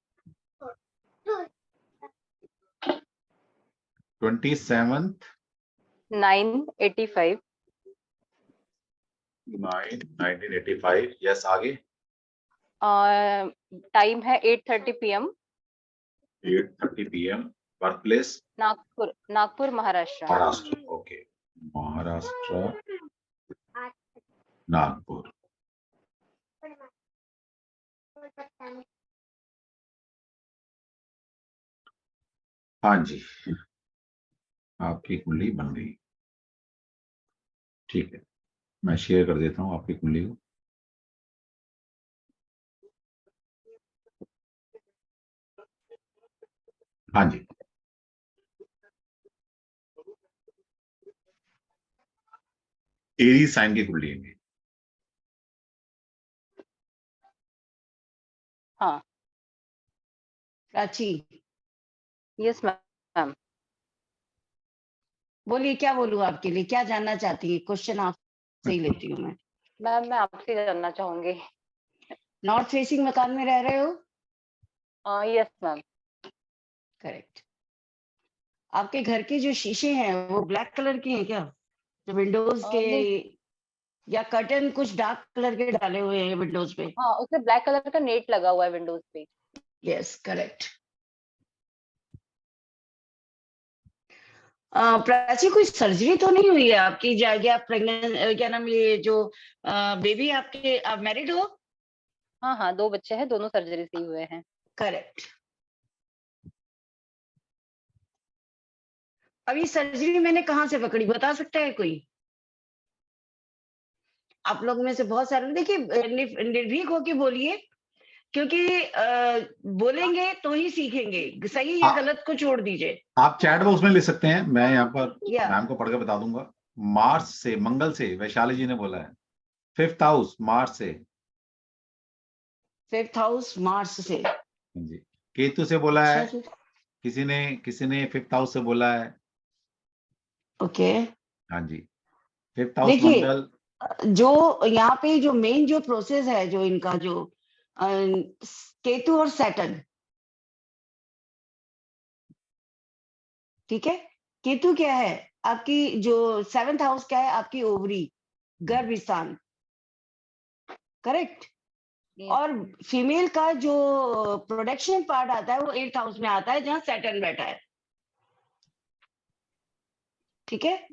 27/9/85। 1985। यस, आगे। टाइम है 8:30 PM। 8:30 PM। Birth place? Nagpur, Nagpur Maharashtra. Maharashtra. Okay, Maharashtra, Nagpur. हाँ जी, आपकी कुंडली बन गई। ठीक है, मैं शेयर कर देता हूँ आपकी कुंडली को। हाँ जी, एरीज साइन की कुंडली है। हाँ। Prachi yes ma'am. बोलिए, क्या बोलूं आपके लिए, क्या जानना चाहती है? क्वेश्चन आपसे ही लेती हूँ मैं। मैम मैं आपसे जानना चाहूंगी। नॉर्थ फेसिंग मकान में रह रहे हो? Yes ma'am. करेक्ट। आपके घर के जो शीशे हैं वो ब्लैक कलर के हैं क्या? जो विंडोज के, या कर्टन कुछ डार्क कलर के डाले हुए हैं विंडोज पे? हाँ, उसमें ब्लैक कलर का नेट लगा हुआ है विंडोज पे। Yes, correct. प्राची कोई सर्जरी तो नहीं हुई है आपकी? या प्रेग्नेंट, क्या नाम, ये जो बेबी आपके, आप मैरिड हो? हाँ हाँ, 2 बच्चे हैं, दोनों सर्जरी से ही हुए हैं। करेक्ट। अब ये सर्जरी मैंने कहाँ से पकड़ी, बता सकता है कोई? आप लोग में से बहुत सारे, देखिए निर्भीक होके बोलिए, क्योंकि बोलेंगे तो ही सीखेंगे, सही या गलत को छोड़ दीजिए। आप चैट बॉक्स में लिख सकते हैं, मैं यहाँ पर या मैम को पढ़ के बता दूंगा। मार्स से, मंगल से, वैशाली जी ने बोला है। 5th हाउस मार्स से। 5th हाउस मार्स से। जी, केतु से बोला है। अच्छा जी। किसी ने 5th हाउस से बोला है। ओके। हाँ जी, 5th हाउस देखिए, मंगल। जो यहाँ पे जो मेन जो प्रोसेस है, जो इनका जो केतु और सैटर्न, ठीक है। केतु क्या है आपकी, जो 7th हाउस क्या है आपकी, ओवरी, गर्भ स्थान, करेक्ट। और फीमेल का जो प्रोडक्शन पार्ट आता है वो 8th हाउस में आता है, जहां सैटर्न बैठा है, ठीक है।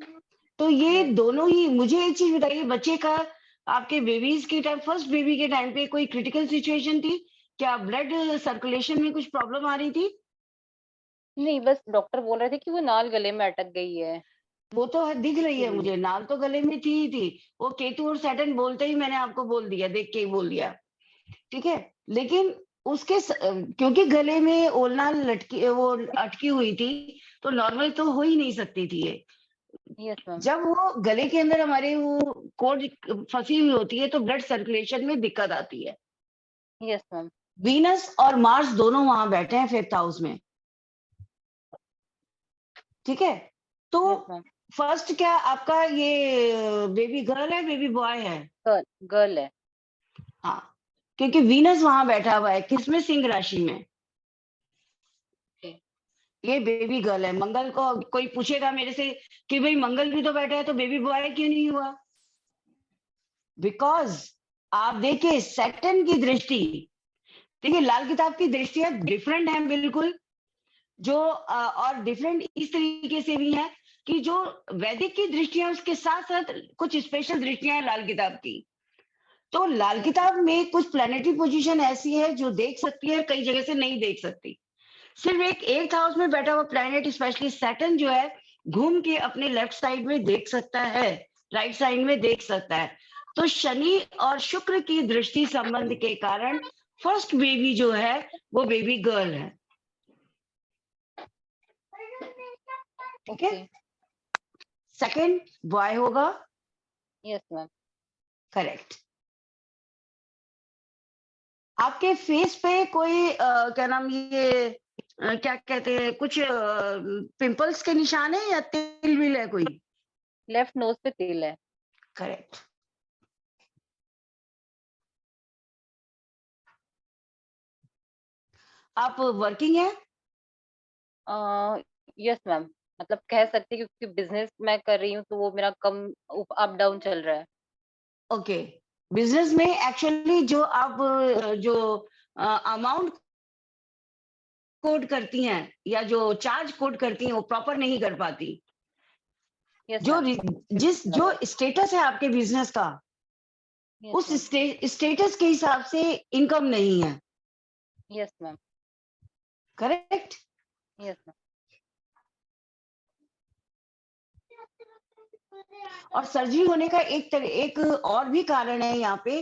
तो ये दोनों ही, मुझे एक चीज बताइए, बच्चे का आपके बेबीज के टाइम, फर्स्ट बेबी के टाइम पे कोई क्रिटिकल सिचुएशन थी क्या? ब्लड सर्कुलेशन में कुछ प्रॉब्लम आ रही थी? नहीं, बस डॉक्टर बोल रहे थे कि वो नाल गले में अटक गई है। वो तो दिख रही है मुझे, नाल तो गले में थी ही थी। वो केतु और सैटर्न बोलते ही मैंने आपको बोल दिया, देख के ही बोल दिया, ठीक है। लेकिन उसके क्योंकि गले में ओलनाल लटकी, वो अटकी हुई थी, तो नॉर्मल तो हो ही नहीं सकती थी ये। Yes ma'am. जब वो गले के अंदर हमारे वो कोड फंसी हुई होती है, तो ब्लड सर्कुलेशन में दिक्कत आती है। Yes ma'am. वीनस और मार्स दोनों वहां बैठे हैं 5th हाउस में, ठीक है। तो यस मैम। फर्स्ट क्या आपका ये बेबी गर्ल है बेबी बॉय है? गर्ल है। हाँ, क्योंकि वीनस वहां बैठा हुआ है किसमें, सिंह राशि में। ये बेबी गर्ल है। मंगल को कोई पूछेगा मेरे से कि भाई मंगल भी तो बैठा है तो बेबी बॉय क्यों नहीं हुआ? बिकॉज आप देखिए सैटर्न की दृष्टि, देखिए लाल किताब की दृष्टियां डिफरेंट हैं बिल्कुल, जो और डिफरेंट इस तरीके से भी है कि जो वैदिक की दृष्टियां उसके साथ साथ कुछ स्पेशल दृष्टियां हैं लाल किताब की। तो लाल किताब में कुछ प्लैनेटरी पोजीशन ऐसी है जो देख सकती है, कई जगह से नहीं देख सकती। सिर्फ एक 8th हाउस में बैठा हुआ प्लैनेट स्पेशली सैटर्न जो है घूम के अपने लेफ्ट साइड में देख सकता है, राइट साइड में देख सकता है। तो शनि और शुक्र की दृष्टि संबंध के कारण फर्स्ट बेबी जो है वो बेबी गर्ल है, ठीक है। सेकंड बॉय होगा। Yes ma'am. करेक्ट। आपके फेस पे कोई क्या नाम ये क्या कहते हैं, कुछ पिंपल्स के निशान है या तिल विल है कोई? लेफ्ट नोज पे तिल है। करेक्ट। आप वर्किंग है? यस मैम, मतलब कह सकते हैं क्योंकि बिजनेस मैं कर रही हूँ तो वो मेरा कम अप डाउन चल रहा है। ओके। बिजनेस में एक्चुअली जो आप जो अमाउंट कोड करती हैं या जो चार्ज कोड करती हैं वो प्रॉपर नहीं कर पाती। यस जो जो स्टेटस है आपके बिजनेस का उस स्टेटस के हिसाब से इनकम नहीं है। Yes ma'am. Correct. Yes ma'am. और सर्जरी होने का एक और भी कारण है यहाँ पे।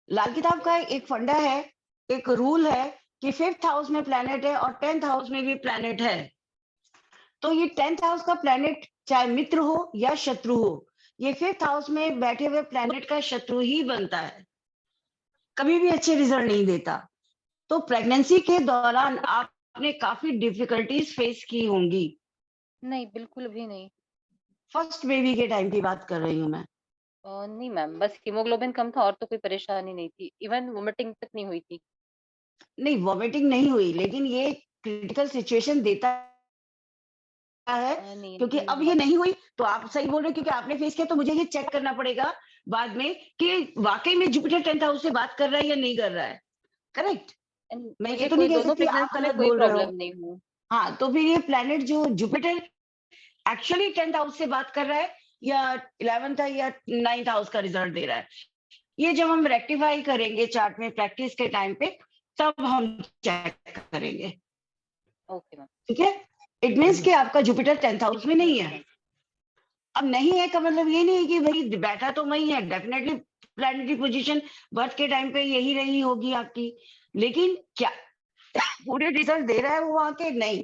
लाल किताब का एक फंडा है, एक रूल है कि 5th हाउस में प्लैनेट है और 10th हाउस में भी प्लैनेट है। तो ये 10th हाउस का प्लैनेट चाहे मित्र हो या शत्रु हो, ये 5th हाउस में बैठे हुए प्लैनेट का शत्रु ही बनता है, कभी भी अच्छे रिजल्ट नहीं देता। तो प्रेगनेंसी के दौरान आपने काफी डिफिकल्टीज फेस की होंगी। नहीं, बिल्कुल भी नहीं। फर्स्ट बेबी के टाइम की बात कर रही हूँ मैं। नहीं मैम, बस हीमोग्लोबिन कम था और तो कोई परेशानी नहीं थी, इवन वोमिटिंग तक नहीं हुई थी। नहीं, वॉमिटिंग नहीं हुई, लेकिन ये क्रिटिकल सिचुएशन देता है क्योंकि अब ये नहीं हुई तो आप सही बोल रहे हो, क्योंकि आपने फेस किया तो मुझे ये चेक करना पड़ेगा बाद में कि वाकई में जुपिटर 10th हाउस से बात कर रहा है या नहीं कर रहा है। करेक्ट। मैं ये तो नहीं कह सकती आप गलत बोल रहे हो। नहीं हूँ। हाँ, तो फिर ये प्लैनेट जो जुपिटर एक्चुअली 10th हाउस से बात कर रहा है या 11th या 9th हाउस का रिजल्ट दे रहा है, ये जब हम रेक्टिफाई करेंगे चार्ट में प्रैक्टिस के टाइम पे तब हम चेक करेंगे। Okay ma'am. ठीक है। इट मीन्स कि आपका जुपिटर 10th हाउस में नहीं है। अब नहीं है का मतलब ये नहीं कि भाई बैठा तो वही है, डेफिनेटली प्लैनेटरी पोजीशन बर्थ के टाइम पे यही रही होगी आपकी, लेकिन क्या पूरे रिजल्ट दे रहा है वो वहां के? नहीं,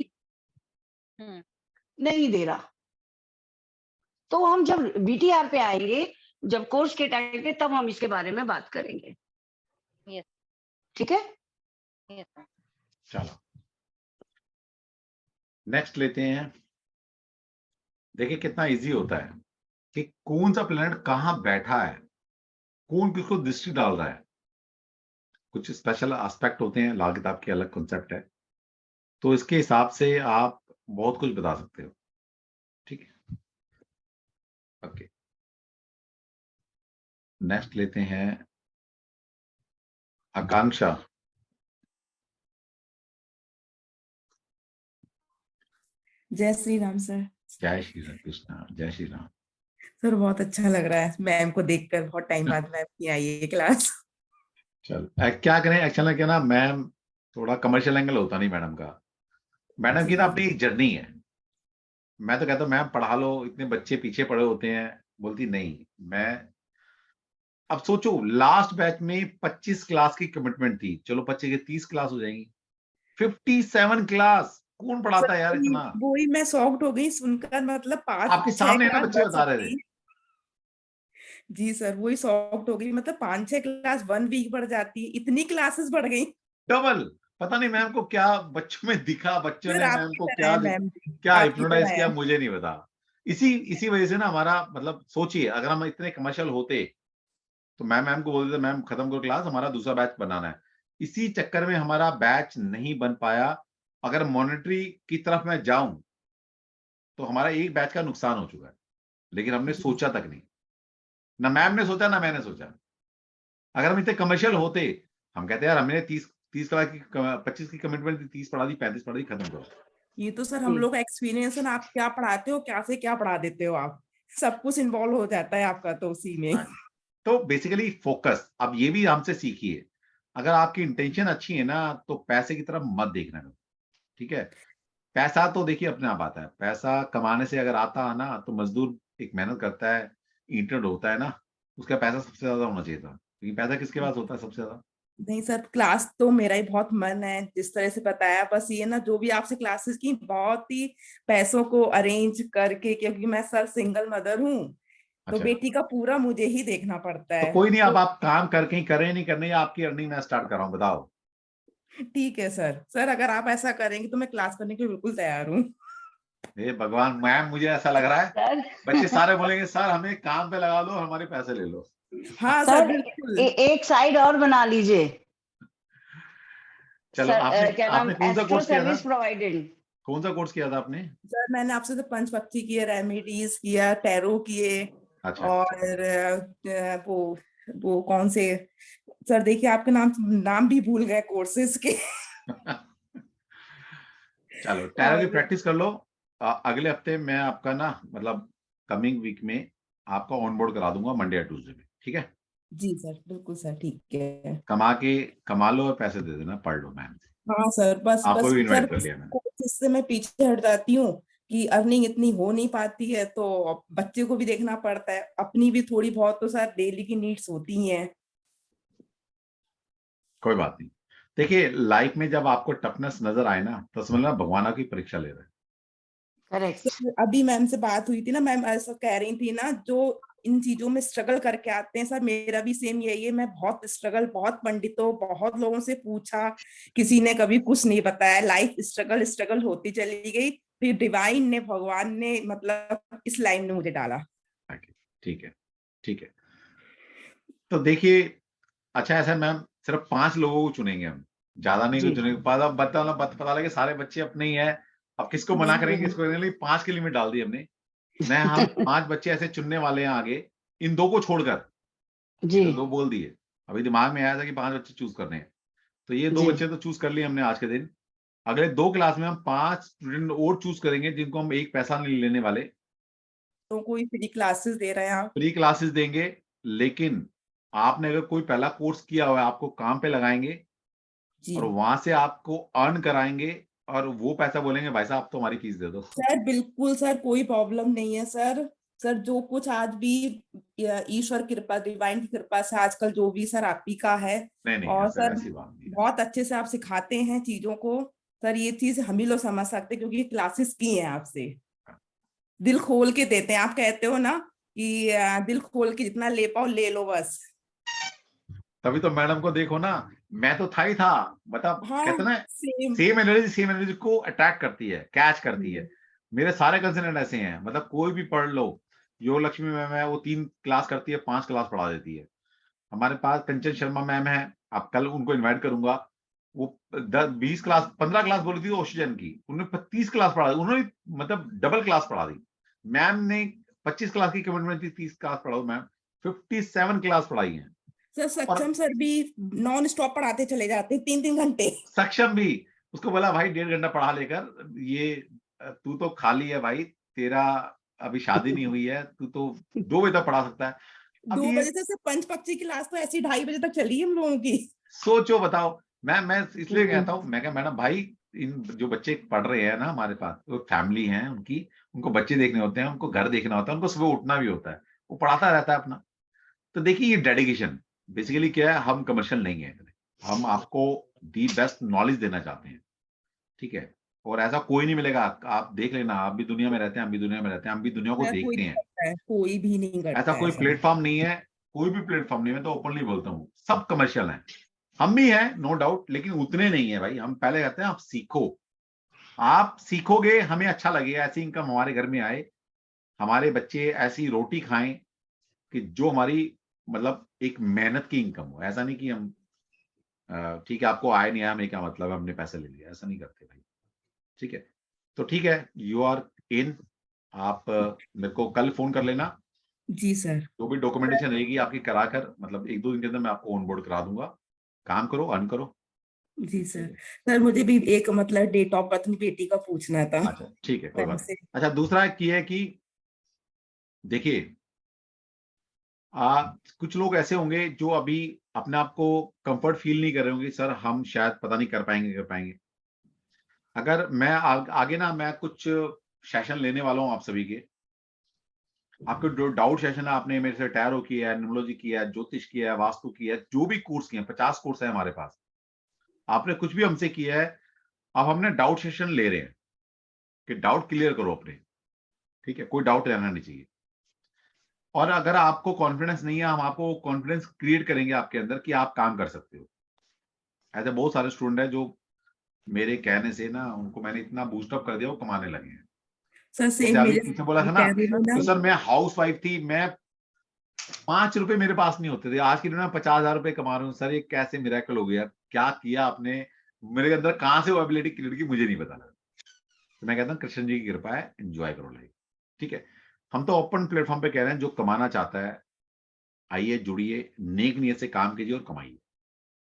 नहीं दे रहा। तो हम जब बीटीआर पे आएंगे, जब कोर्स के टाइम पे, तब हम इसके बारे में बात करेंगे। यस। ठीक है। यस। चलो नेक्स्ट लेते हैं। देखिए कितना इजी होता है कि कौन सा प्लैनेट कहाँ बैठा है, कौन किसको दृष्टि डाल रहा है। कुछ स्पेशल एस्पेक्ट होते हैं, लाल किताब की अलग कॉन्सेप्ट है, तो इसके हिसाब से आप बहुत कुछ बता सकते हो। ठीक है। ओके, नेक्स्ट लेते हैं आकांक्षा। जय श्री राम सर। जय श्री राम कृष्णा, जय श्री राम। सर बहुत अच्छा लग रहा है मैम को देखकर, बहुत टाइम बाद मैम की आई है क्लास। चल क्या करें, एक्चुअली क्या ना मैम थोड़ा कमर्शियल एंगल होता नहीं मैडम का। मैडम की ना अपनी जर्नी है। मैं तो कहता हूँ मैम पढ़ा लो, इतने बच्चे पीछे पड़े होते हैं। बोलती नहीं। मैं अब सोचो लास्ट बैच में 25 क्लास की कमिटमेंट थी, चलो बच्चे के 30 क्लास हो जाएंगी। 57 क्लास कौन पढ़ाता है यार इतना? वही मैं शॉक्ड हो गई सुनकर, मतलब 5 आपके 6 सामने है ना क्लास बच्चे बच बता रहे सकती थे। जी सर, वही शॉक्ड हो गई, मतलब 5-6 क्लास 1 वीक बढ़ जाती है, इतनी क्लासेस बढ़ गई। डबल। पता नहीं मैम को क्या बच्चों में दिखा, बच्चों सर ने मैम आपकी को तरह है मैम, क्या आपकी हिप्नोटाइज तरह किया है। मुझे नहीं पता। इसी वजह से ना हमारा मतलब सोचिए, अगर हम इतने कमर्शियल होते तो मैम को बोलते थे मैम खत्म करो क्लास, हमारा दूसरा बैच बनाना है। इसी चक्कर में हमारा बैच नहीं बन पाया। अगर मॉनेटरी की तरफ मैं जाऊं तो हमारा एक बैच का नुकसान हो चुका है, लेकिन हमने जी सोचा तक नहीं। ना मैम ने सोचा ना मैंने सोचा। अगर हम इतने कमर्शियल होते, हम कहते यार हमने 30 क्लास की 25 की कमिटमेंट दी, 30 पढ़ा दी, 35 पढ़ा दी, खत्म करो। ये तो सर हम लोग का एक्सपीरियंस है ना, आप क्या पढ़ाते हो, क्या से क्या पढ़ा देते हो आप, सब कुछ इन्वॉल्व हो जाता है आपका तो उसी में। हाँ। तो बेसिकली फोकस, अब ये भी हमसे सीखिए, अगर आपकी इंटेंशन अच्छी है ना तो पैसे की तरफ मत देखना करो, ठीक है। पैसा तो देखिए अपने आप आता है, पैसा कमाने से अगर आता है ना तो मजदूर एक मेहनत करता है, ईंट ढोता है ना, उसका पैसा सबसे ज्यादा होना चाहिए था, क्योंकि पैसा किसके पास होता है सबसे ज्यादा? नहीं सर, क्लास तो मेरा ही बहुत मन है, जिस तरह से बताया, बस ये ना जो भी आपसे क्लासेस की, बहुत ही पैसों को अरेंज करके, क्योंकि मैं सर सिंगल मदर हूँ, तो अच्छा, बेटी का पूरा मुझे ही देखना पड़ता तो है। कोई नहीं, अब तो आप काम करके ही करें नहीं करने, या आपकी अर्निंग मैं स्टार्ट कर रहा हूँ, बताओ। ठीक है सर, सर अगर आप ऐसा करेंगे तो मैं क्लास करने के लिए बिल्कुल तैयार हूँ। हे भगवान, मैम मुझे ऐसा लग रहा है सर बच्चे सारे बोलेंगे सर हमें काम पे लगा लो और हमारे पैसे ले लो। हाँ सर सर बिल्कुल। एक साइड और बना लीजिए चलो, सर, आपने क्या नाम, आपने कौन सा एस्ट्रो कोर्स किया था? Service provided. कौन सा कोर्स किया था आपने? सर मैंने आपसे तो पंच पक्षी किए, रेमेडीज किया, टैरो किए, अच्छा। और वो कौन से, सर देखिए आपके नाम नाम भी भूल गए कोर्सेज के। चलो, टैरो की और प्रैक्टिस कर लो। अगले हफ्ते मैं आपका ना मतलब कमिंग वीक में आपका ऑन बोर्ड करा दूंगा, मंडे या ट्यूसडे में, ठीक है। जी सर बिल्कुल सर, ठीक है। कमा लो और पैसे दे देना, पढ़ लो मैम से। हाँ सर, बस आपको बस भी सर, इनवाइट कर लिया मैंने। इससे मैं पीछे हट जाती हूँ कि अर्निंग इतनी हो नहीं पाती है, तो अब बच्चे को भी देखना पड़ता है, अपनी भी थोड़ी बहुत तो सर डेली की नीड्स होती हैं। कोई बात नहीं। देखिए, लाइफ में जब आपको टफनेस नजर आए ना तो समझना भगवान की परीक्षा ले रहे हैं। करेक्ट। सर अभी मैम से बात हुई थी ना, मैम ऐसा कह रही थी ना, जो इन चीजों में स्ट्रगल करके आते हैं, सर मेरा भी सेम यही है, मैं बहुत स्ट्रगल, बहुत पंडितों, बहुत लोगों से पूछा, किसी ने कभी कुछ नहीं बताया, लाइफ स्ट्रगल स्ट्रगल होती चली गई, फिर डिवाइन ने, भगवान ने मतलब इस लाइन में मुझे डाला। ठीक है, ठीक है। तो देखिए, अच्छा ऐसा मैम, सिर्फ 5 लोगों को चुनेंगे हम, ज्यादा नहीं को जी चुनेंगे। पता लगे सारे बच्चे अपने ही है, अब किसको मना करेंगे, किसको नहीं। 5 की लिमिट डाल दी हमने। हम 5 बच्चे ऐसे चुनने वाले हैं आगे, इन 2 को छोड़कर। जी ये तो 2 बोल दिए, अभी दिमाग में आया था कि 5 बच्चे चूज करने हैं, तो ये 2 जी बच्चे तो चूज कर लिए हमने आज के दिन। अगले 2 क्लास में हम 5 स्टूडेंट और चूज करेंगे, जिनको हम एक पैसा नहीं लेने वाले, तो कोई फ्री क्लासेस दे रहे हैं आप? फ्री क्लासेस देंगे। लेकिन आपने अगर कोई पहला कोर्स किया हुआ है, आपको काम पे लगाएंगे जी और वहां से आपको अर्न कराएंगे, और वो पैसा बोलेंगे भाई साहब आप तो हमारी फीस दे दो। सर बिल्कुल सर, कोई प्रॉब्लम नहीं है सर। सर जो कुछ आज भी ईश्वर कृपा, डिवाइन की कृपा से आजकल जो भी सर आप ही का है, नहीं नहीं, और ऐसा सर ऐसी बात नहीं है। बहुत अच्छे से आप सिखाते हैं चीजों को। सर ये चीज हम ही लोग समझ सकते हैं, क्योंकि क्लासेस की हैं आपसे, दिल खोल के देते हैं। आप कहते हो ना कि दिल खोल के जितना ले पाओ ले लो बस। तभी तो मैडम को देखो ना, मैं तो था ही था, मतलब हाँ कहते ना, सेम। सेम एनर्जी को अट्रैक्ट करती है, कैच करती है। मेरे सारे कंसल्टेंट ऐसे हैं, मतलब कोई भी पढ़ लो। योग लक्ष्मी मैम है, वो 3 क्लास करती है, 5 क्लास पढ़ा देती है। हमारे पास कंचन शर्मा मैम है, आप कल उनको इनवाइट करूंगा। वो 10-20 क्लास, 15 क्लास बोली थी ऑक्सीजन की, उन्होंने 30 क्लास पढ़ा दी, उन्होंने मतलब डबल क्लास पढ़ा दी। मैम ने 25 क्लास की कमिटमेंट थी, 30 क्लास पढ़ाओ मैम, 57 क्लास पढ़ाई है। सर और सक्षम सर भी नॉन स्टॉप पढ़ाते चले जाते हैं, 3-3 घंटे। सक्षम भी, उसको बोला भाई 1.5 घंटा पढ़ा लेकर, ये तू तो खाली है भाई, तेरा अभी शादी नहीं हुई है, तू तो 2 बजे तक पढ़ा सकता है। अब 2 ये बजे से पंच पक्षी क्लास तो ऐसी 2:30 बजे तक चली है हम लोगों की। सोचो, बताओ। मैं इसलिए कहता हूँ, मैं क्या मैडम भाई, इन जो बच्चे पढ़ रहे हैं ना हमारे पास, वो फैमिली है उनकी, उनको बच्चे देखने होते हैं, उनको घर देखना होता है, उनको सुबह उठना भी होता है, वो पढ़ाता रहता है अपना। तो देखिए, ये डेडिकेशन बेसिकली क्या है, हम कमर्शियल नहीं है, हम आपको दी बेस्ट नॉलेज देना चाहते हैं, ठीक है। और ऐसा कोई नहीं मिलेगा। आप देख लेना, आप भी दुनिया में रहते हैं, हम भी दुनिया में रहते हैं, हम भी दुनिया को कोई देखते नहीं हैं। करता है, कोई भी नहीं करता ऐसा कोई प्लेटफॉर्म नहीं है, कोई भी प्लेटफॉर्म नहीं है, मैं तो ओपनली बोलता हूँ, सब कमर्शियल है। हम भी हैं नो डाउट, लेकिन उतने नहीं है भाई। हम पहले कहते हैं आप सीखो, आप सीखोगे, हमें अच्छा लगेगा, ऐसी इनकम हमारे घर में आए, हमारे बच्चे ऐसी रोटी खाएं कि जो हमारी मतलब एक मेहनत की इनकम हो। ऐसा नहीं कि हम ठीक है आपको आए नहीं आया हमें क्या मतलब है, हमने पैसे ले लिए, ऐसा नहीं करते भाई। ठीक है, तो ठीक है, यू आर इन। आप मेरे को कल फोन कर लेना, जी सर। जो भी डॉक्यूमेंटेशन रहेगी आपकी कराकर, मतलब 1-2 दिन के अंदर मैं आपको ऑन बोर्ड करा दूंगा। काम करो, अर्न करो। जी सर। सर मुझे भी एक मतलब डेट ऑफ बर्थ अपनी बेटी का पूछना था। अच्छा ठीक है, कोई बात से नहीं। अच्छा, दूसरा की है कि देखिए कुछ लोग ऐसे होंगे जो अभी अपने आप को कंफर्ट फील नहीं कर रहे होंगे, सर हम शायद पता नहीं कर पाएंगे। अगर मैं आगे ना मैं कुछ सेशन लेने वाला हूं आप सभी के, आपके जो डाउट सेशन है, आपने मेरे से टैरो किया है, न्यूमरोलॉजी किया है, ज्योतिष किया है, वास्तु किया है, जो भी कोर्स किए हैं, 50 कोर्स है हमारे पास, आपने कुछ भी हमसे किया है, अब हमने डाउट सेशन ले रहे हैं कि डाउट क्लियर करो अपने। ठीक है, कोई डाउट रहना नहीं चाहिए। और अगर आपको कॉन्फिडेंस नहीं है, हम आपको कॉन्फिडेंस क्रिएट करेंगे आपके अंदर कि आप काम कर सकते हो। ऐसे बहुत सारे स्टूडेंट हैं जो मेरे कहने से ना उनको मैंने इतना बूस्टअप कर दिया, वो कमाने लगे हैं। सर जैसे सेम अभी मेरे पीछे बोला था ना, तो सर मैं हाउस वाइफ थी, मैं 5 रुपए मेरे पास नहीं होते थे, आज की डेट में 50,000 रुपए कमा रहा हूँ। सर ये कैसे मिरेकल हो गया, क्या किया आपने, मेरे अंदर कहां से वो एबिलिटी क्रिएट की, मुझे नहीं पता। तो मैं कहता हूँ कृष्ण जी की कृपा है, एंजॉय करो लाइफ। ठीक है, हम तो ओपन प्लेटफॉर्म पे कह रहे हैं, जो कमाना चाहता है आइए, जुड़िए, नेक नियत से काम कीजिए और कमाइए।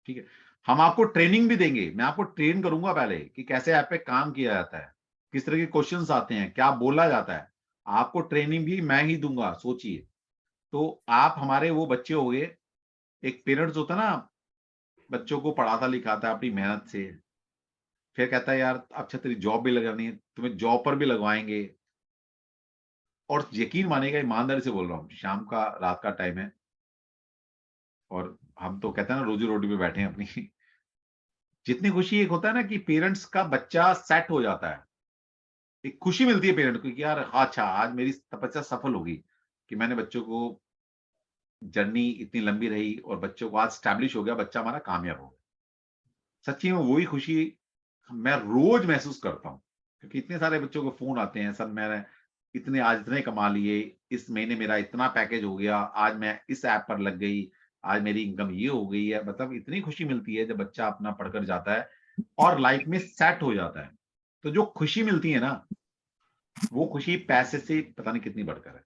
ठीक है, हम आपको ट्रेनिंग भी देंगे, मैं आपको ट्रेन करूंगा पहले कि कैसे ऐप पे काम किया जाता है, किस तरह के क्वेश्चंस आते हैं, क्या बोला जाता है, आपको ट्रेनिंग भी मैं ही दूंगा। सोचिए, तो आप हमारे वो बच्चे हो गए, एक पेरेंट्स होता है ना, बच्चों को पढ़ाता लिखाता है अपनी मेहनत से, फिर कहता है यार अच्छा तेरी जॉब भी लगानी है, तुम्हें जॉब पर भी लगवाएंगे। और यकीन मानिएगा, ईमानदारी से बोल रहा हूँ, शाम का रात का टाइम है और हम तो कहते हैं ना रोजी रोटी पे बैठे हैं अपनी। जितनी खुशी एक होता है ना कि पेरेंट्स का बच्चा सेट हो जाता है, एक खुशी मिलती है पेरेंट को कि यार अच्छा आज मेरी तपस्या सफल होगी कि मैंने बच्चों को, जर्नी इतनी लंबी रही और बच्चों को आज स्टैब्लिश हो गया, बच्चा हमारा कामयाब हो गया। सच्ची में वही खुशी मैं रोज महसूस करता हूँ, क्योंकि इतने सारे बच्चों को फोन आते हैं, सर मैंने इतने आज इतने कमा लिए, इस महीने मेरा इतना पैकेज हो गया, आज मैं इस ऐप पर लग गई, आज मेरी इनकम ये हो गई है। मतलब इतनी खुशी मिलती है जब बच्चा अपना पढ़कर जाता है और लाइफ में सेट हो जाता है। तो जो खुशी मिलती है ना, वो खुशी पैसे से पता नहीं कितनी बढ़कर है।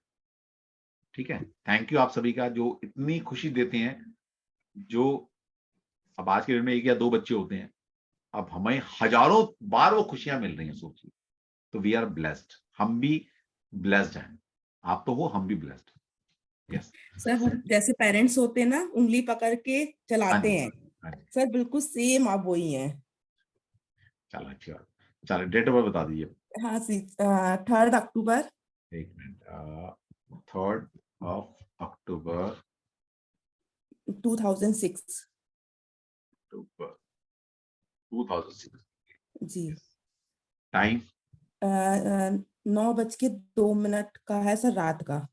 ठीक है, थैंक यू आप सभी का जो इतनी खुशी देते हैं। जो अब आज के दिन में 1 या 2 बच्चे होते हैं, अब हमें हजारों बार वो खुशियां मिल रही हैं, सोचिए। तो वी आर ब्लेस्ड, हम भी ब्लेस्ड हैं। आप तो हो, हम भी ब्लेस्ड। यस सर जैसे पेरेंट्स होते हैं ना, उंगली पकड़ के चलाते हैं, सर बिल्कुल सेम आप वही हैं। चलो अच्छी बात। चलो डेट ऑफ बर्थ बता दीजिए। हाँ 3 अक्टूबर। एक मिनट, 3 अक्टूबर 2006। 2006 जी। टाइम 9:02 का है सर, रात का।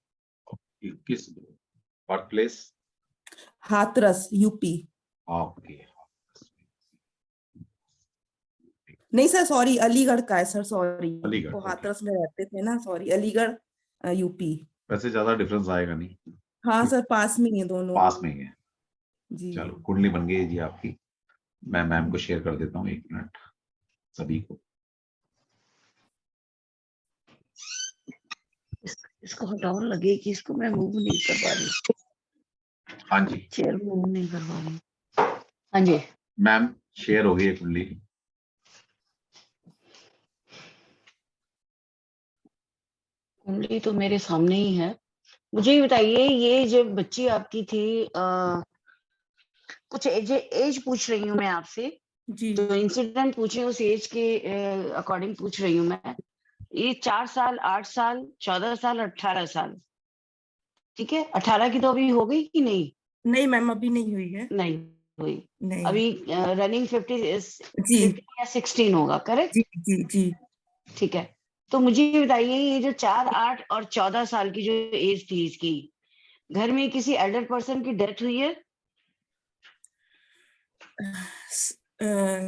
किस work place? Hathras UP. Okay, नहीं सर सॉरी, अलीगढ़ का है सर, सॉरी। अलीगढ़, वो हाथरस में रहते थे ना, सॉरी, अलीगढ़ यूपी। वैसे ज्यादा डिफरेंस आएगा नहीं। हाँ सर पास में ही है दोनों। पास में ही है जी। चलो कुंडली बन गई जी आपकी। मैं मैम को शेयर कर देता हूँ, 1 मिनट सभी को। इसको हटाओ, लगे कि इसको मैं मूव नहीं कर पा रही। हाँ जी, चेयर मूव नहीं कर पा रही। हाँ जी मैम शेयर हो गई है कुंडली। कुंडली तो मेरे सामने ही है। मुझे ये बताइए, ये जो बच्ची आपकी थी, कुछ एज पूछ रही हूँ मैं आपसे, जो इंसिडेंट पूछे उस एज के अकॉर्डिंग पूछ रही हूँ मैं। ये 4 साल, 8 साल, 14 साल, 18 साल, ठीक है? 18 की तो अभी हो गई कि नहीं? नहीं मैम अभी नहीं हुई है। नहीं, हुई, नहीं अभी रनिंग 50 जी 15 या 16 होगा, करेक्ट? जी जी जी ठीक है, तो मुझे बताइए ये जो 4, 8 और 14 साल की जो एज थी इसकी, घर में किसी एल्डर पर्सन की डेथ हुई है?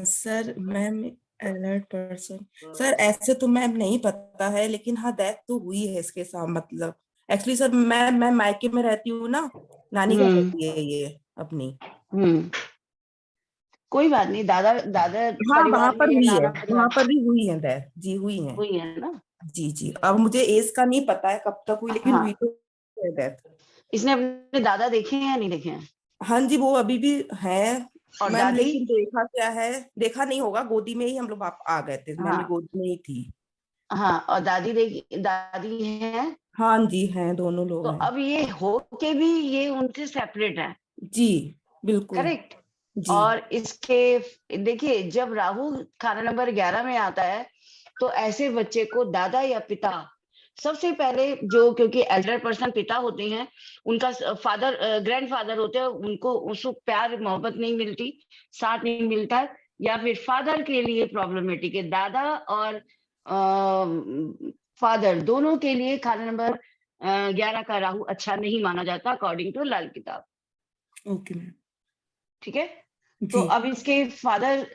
Sir ma'am alert person, sir ऐसे तो मैम नहीं पता है, लेकिन हाँ डेथ तो हुई है इसके साथ। मतलब एक्चुअली सर मैं मायके में रहती हूँ ना, नानी घर रहती है ये अपनी। कोई बात नहीं, दादा दादा हाँ वहां परिवार पर में या हुई है, नाना वहां परिवार पर भी हुई है डेथ जी, हुई है हुई है ना? जी जी। अब मुझे एज का नहीं पता है कब तक हुई, लेकिन हाँ, हुई तो है डेथ। इसने अपने दादा देखे हैं या नहीं देखे हैं? हाँ जी वो अभी भी है और मैम, दादी? लेकिन देखा क्या है, देखा नहीं होगा, गोदी में ही हम लोग आ गए थे, मम्मी हाँ गोदी में ही थी। हाँ, और दादी है? हाँ जी हैं, दोनों लोग तो हैं अब ये हो के भी ये उनसे सेपरेट है, जी, बिल्कुल करेक्ट? जी और इसके देखिए, जब राहु खाना नंबर 11 में आता है तो ऐसे बच्चे को दादा या पिता सबसे पहले जो, क्योंकि एल्डर पर्सन पिता होते हैं, उनका फादर ग्रैंडफादर होते हैं, उनको उसको प्यार मोहब्बत नहीं मिलती, साथ नहीं मिलता, या फिर फादर के लिए प्रॉब्लमेटिक है। दादा और फादर दोनों के लिए खाना नंबर 11 का राहु अच्छा नहीं माना जाता अकॉर्डिंग टू लाल किताब। ओके मैम ठीक है, तो जी। अब इसके फादर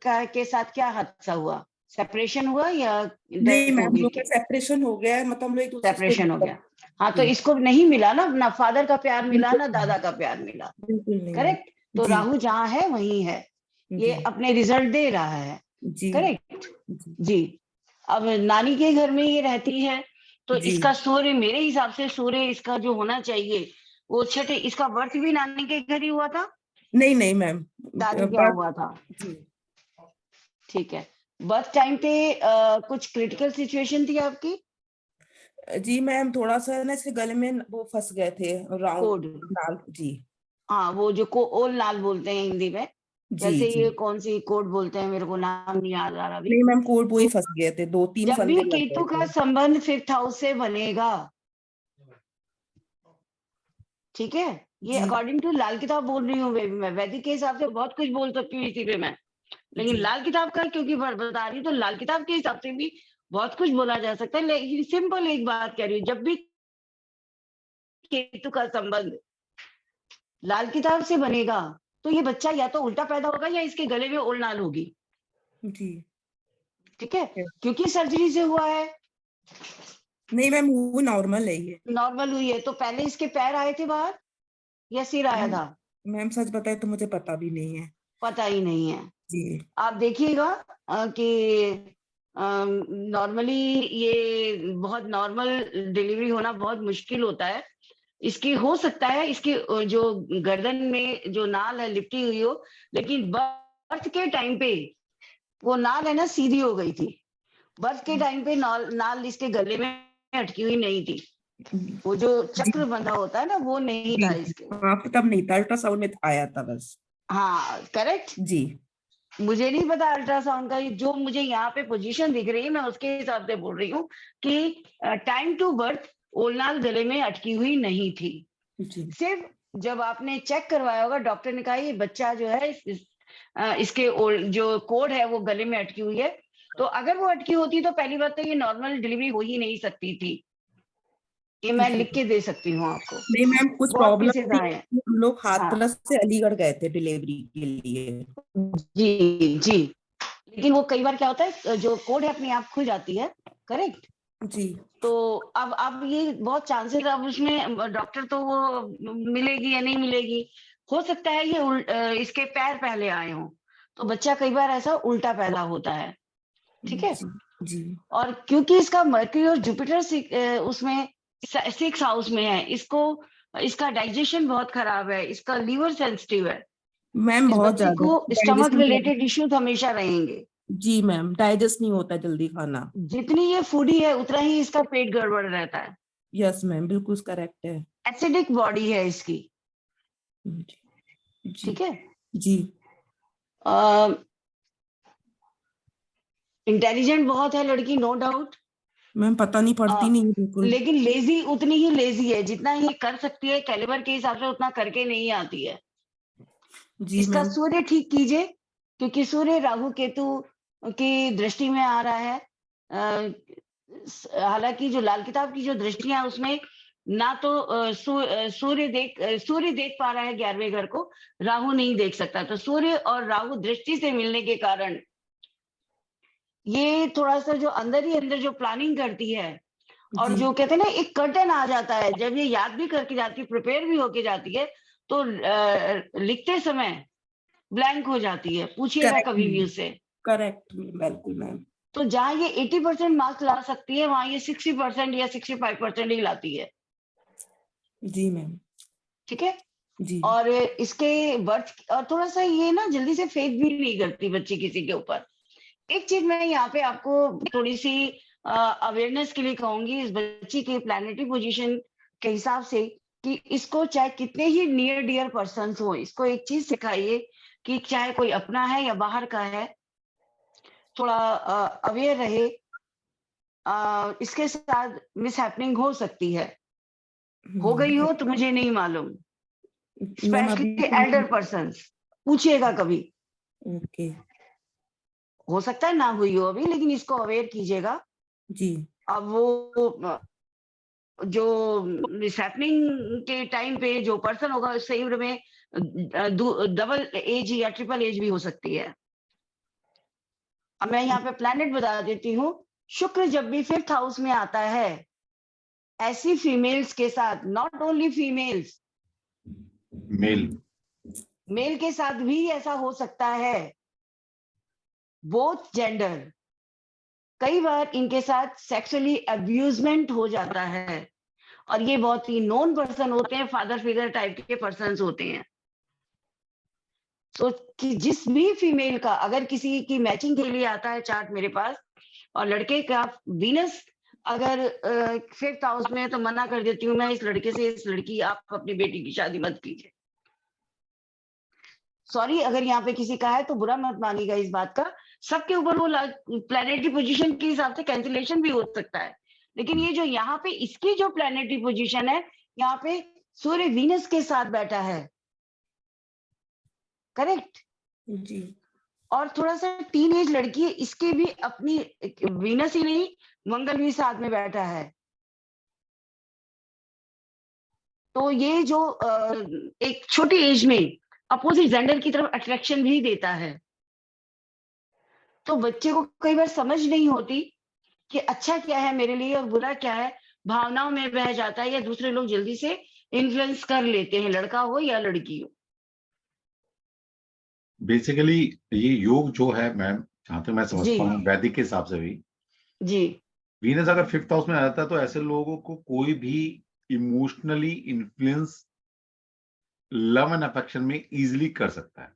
के साथ क्या हादसा हुआ? सेपरेशन हुआ या नहीं डेथ हो मैम, गई? लोग का सेपरेशन हो गया है, मतलब हम लोग एक दूसरे से सेपरेशन हो गया। हाँ, तो जी, इसको नहीं मिला ना फादर का प्यार मिला, बिल्कुल ना दादा का प्यार मिला, बिल्कुल नहीं मैम करेक्ट? तो जी राहु जहाँ है वहीं है, ये जी अपने रिजल्ट दे रहा है, जी करेक्ट? जी जी। अब नानी के घर में ये रहती है, तो जी। इसका सूर्य, मेरे हिसाब से सूर्य इसका जो होना चाहिए वो छठे, इसका बर्थ भी नानी के घर ही हुआ था? नहीं नहीं मैम, दादी क्या बट हुआ था? जी ठीक है, बर्थ टाइम पे कुछ क्रिटिकल सिचुएशन थी आपकी? जी मैम, थोड़ा सा ना इसके गले में वो फंस गए थे राउंड कोड, नाल जी हाँ, वो जो ओल नाल बोलते हैं हिंदी में, जी वैसे जी। ये कौन सी कोड बोलते हैं, मेरे को नाम नहीं याद आ रहा अभी। नहीं मैम, कोड वो ही तो फंस गए थे, 2-3 जब भी फंदे लग गए केतु का थे। संबंध 5th हाउस से बनेगा, ठीक है, ये जी अकॉर्डिंग टू लाल किताब बोल रही हूँ, मैं वैदिक के हिसाब से बहुत कुछ बोल सकती हूँ इसी पे मैं, लेकिन जी लाल किताब का क्योंकि बता रही हूँ, तो लाल किताब के हिसाब से भी बहुत कुछ बोला जा सकता है, लेकिन सिंपल एक बात कह रही हूँ, जब भी केतु का संबंध लाल किताब से बनेगा तो ये बच्चा या तो उल्टा पैदा होगा या इसके गले में ओल नाल होगी, जी। ठीक है, क्योंकि सर्जरी से हुआ है, नहीं मैम, वो नॉर्मल है ये। नॉर्मल हुई है, तो पहले इसके पैर आए थे बाहर या सिर आया था? मैम सच बताए तो मुझे पता भी नहीं है पता ही नहीं है। जी आप देखिएगा कि नॉर्मली ये बहुत नॉर्मल डिलीवरी होना बहुत मुश्किल होता है, इसकी हो सकता है इसकी जो गर्दन में जो नाल है लिपटी हुई हो, लेकिन बर्थ के टाइम पे वो नाल है ना सीधी हो गई थी, बर्थ के टाइम पे नाल इसके गले में अटकी हुई नहीं थी, वो जो चक्र बंधा होता है ना वो नहीं जी था जी। इसके। हाँ तब नहीं था, अल्ट्रासाउंड में आया था बस। हाँ करेक्ट, जी मुझे नहीं पता अल्ट्रासाउंड का, जो मुझे यहाँ पे पोजीशन दिख रही है मैं उसके हिसाब से बोल रही हूँ कि टाइम टू बर्थ ओलनाल गले में अटकी हुई नहीं थी, जी सिर्फ जब आपने चेक करवाया होगा डॉक्टर ने कहा ये बच्चा जो है इसके जो कोड है वो गले में अटकी हुई है, तो अगर वो अटकी होती तो पहली बात तो ये नॉर्मल डिलीवरी हो ही नहीं सकती थी, ये मैं जी। लिख के दे सकती हूँ आपको, नहीं मैम, कुछ बहुत प्रॉब्लम केसेस थी, आए हैं। हम लोग हाँ हाथरस से अलीगढ़ गए थे डिलीवरी के लिए। जी जी, लेकिन वो कई बार क्या होता है जो कोड है अपने आप खुल जाती है, करेक्ट? जी तो अब ये बहुत चांसेस, अब उसमें डॉक्टर तो वो मिलेगी या नहीं मिलेगी, हो सकता है ये इसके पैर पहले आए हों, तो बच्चा कई बार ऐसा उल्टा पैदा होता है, ठीक है? जी जी और क्योंकि इसका मर्क्यूरी और जुपिटर उसमें 6th हाउस में है, इसका डाइजेशन बहुत खराब है, इसका लीवर सेंसिटिव है, मैम, इस बहुत बच्चे ज्यादा को स्टमक रिलेटेड इश्यूज हमेशा रहेंगे, जी मैम, डाइजेस्ट नहीं होता जल्दी खाना। जितनी ये फूडी है उतना ही इसका पेट गड़बड़ रहता है, यस मैम, बिल्कुल करेक्ट है। एसिडिक बॉडी है इसकी, जी जी ठीक है? जी इंटेलिजेंट बहुत है लड़की, नो डाउट, मैम, पता नहीं, पढ़ती नहीं है बिल्कुल। लेकिन लेजी उतनी ही लेजी है, जितना ये कर सकती है कैलिबर के हिसाब से उतना करके नहीं आती है, जी इसका मैम। सूर्य ठीक कीजिए, क्योंकि सूर्य राहु केतु की दृष्टि में आ रहा है। हालांकि जो लाल किताब की जो दृष्टियां है उसमें ना तो सूर्य देख पा रहा है 11वें घर को, राहु नहीं देख सकता। तो सूर्य और राहु दृष्टि से मिलने के कारण ये थोड़ा सा जो अंदर ही अंदर जो प्लानिंग करती है, और जी जो कहते हैं ना एक कर्टन आ जाता है, जब ये याद भी करके जाती है, प्रिपेयर भी होके जाती है, तो लिखते समय ब्लैंक हो जाती है। पूछिएगा करेक्ट कभी भी मैम, उससे। करेक्ट बिल्कुल मैम। तो जहाँ ये 80% मार्क्स ला सकती है, वहां ये 60% या 65% ही लाती है। जी मैम। ठीक है। जी और इसके बर्थ, और थोड़ा सा ये ना जल्दी से फेक भी नहीं करती बच्ची किसी के ऊपर। एक चीज मैं यहाँ पे आपको थोड़ी सी अवेयरनेस के लिए कहूंगी इस बच्ची के प्लैनेटरी पोजीशन के हिसाब से, कि इसको चाहे कितने ही नियर डियर पर्सन हो, इसको एक चीज सिखाइए कि चाहे कोई अपना है या बाहर का है, थोड़ा अवेयर रहे। इसके साथ मिस हैपनिंग हो सकती है, हो गई हो तो मुझे नहीं मालूम, मैम अभी स्पेशली एल्डर पर्सन। पूछिएगा कभी, ओके हो सकता है ना हुई हो अभी, लेकिन इसको अवेयर कीजिएगा। जी। अब वो जो मिस हैपनिंग के टाइम पे जो पर्सन होगा उससे उम्र में डबल एज या ट्रिपल एज भी हो सकती है। अब मैं यहाँ पे प्लैनेट बता देती हूँ। शुक्र जब भी 5th हाउस में आता है, ऐसी फीमेल्स के साथ, नॉट ओनली फीमेल्स, मेल के साथ भी ऐसा हो सकता है, बोथ जेंडर। कई बार इनके साथ सेक्सुअली अब्यूजमेंट हो जाता है, और ये बहुत ही नोन पर्सन होते हैं, फादर फिगर टाइप के पर्सन्स होते हैं। तो कि जिस भी फीमेल का अगर किसी की मैचिंग के लिए आता है चार्ट मेरे पास, और लड़के का वीनस अगर 5th हाउस में है, तो मना कर देती हूँ मैं इस लड़के से, इस लड़की आप अपनी बेटी की शादी मत कीजिए। सॉरी अगर यहाँ पे किसी का है तो बुरा मत मानिएगा इस बात का। सबके ऊपर वो प्लैनेटरी पोजीशन के हिसाब से कैंसिलेशन भी हो सकता है, लेकिन ये जो यहाँ पे इसकी जो प्लैनेटरी पोजीशन है, यहाँ पे सूर्य वीनस के साथ बैठा है, करेक्ट जी। और थोड़ा सा टीन एज लड़की है, इसके भी अपनी वीनस ही नहीं, मंगल भी साथ में बैठा है। तो ये जो एक छोटी एज में अपोजिट जेंडर की तरफ अट्रैक्शन भी देता है। तो बच्चे को कई बार समझ नहीं होती कि अच्छा क्या है मेरे लिए और बुरा क्या है, भावनाओं में बह जाता है, या दूसरे लोग जल्दी से इन्फ्लुएंस कर लेते हैं, लड़का हो या लड़की हो। बेसिकली ये योग जो है मैम, जहां तक मैं समझता हूँ वैदिक के हिसाब से भी, जी वीनस अगर 5th हाउस में आ जाता है तो ऐसे लोगों को कोई भी emotionally influence love and affection में इजीली कर सकता है।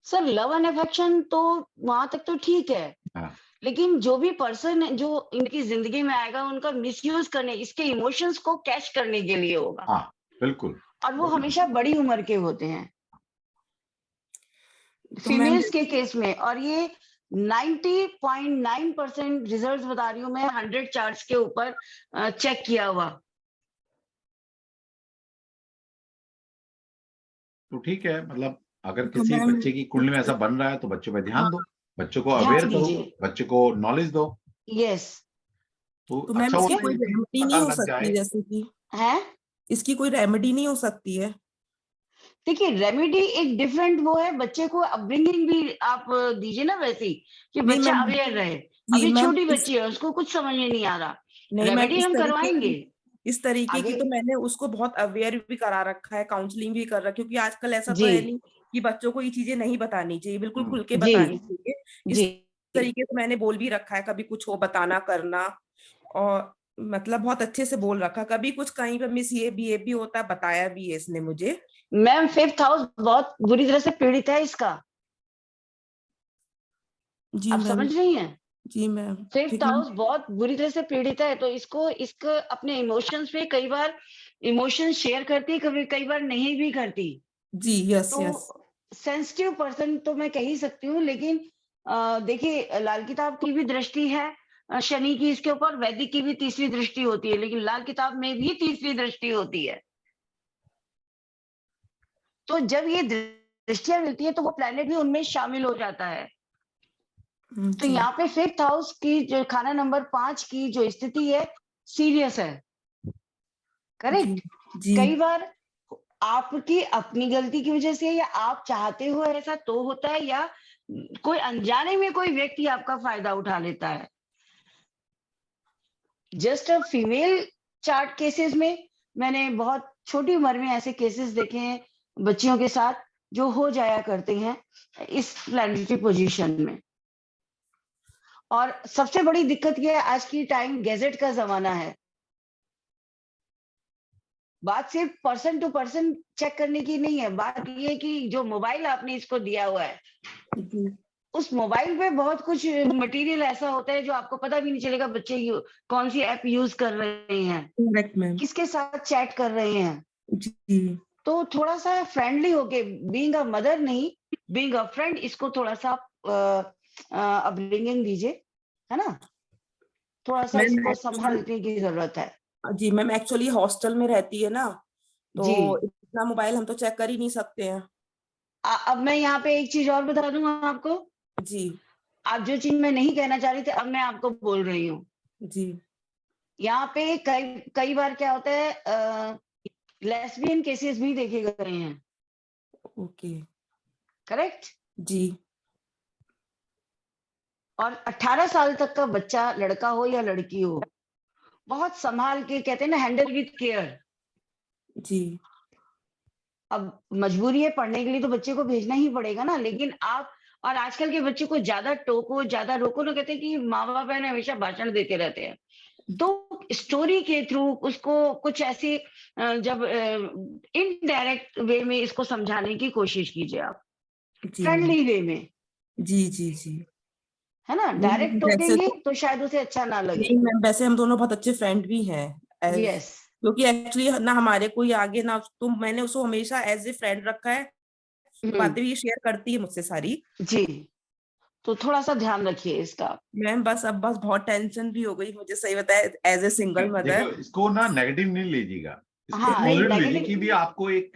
सर लव एंड अफेक्शन तो वहां तक तो ठीक है, हाँ। लेकिन जो भी पर्सन जो इनकी जिंदगी में आएगा, उनका मिसयूज करने, इसके इमोशंस को कैच करने के लिए होगा। हाँ बिल्कुल। और वो हमेशा बड़ी उम्र के होते हैं फीमेल्स के केस में। और ये 90.9% रिजल्ट बता रही हूँ मैं, 100 चार्ट्स के ऊपर चेक किया हुआ। तो ठीक है, मतलब अगर किसी बच्चे की कुंडली में ऐसा बन रहा है तो बच्चों पे ध्यान दो, बच्चों को अवेयर करो, बच्चे को नॉलेज दो। यस। तो मैम अच्छा इसकी कोई रेमेडी नहीं हो सकती, जैसे कि है इसकी कोई रेमेडी नहीं हो सकती है? देखिए रेमेडी एक डिफरेंट वो है, बच्चे को अपब्रिंगिंग भी आप दीजिए ना वैसी कि बच्चा अवेयर रहे। अभी छोटी बच्ची है, उसको कुछ समझ में नहीं आ रहा, रेमेडी हम करवाएंगे। इस तरीके की तो मैंने उसको बहुत अवेयर भी करा रखा है, काउंसलिंग भी कर रखी है, क्योंकि आजकल ऐसा तो है नहीं कि बच्चों को ये चीजें नहीं बतानी चाहिए, बिल्कुल खुल के बतानी चाहिए। इस तरीके से मैंने बोल भी रखा है, कभी कुछ हो बताना करना, और मतलब बहुत अच्छे से बोल रखा। कभी कुछ कहीं पे मिस ये भी होता है, बताया भी है इसने मुझे। मैम 5th हाउस बहुत बुरी तरह से पीड़ित है इसका। जी आप समझ रही हैं? जी मैम। 5th हाउस बहुत बुरी तरह से पीड़ित है, तो इसको अपने इमोशंस पे कई बार इमोशंस शेयर करती, कई बार नहीं भी करती। जी यस तो यस। सेंसिटिव पर्सन तो मैं कह ही सकती हूँ, लेकिन देखिए लाल किताब की भी दृष्टि है शनि की इसके ऊपर, वैदिक की भी तीसरी दृष्टि होती है, लेकिन लाल किताब में भी तीसरी दृष्टि होती है। तो जब ये दृष्टियां मिलती है तो वो प्लैनेट भी उनमें शामिल हो जाता है। तो जी यहाँ पे 5th हाउस की जो खाना नंबर 5 की जो स्थिति है सीरियस है। करेक्ट। जी कई बार आपकी अपनी गलती की वजह से या आप चाहते हो ऐसा तो होता है, या कोई अनजाने में कोई व्यक्ति आपका फायदा उठा लेता है। Just a female chart cases में मैंने बहुत छोटी उम्र में ऐसे केसेस देखे हैं बच्चियों के साथ जो हो जाया करते हैं इस प्लैनेटरी पोजीशन में। और सबसे बड़ी दिक्कत यह है आज की टाइम गैजेट का जमाना है। बात सिर्फ पर्सन टू पर्सन चेक करने की नहीं है, बात ये है कि जो मोबाइल आपने इसको दिया हुआ है उस मोबाइल पे बहुत कुछ मटेरियल ऐसा होता है जो आपको पता भी नहीं चलेगा बच्चे कौन सी ऐप यूज कर रहे हैं, करेक्ट मैम। किसके साथ चैट कर रहे हैं। जी तो थोड़ा सा फ्रेंडली होके, बीइंग अ मदर नहीं, बीइंग अ फ्रेंड, इसको थोड़ा सा अपब्रिंगिंग दीजिए, है ना, थोड़ा सा मैम इसको संभालने की जरूरत है। जी मैम, एक्चुअली हॉस्टल में रहती है ना, तो जी। इतना मोबाइल हम तो चेक कर ही नहीं सकते हैं। अब मैं यहाँ पे एक चीज और बता दूंगा आपको। जी आप जो चीज मैं नहीं कहना चाह रही थी अब मैं आपको बोल रही हूँ। जी यहाँ पे कई बार क्या होता है, लेस्बियन केसेस भी देखे गए हैं। ओके। करेक्ट। जी और 18 साल तक का बच्चा, लड़का हो या लड़की हो, बहुत संभाल के, कहते हैं ना, हैंडल विथ केयर। जी अब मजबूरी है, पढ़ने के लिए तो बच्चे को भेजना ही पड़ेगा ना, लेकिन आप, और आजकल के बच्चे को ज्यादा टोको ज्यादा रोको ना, कहते हैं कि माँ बाप है ना हमेशा भाषण देते रहते हैं। तो स्टोरी के थ्रू उसको कुछ ऐसी जब इनडायरेक्ट वे में इसको समझाने की कोशिश कीजिए आप, फ्रेंडली वे में। जी जी जी है ना, डायरेक्ट वैसे टोकेंगे तो शायद उसे अच्छा ना लगे। नहीं मैम, वैसे हम दोनों बहुत अच्छे फ्रेंड भी हैं। यस। क्योंकि एक्चुअली ना हमारे कोई आगे ना, तो मैंने उसको हमेशा एज ए फ्रेंड रखा है, बातें भी शेयर करती है मुझसे सारी। जी, तो थोड़ा सा ध्यान रखिए इसका। मैम बस अब बस बहुत टेंशन भी हो गई मुझे, सही बताया, एज ए सिंगल मदर। देखो, इसको ना नेगेटिव नहीं लीजिएगा, इसको हाँ, पॉजिटिव लीजिए नेगेटिव कि भी आपको एक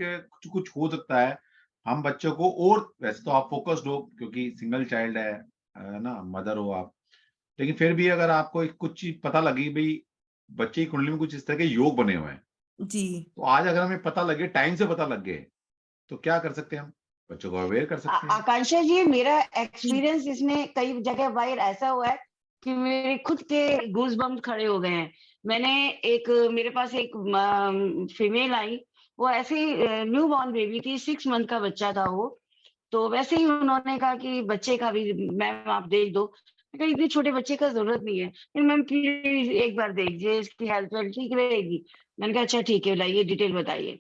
कुछ हो सकता है। हम बच्चों को, और वैसे तो आप फोकस्ड हो क्योंकि सिंगल चाइल्ड है ना, मदर हो आप, लेकिन फिर भी अगर आपको एक कुछ चीज पता लगी भाई बच्चे की कुंडली में कुछ इस तरह के योग बने हुए हैं, जी, तो आज अगर हमें पता लगे, टाइम से पता लग गए, तो क्या कर सकते हैं हम? बच्चों को अवेयर कर सकते हैं। आकांक्षा जी, मेरा एक्सपीरियंस इसमें कई जगह बाहर ऐसा हुआ है कि मेरे खुद के गूज बम्स खड़े हो गए हैं। मेरे पास एक फीमेल आई, वो ऐसे न्यू बॉर्न बेबी थी, 6 मंथ का बच्चा था वो। तो वैसे ही उन्होंने कहा कि बच्चे का भी मैम आप देख दो। मैं कहा इतने छोटे बच्चे का जरूरत नहीं है, फिर मैम प्लीज एक बार देखिए, इसकी हेल्थ वेल्थ ठीक रहेगी। मैंने कहा अच्छा ठीक है, लाइए डिटेल बताइए।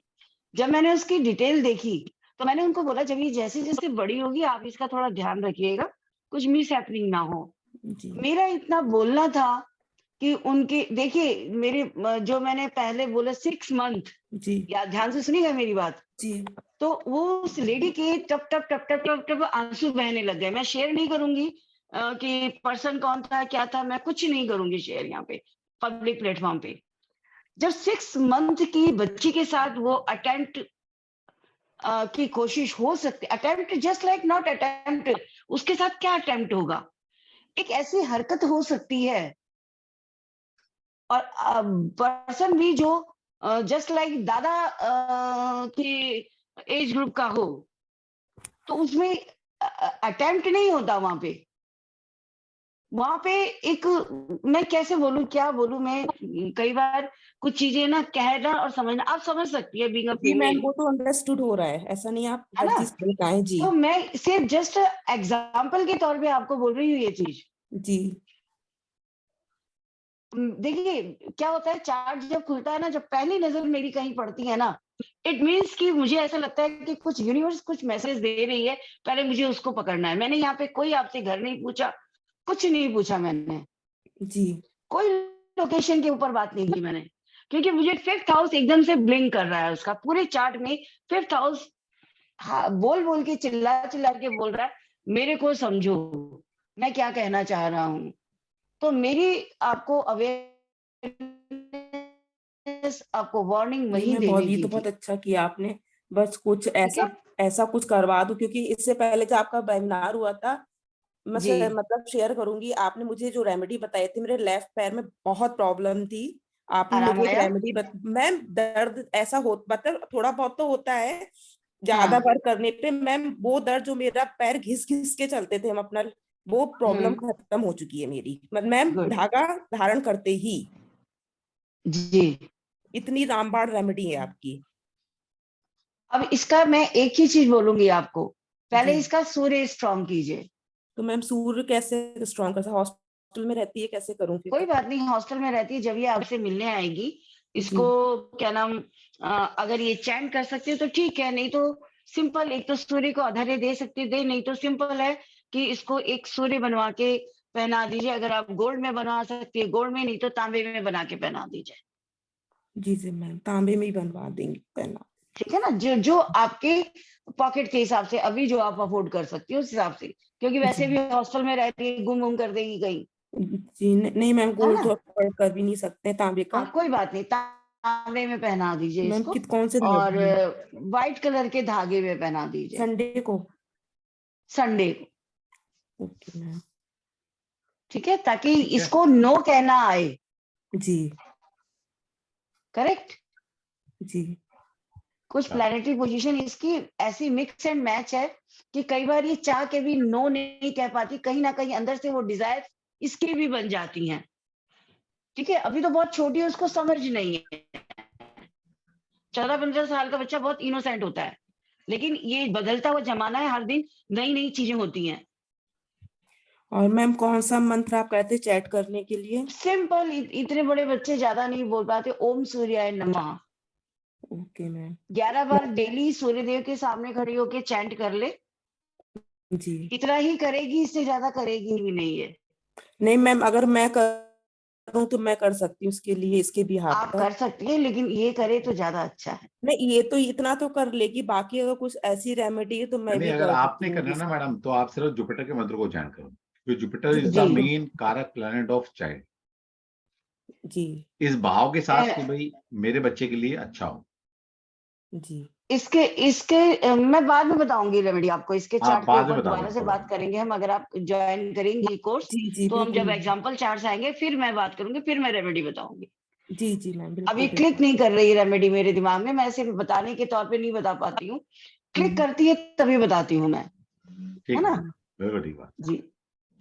जब मैंने उसकी डिटेल देखी तो मैंने उनको बोला जब ये जैसे जैसे बड़ी होगी आप इसका थोड़ा ध्यान रखिएगा, कुछ मिस हैपनिंग ना हो। मेरा इतना बोलना था कि उनके, देखिए मेरे जो मैंने पहले बोला 6 मंथ, या ध्यान से सुनिएगा मेरी बात जी, तो वो उस लेडी के टप टप टप टप टप टप आंसू बहने लग गए। मैं शेयर नहीं करूंगी कि पर्सन कौन था क्या था, मैं कुछ नहीं करूंगी शेयर यहाँ पे पब्लिक प्लेटफॉर्म पे। जब 6 मंथ की बच्ची के साथ वो अटेम्प्ट की कोशिश हो सकती, attempt just like not attempt, उसके साथ क्या अटेम्प्ट होगा, एक ऐसी हरकत हो सकती है। और पर्सन भी जो जस्ट लाइक दादा की एज ग्रुप का हो, तो उसमें अटेम्प्ट नहीं होता वहां पे एक, मैं कैसे बोलूं, क्या बोलूं मैं, कई बार कुछ चीजें ना कहना और समझना, आप समझ सकती है बीइंग अ जी मैम, फीमेल, वो तो अंडरस्टूड हो रहा है, ऐसा नहीं आप है हर ना। चीज बताएं। जी तो मैं सिर्फ जस्ट एग्जाम्पल के तौर पे आपको बोल रही हूँ ये चीज। जी देखिए क्या होता है, चार्ट जब खुलता है ना, जब पहली नजर मेरी कहीं पड़ती है ना, इट मीन्स कि मुझे ऐसा लगता है कि कुछ यूनिवर्स कुछ मैसेज दे रही है, पहले मुझे उसको पकड़ना है। मैंने यहाँ पे कोई आपसे घर नहीं पूछा, कुछ नहीं पूछा मैंने, जी कोई लोकेशन के ऊपर बात नहीं की मैंने, क्योंकि मुझे 5th हाउस एकदम से ब्लिंक कर रहा है उसका पूरे चार्ट में। 5th हाउस बोल बोल के, चिल्ला चिल्ला के बोल रहा है मेरे को समझो मैं क्या कहना चाह रहा हूं। तो मेरी आपको अवेयरनेस, आपको वार्निंग वही मैं बहुत, देने ये की तो थी। बहुत अच्छा किया आपने, बस कुछ ऐसा कुछ करवा दो, क्योंकि इससे पहले जब आपका वेबिनार हुआ था, मैं जी मतलब शेयर करूंगी, आपने मुझे जो रेमेडी बताई थी, मेरे लेफ्ट पैर में बहुत प्रॉब्लम थी, आपने मेरे आराम को एक आया? रेमेडी मैम दर्द ऐसा हो, मतलब थोड़ा बहुत तो होता है, ज्यादा हाँ वर्क करने पे मैम वो दर्द जो मेरा पैर घिस घिस के चलते थे हम अपना, वो प्रॉब्लम खत्म हो चुकी है मेरी, मैम गुड धागा धारण करते ही। जी। इतनी रामबाण रेमेडी है आपकी। अब इसका मैं एक ही चीज बोलूंगी आपको, पहले जी। इसका सूर्य स्ट्रॉन्ग कीजिए। तो मैम सूर्य कैसे स्ट्रॉन्ग कर सकते, हॉस्पिटल में रहती है, कैसे करूं फिर? कोई बात नहीं, हॉस्टल में रहती है, जब ये आपसे मिलने आएगी, इसको जी क्या नाम, अगर ये चैंट कर सकते हो तो ठीक है, नहीं तो सिंपल एक तो सूर्य को अधर्य दे सकते दे, नहीं तो सिंपल है कि इसको एक सूर्य बनवा के पहना दीजिए। अगर आप गोल्ड में बनवा सकती है गोल्ड में, नहीं तो तांबे में बना के पहना दीजिए। जी मैम, तांबे में ही बनवा देंगे पहना। ठीक है ना, जो जो आपके पॉकेट के हिसाब से अभी जो आप अफोर्ड कर सकती हो उस हिसाब से, क्योंकि वैसे भी हॉस्टल में रहती है, गुम गुम कर देगी कहीं, जी नहीं मैम, है गोल्ड ना। तो अफोर्ड कर भी नहीं सकते, तांबे का। हाँ कोई बात नहीं, तांबे में पहना दीजिए मैम इसको, कौन से और दिन? व्हाइट कलर के धागे में पहना दीजिए संडे को? संडे को। Okay ma'am. ठीक है, ताकि इसको नो कहना आए। जी करेक्ट। जी कुछ प्लैनेटरी पोजीशन इसकी ऐसी मिक्स एंड मैच है कि कई बार ये चाह के भी नो नहीं कह पाती, कहीं ना कहीं अंदर से वो डिजायर इसकी भी बन जाती हैं। ठीक है, अभी तो बहुत छोटी है, उसको समझ नहीं है। 14-15 साल का बच्चा बहुत इनोसेंट होता है, लेकिन ये बदलता हुआ जमाना है, हर दिन नई नई चीजें होती हैं। और मैम कौन सा मंत्र आप कहते चैट करने के लिए? सिंपल, इतने बड़े बच्चे ज्यादा नहीं बोल पाते, ओम सूर्याय नमः। Okay ma'am. 11 बार डेली सूर्यदेव के सामने खड़ी होके चैंट कर ले। जी इतना ही करेगी, इससे ज्यादा करेगी भी नहीं है। नहीं मैम, अगर मैं करूँ तो मैं कर सकती हूँ उसके लिए, इसके भी हाथ आप पर। कर सकती है, लेकिन ये करे तो ज्यादा अच्छा है। नहीं ये तो इतना तो कर लेगी, बाकी अगर कुछ ऐसी रेमेडी है तो मैं नहीं, भी अगर कर आपने दूंगी। करना ना मैडम, तो आप सिर्फ जुपिटर के मंत्र को चैन करो, क्योंकि जुपिटर इज द जी मेन कारक प्लैनेट ऑफ चाइल्ड। जी इस भाव के साथ कि भाई मेरे बच्चे के लिए अच्छा हो। जी इसके इसके मैं बाद में बताऊंगी रेमेडी आपको, इसके आप चार्ट के बाद में ऊपर बता दोबारा दो से बात करेंगे हम, अगर आप ज्वाइन करेंगी कोर्स, जी तो हम जब बिल्कुल। एग्जांपल चार्ट्स आएंगे फिर मैं बात करूंगी, फिर मैं रेमेडी बताऊंगी। जी मैम अभी बिल्कुल क्लिक बिल्कुल। नहीं कर रही रेमेडी मेरे दिमाग में, मैं सिर्फ बताने के तौर पे नहीं बता पाती हूँ, क्लिक करती है तभी बताती हूँ मैं, है ठीक ना। है, बिल्कुल ठीक बात। जी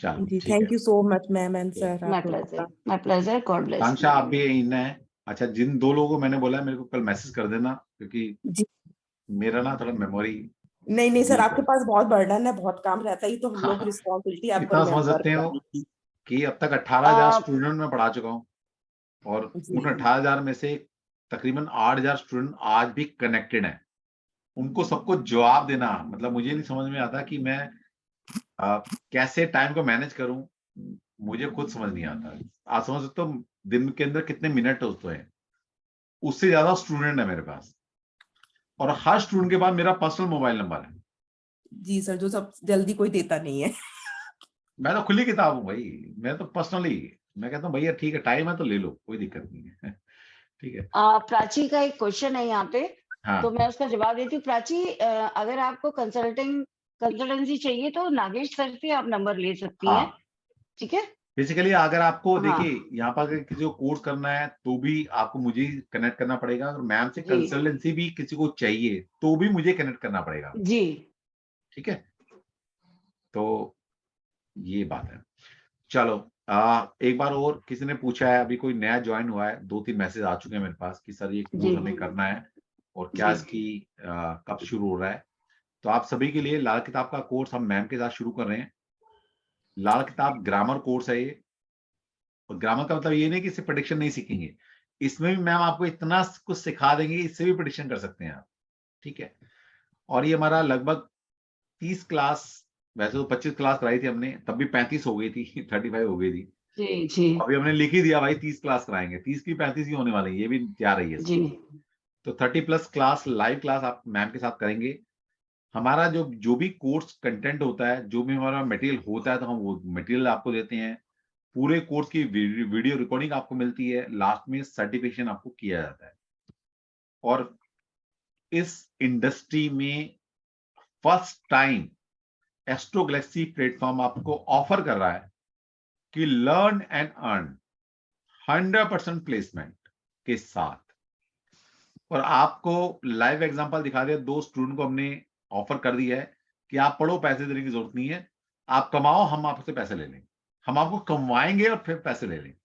चलो जी ठीक है। Thank you so much ma'am and sir, my आप लोगों प्लेजर, का। My pleasure, god bless. Akanksha आप भी इन है। अच्छा, जिन 2 लोगों को मैंने बोला है मेरे को कल मैसेज कर देना, क्योंकि जी मेरा ना थोड़ा मेमोरी नहीं सर, वीक आपके है। पास बहुत बर्डन है, बहुत काम रहता है, ये तो हम लोग हाँ, रिस्पॉन्सिबिलिटी आपको इतना समझ रिमेम्बर सकते हो करने की। कि अब तक 18,000 स्टूडेंट में पढ़ा चुका हूँ, और उन जी 18,000 में से तकरीबन 8,000 स्टूडेंट आज भी कनेक्टेड हैं। उनको सबको जवाब देना, मतलब मुझे नहीं समझ में आता कि मैं कैसे टाइम को मैनेज करूं, मुझे खुद समझ नहीं आता। आप समझ सकते हो दिन के अंदर कितने मिनट होते हैं, उससे ज्यादा स्टूडेंट है मेरे पास, और हर स्टूडेंट के पास मेरा पर्सनल मोबाइल नंबर है। जी सर, जो सब जल्दी कोई देता नहीं है। मैं तो खुली किताब हूँ भाई, मैं तो पर्सनली मैं कहता हूँ भैया ठीक है, टाइम है तो ले लो, कोई दिक्कत नहीं है। ठीक है। प्राची का एक क्वेश्चन है यहाँ पे, हाँ तो मैं उसका जवाब देती हूँ। प्राची, अगर आपको कंसल्टेंसी चाहिए तो नागेश सर से आप नंबर ले सकती हैं। हाँ, ठीक है। बेसिकली अगर आपको हाँ देखिए यहाँ पर अगर किसी को कोर्स करना है तो भी आपको मुझे कनेक्ट करना पड़ेगा, अगर मैम से जी कंसल्टेंसी भी किसी को चाहिए तो भी मुझे कनेक्ट करना पड़ेगा। जी। ठीक है, तो ये बात है। चलो, एक बार और किसी ने पूछा है, अभी कोई नया ज्वाइन हुआ है, 2-3 मैसेज आ चुके हैं मेरे पास कि सर ये कोर्स जी हमें करना है और क्या जी इसकी कब शुरू हो रहा है। तो आप सभी के लिए लाल किताब का कोर्स हम मैम के साथ शुरू कर रहे हैं। लाल किताब ग्रामर कोर्स है ये, और ग्रामर का मतलब ये नहीं कि सिर्फ प्रेडिक्शन नहीं सीखेंगे, इसमें भी मैम आपको इतना कुछ सिखा देंगे, इससे भी प्रेडिक्शन कर सकते हैं आप। ठीक है, और ये हमारा लगभग 30 क्लास, वैसे तो 25 क्लास कराई थी हमने, तब भी 35 हो गई थी, 35 हो गई थी। जी जी अभी हमने लिख ही दिया भाई 30 क्लास कराएंगे, 30 की 35 ही होने वाली है, ये भी तैयार रही है जी इसकी। तो 30+ क्लास लाइव क्लास आप मैम के साथ करेंगे। हमारा जो जो भी कोर्स कंटेंट होता है, जो भी हमारा मटेरियल होता है, तो हम वो मटेरियल आपको देते हैं। पूरे कोर्स की वीडियो रिकॉर्डिंग आपको मिलती है, लास्ट में सर्टिफिकेशन आपको किया जाता है। और इस इंडस्ट्री में first time astro Galaxy platform आपको ऑफर कर रहा है कि लर्न एंड अर्न 100% प्लेसमेंट के साथ। और आपको लाइव एग्जांपल दिखा दिया, 2 स्टूडेंट को हमने ऑफर कर दिया है कि आप पढ़ो, पैसे देने की जरूरत नहीं है, आप कमाओ, हम आपसे पैसे ले लेंगे, हम आपको कमवाएंगे और फिर पैसे ले लेंगे।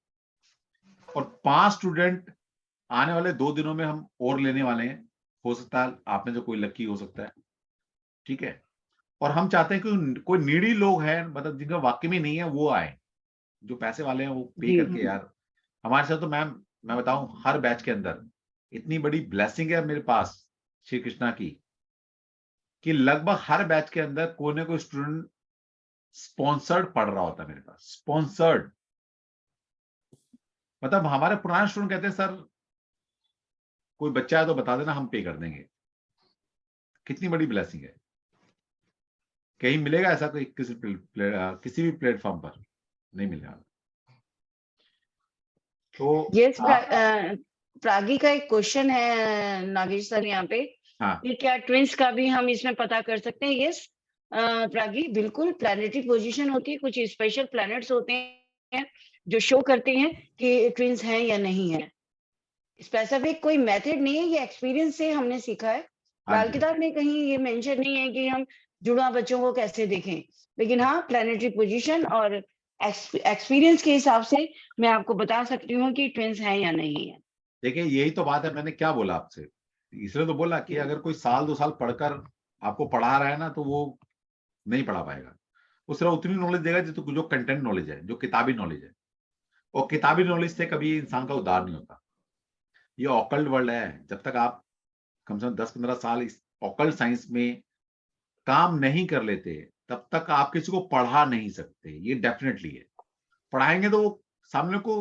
और 5 स्टूडेंट आने वाले 2 दिनों में हम और लेने वाले हैं। हो सकता है आप में से कोई लकी हो सकता है, ठीक है। और हम चाहते हैं कि कोई नीडी लोग हैं, मतलब जिनका वाकई में नहीं है, वो आए। जो पैसे वाले हैं वो पे जी। करके, यार हमारे साथ तो मैम मैं बताऊं, हर बैच के अंदर इतनी बड़ी ब्लेसिंग है मेरे पास श्री कृष्णा की, कि लगभग हर बैच के अंदर कोई ना कोई स्टूडेंट स्पॉन्सर्ड पढ़ रहा होता है मेरे पास। स्पॉन्सर्ड मतलब हमारे पुराने स्टूडेंट कहते हैं, सर कोई बच्चा है तो बता देना, हम पे कर देंगे। कितनी बड़ी ब्लेसिंग है। कहीं मिलेगा ऐसा कोई किसी भी प्लेटफॉर्म पर नहीं मिलेगा। तो यस, प्रागी का एक क्वेश्चन है नागेश सर यहाँ पे, हाँ, कि क्या ट्विंस का भी हम इसमें पता कर सकते हैं? यस प्रागी, बिल्कुल। प्लैनेटरी पोजीशन होती है, कुछ स्पेशल प्लैनेट्स होते हैं जो शो करते हैं कि ट्विंस हैं या नहीं है। स्पेसिफिक कोई मेथड नहीं है, ये एक्सपीरियंस से हमने सीखा है। लाल किताब में कहीं ये मेंशन नहीं है कि हम जुड़वा बच्चों को कैसे देखें, लेकिन हाँ प्लैनेटरी पोजीशन और एक्सपीरियंस के हिसाब से मैं आपको बता सकती हूँ कि ट्विंस हैं या नहीं है। देखिए यही तो बात है, मैंने क्या बोला आपसे, इसलिए तो बोला कि अगर कोई 1-2 साल पढ़कर आपको पढ़ा रहा है ना, तो वो नहीं पढ़ा पाएगा। वो सिर्फ उतनी नॉलेज देगा जो कंटेंट नॉलेज है, जो किताबी नॉलेज है। और किताबी नॉलेज से कभी इंसान का उद्धार नहीं होता। ये ऑकल्ट वर्ल्ड है। जब तक आप कम से कम 10-15 साल इस ऑकल्ट साइंस में काम नहीं कर लेते, तब तक आप किसी को पढ़ा नहीं सकते। ये डेफिनेटली है। पढ़ाएंगे तो वो सामने को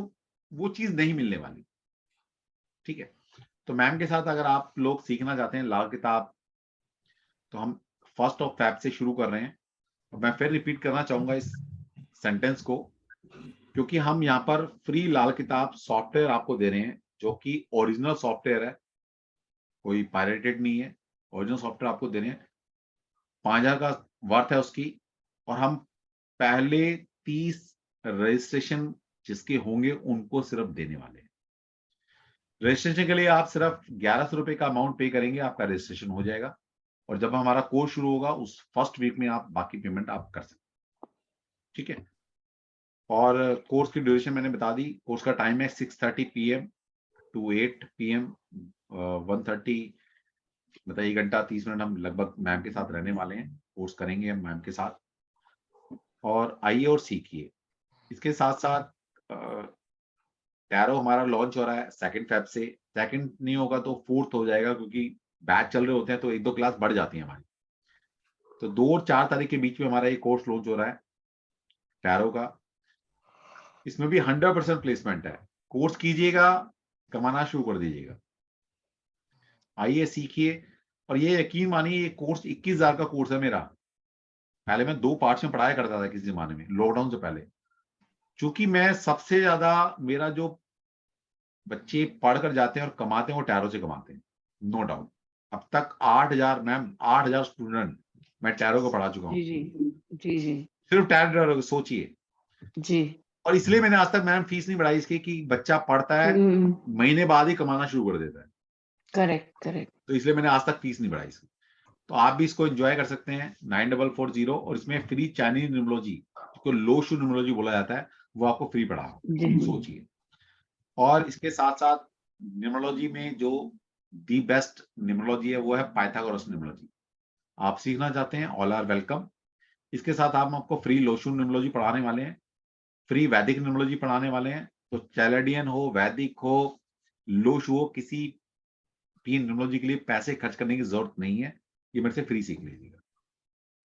वो चीज नहीं मिलने वाली, ठीक है। तो मैम के साथ अगर आप लोग सीखना चाहते हैं लाल किताब, तो हम 1 फ़रवरी से शुरू कर रहे हैं। और मैं फिर रिपीट करना चाहूंगा इस सेंटेंस को, क्योंकि हम यहाँ पर फ्री लाल किताब सॉफ्टवेयर आपको दे रहे हैं, जो कि ओरिजिनल सॉफ्टवेयर है, कोई पायरेटेड नहीं है। ओरिजिनल सॉफ्टवेयर आपको दे रहे हैं, 5000 का वर्थ है उसकी। और हम पहले 30 रजिस्ट्रेशन जिसके होंगे उनको सिर्फ देने वाले हैं। रजिस्ट्रेशन के लिए आप सिर्फ 1100 रुपए का अमाउंट पे करेंगे, आपका रजिस्ट्रेशन हो जाएगा। और जब हमारा कोर्स शुरू होगा उस फर्स्ट वीक में आप बाकी पेमेंट आप कर सकते हैं, ठीक है। और कोर्स की ड्यूरेशन मैंने बता दी। कोर्स का टाइम है 6:30 PM to 8 PM, 1:30, मतलब 1 घंटा 30 मिनट हम लगभग मैम के साथ रहने वाले हैं। कोर्स करेंगे हम मैम के साथ, और आइए और सीखिए। इसके साथ साथ टैरो हमारा लॉन्च हो रहा है 2 फ़रवरी से। 2 नहीं होगा तो 4th हो जाएगा, क्योंकि बैच चल रहे होते हैं तो 1-2 क्लास बढ़ जाती है हमारी। तो 2 और 4 तारीख के बीच में हमारा ये कोर्स लॉन्च हो रहा है टैरो का। इसमें भी 100% प्लेसमेंट है। कोर्स कीजिएगा, कमाना शुरू कर दीजिएगा। आइए सीखिए। और ये यकीन मानिए, ये कोर्स 21,000 का कोर्स है मेरा। पहले मैं 2 पार्ट्स में पढ़ाया करता था किसी जमाने में, लॉकडाउन से पहले। चूंकि मैं सबसे ज्यादा, मेरा जो बच्चे पढ़कर जाते हैं और कमाते हैं वो टैरो से कमाते हैं, नो डाउट। अब तक 8,000 मैम, 8,000 स्टूडेंट मैं टैरो को पढ़ा चुका हूँ। जी, सिर्फ टैरो, सोचिए जी। और इसलिए मैंने आज तक मैम फीस नहीं बढ़ाई इसकी, कि बच्चा पढ़ता है महीने बाद ही कमाना शुरू कर देता है। करेक्ट। तो इसलिए मैंने आज तक फीस नहीं बढ़ाई इसकी। तो आप भी इसको एंजॉय कर सकते हैं। 9440, और इसमें फ्री चाइनीज न्यूमरोलॉजी, जिसको लो शू न्यूमरोलॉजी बोला जाता है, वो आपको फ्री पढ़ा, सोचिए। और इसके साथ साथ न्यूमरोलॉजी में जो दी बेस्ट न्यूमरोलॉजी है वो है पाइथागोरस न्यूमरोलॉजी। आप सीखना चाहते हैं, ऑल आर वेलकम। इसके साथ हम आपको फ्री लोशु न्यूमरोलॉजी पढ़ाने वाले हैं, फ्री वैदिक न्यूमरोलॉजी पढ़ाने वाले हैं। तो चैलेडियन हो, वैदिक हो, लोशु हो, किसी भी न्यूमरोलॉजी के लिए पैसे खर्च करने की जरूरत नहीं है। ये मेरे से फ्री सीख लीजिएगा,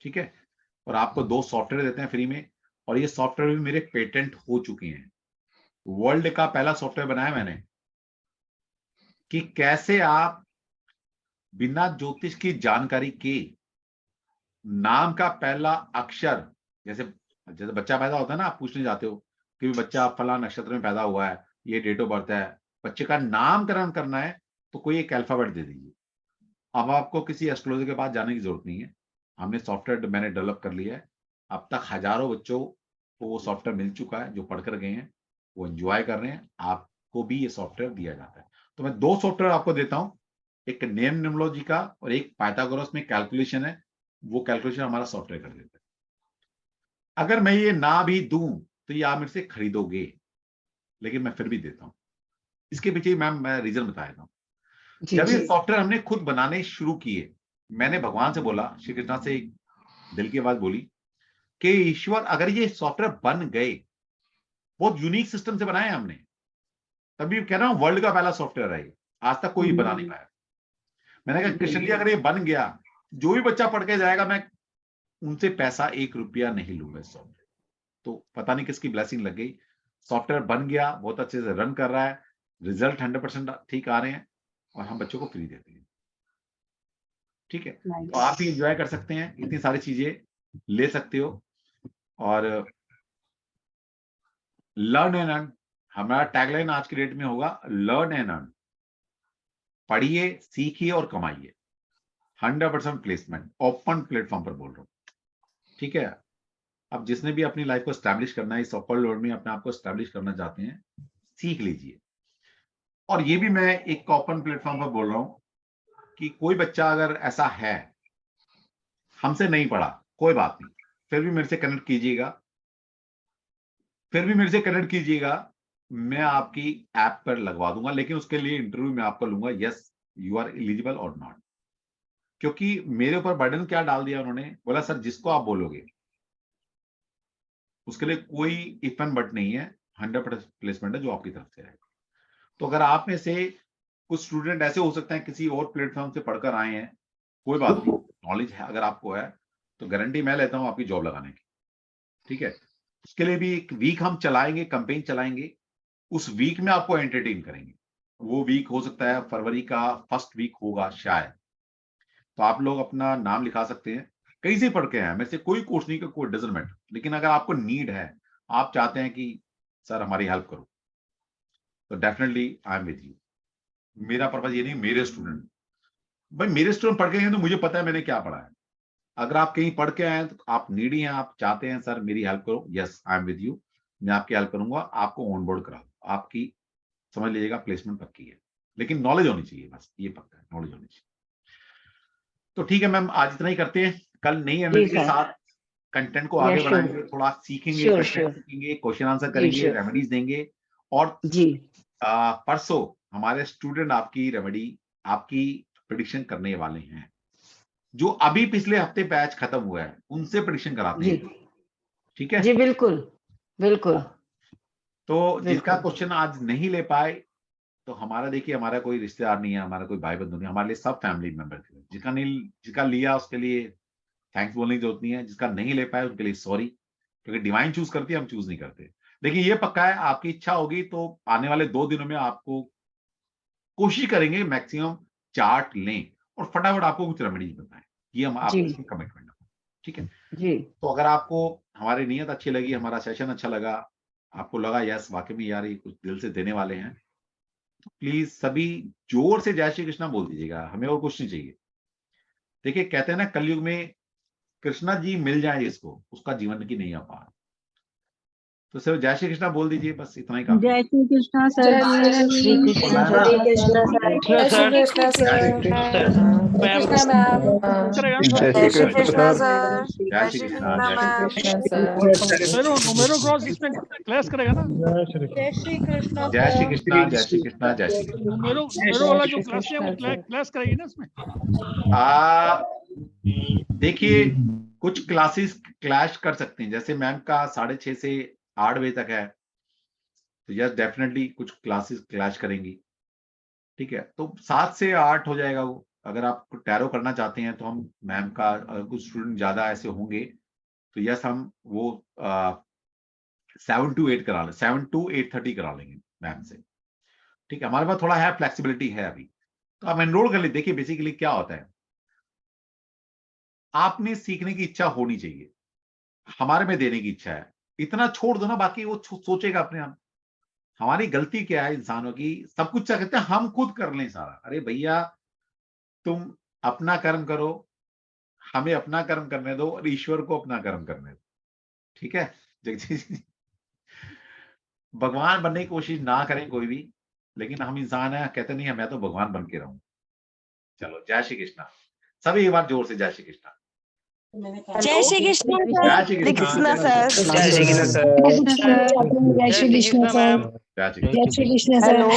ठीक है। और आपको 2 सॉफ्टवेयर देते हैं फ्री में, और ये सॉफ्टवेयर भी मेरे पेटेंट हो चुके हैं। वर्ल्ड का पहला सॉफ्टवेयर बनाया मैंने, कि कैसे आप बिना ज्योतिष की जानकारी के नाम का पहला अक्षर, जैसे बच्चा पैदा होता है ना, आप पूछने जाते हो कि बच्चा फला नक्षत्र में पैदा हुआ है, ये डेट ऑफ बर्थ है, बच्चे का नामकरण करना है, तो कोई एक अल्फाबेट दे दीजिए। अब आपको किसी एस्ट्रोलॉजर के पास जाने की जरूरत नहीं है, हमने सॉफ्टवेयर मैंने डेवलप कर लिया है। अब तक हजारों बच्चों को वो सॉफ्टवेयर मिल चुका है, जो पढ़कर गए हैं, वो एंजॉय कर रहे हैं, आपको भी ये सॉफ्टवेयर दिया जाता है। तो मैं 2 सॉफ्टवेयर आपको देता हूँ, एक नेम न्यूमरोलॉजी का और एक पाइथागोरस में कैलकुलेशन है, वो कैलकुलेशन हमारा सॉफ्टवेयर कर देता है। अगर मैं ये ना भी दूं तो ये आप मेरे से खरीदोगे, लेकिन मैं फिर भी देता हूं। इसके पीछे मैम मैं रीजन बता देता हूं। जब ये सॉफ्टवेयर हमने खुद बनाने शुरू किए, मैंने भगवान से बोला, श्री कृष्णा से एक दिल की बात बोली कि ईश्वर अगर ये सॉफ्टवेयर बन गए, बहुत यूनिक सिस्टम से बनाए हमने, तभी कह रहा हूं वर्ल्ड का पहला सॉफ्टवेयर है, आज तक कोई बना नहीं पाया। मैंने कहा कृष्ण जी अगर ये बन गया, जो भी बच्चा पढ़ के जाएगा, मैं उनसे पैसा 1 रुपया नहीं लूंगा इस सॉफ्टवेयर। तो पता नहीं किसकी ब्लेसिंग लग गई, सॉफ्टवेयर बन गया, बहुत अच्छे से रन कर रहा है, रिजल्ट 100% ठीक आ रहे हैं और हम बच्चों को फ्री देते हैं। ठीक है, तो आप भी एंजॉय कर सकते हैं, इतनी सारी चीजें ले सकते हो। और लर्न एंड अर्न, हमारा टैगलाइन आज की डेट में होगा लर्न एंड अर्न। पढ़िए, सीखिए और कमाइए। 100% प्लेसमेंट, ओपन प्लेटफॉर्म पर बोल रहा हूं। ठीक है, अब जिसने भी अपनी लाइफ को एस्टैब्लिश करना है, इस ओपन वर्ल्ड में अपने आप को एस्टैब्लिश करना चाहते हैं, सीख लीजिए। और ये भी मैं एक ओपन प्लेटफॉर्म पर बोल रहा हूं कि कोई बच्चा अगर ऐसा है, हमसे नहीं पढ़ा, कोई बात नहीं, फिर भी मेरे से कनेक्ट कीजिएगा, मैं आपकी ऐप पर लगवा दूंगा, लेकिन उसके लिए इंटरव्यू मैं आपका लूंगा, यस यू आर एलिजिबल और नॉट। क्योंकि मेरे ऊपर बर्डन क्या डाल दिया उन्होंने, बोला सर जिसको आप बोलोगे उसके लिए कोई इफ एंड बट नहीं है, 100% प्लेसमेंट है जो आपकी तरफ से रहेगा। तो अगर आप में से कुछ स्टूडेंट ऐसे हो सकते हैं किसी और प्लेटफॉर्म से पढ़कर आए हैं, कोई बात नहीं, नॉलेज है अगर आपको है तो गारंटी मैं लेता हूं आपकी जॉब लगाने की। ठीक है, उसके लिए भी एक वीक हम चलाएंगे, कैंपेन चलाएंगे, उस वीक में आपको एंटरटेन करेंगे। वो वीक हो सकता है फरवरी का फर्स्ट वीक होगा शायद, तो आप लोग अपना नाम लिखा सकते हैं, कहीं से पढ़ के आए, मेरे से कोई कोर्स नहीं, कोई डजंट मैटर, लेकिन अगर आपको नीड है, आप चाहते हैं कि सर हमारी हेल्प करो, तो definitely I am with you. मेरा पर्पज ये नहीं मेरे स्टूडेंट, भाई मेरे स्टूडेंट पढ़ के हैं तो मुझे पता है मैंने क्या पढ़ा है। अगर आप कहीं पढ़ के आए हैं तो आप नीडी हैं, आप चाहते हैं सर मेरी हेल्प करो, yes I am with you, मैं आपकी हेल्प करूंगा, आपको ऑन बोर्ड करा दूं, आपकी समझ लीजिएगा प्लेसमेंट पक्की है, लेकिन नॉलेज होनी चाहिए, बस ये पक्का है, नॉलेज होनी चाहिए। तो ठीक है मैम, आज इतना ही करते हैं, कल नई एनर्जी के साथ कंटेंट को आगे बढ़ाएंगे, थोड़ा सीखेंगे, सीखेंगे, क्वेश्चन आंसर करेंगे, रेमेडीज देंगे, और परसों हमारे स्टूडेंट आपकी रेमेडी, आपकी प्रेडिक्शन करने वाले हैं। जो अभी पिछले हफ्ते बैच खत्म हुआ है उनसे प्रेडिक्शन कराते हैं। ठीक है जी, बिल्कुल बिल्कुल। तो जिसका क्वेश्चन आज नहीं ले पाए, तो हमारा देखिए, हमारा कोई रिश्तेदार नहीं है, हमारा कोई भाई बंधु नहीं, हमारे लिए सब फैमिली मेंबर थे। जिसका लिया उसके लिए थैंक्स बोलने की जरूरत नहीं है, जिसका नहीं ले पाए उनके लिए सॉरी, क्योंकि डिवाइन चूज करती है, हम चूज नहीं करते। लेकिन ये पक्का है, आपकी इच्छा होगी तो आने वाले 2 दिनों में आपको कोशिश करेंगे मैक्सिमम चार्ट लें और फटाफट आपको कुछ रेमेडीज बताएं, ये हम आपकी कमिटमेंट है। ठीक है जी। तो अगर आपको हमारी नीयत अच्छी लगी, हमारा सेशन अच्छा लगा, आपको लगा यस वाकई में यार ये कुछ दिल से देने वाले हैं, तो प्लीज सभी जोर से जय श्री कृष्णा बोल दीजिएगा, हमें और कुछ नहीं चाहिए। देखिए कहते हैं ना, कलयुग में कृष्णा जी मिल जाए जिसको, उसका जीवन की नहीं आ पा। तो सिर्फ जय श्री कृष्णा बोल दीजिए, बस इतना ही काफी। जय श्री कृष्णा सर। जय श्री कृष्णा सर। जय श्री कृष्णा सर। कृष्णा मैम। जय श्री कृष्णा सर। जय श्री कृष्णा मैम। मेरे क्रॉस इसमें क्लास करेगा ना। जय श्री कृष्णा। जय श्री कृष्णा, जय श्री कृष्णा, जय श्री कृष्णा। मेरे वाला जो क्लास है वो क्लास करेगी ना इसमें। देखिए कुछ क्लासेस क्लैश कर सकते हैं, जैसे मैम का 6:30 से 8 बजे तक है, तो यस डेफिनेटली कुछ क्लासेस क्लैश करेंगी। ठीक है, तो 7 से 8 हो जाएगा वो। अगर आप टैरो करना चाहते हैं तो हम मैम का, अगर कुछ स्टूडेंट ज्यादा ऐसे होंगे तो यस हम वो 7 to 8 करा लें, 7 to 8:30 करा लेंगे मैम से। ठीक है, हमारे पास थोड़ा है, फ्लेक्सिबिलिटी है अभी, तो आप एनरोल कर ले। देखिए बेसिकली क्या होता है, आपने सीखने की इच्छा होनी चाहिए, हमारे में देने की इच्छा है, इतना छोड़ दो ना, बाकी वो सोचेगा अपने आप। हमारी गलती क्या है इंसानों की, सब कुछ क्या कहते हैं हम खुद कर लें सारा। अरे भैया तुम अपना कर्म करो, हमें अपना कर्म करने दो और ईश्वर को अपना कर्म करने दो। ठीक है जगदीश जी, भगवान बनने की कोशिश ना करें कोई भी, लेकिन हम इंसान है, कहते नहीं है मैं तो भगवान बन के रहूं। चलो जय श्री कृष्णा, सभी एक बार जोर से जय श्री कृष्णा। जय श्री कृष्ण जय श्री कृष्णा सर। जय श्री कृष्ण सर। जय श्री कृष्ण सर। जय श्री कृष्ण मैम। जय श्री कृष्ण। हेलो।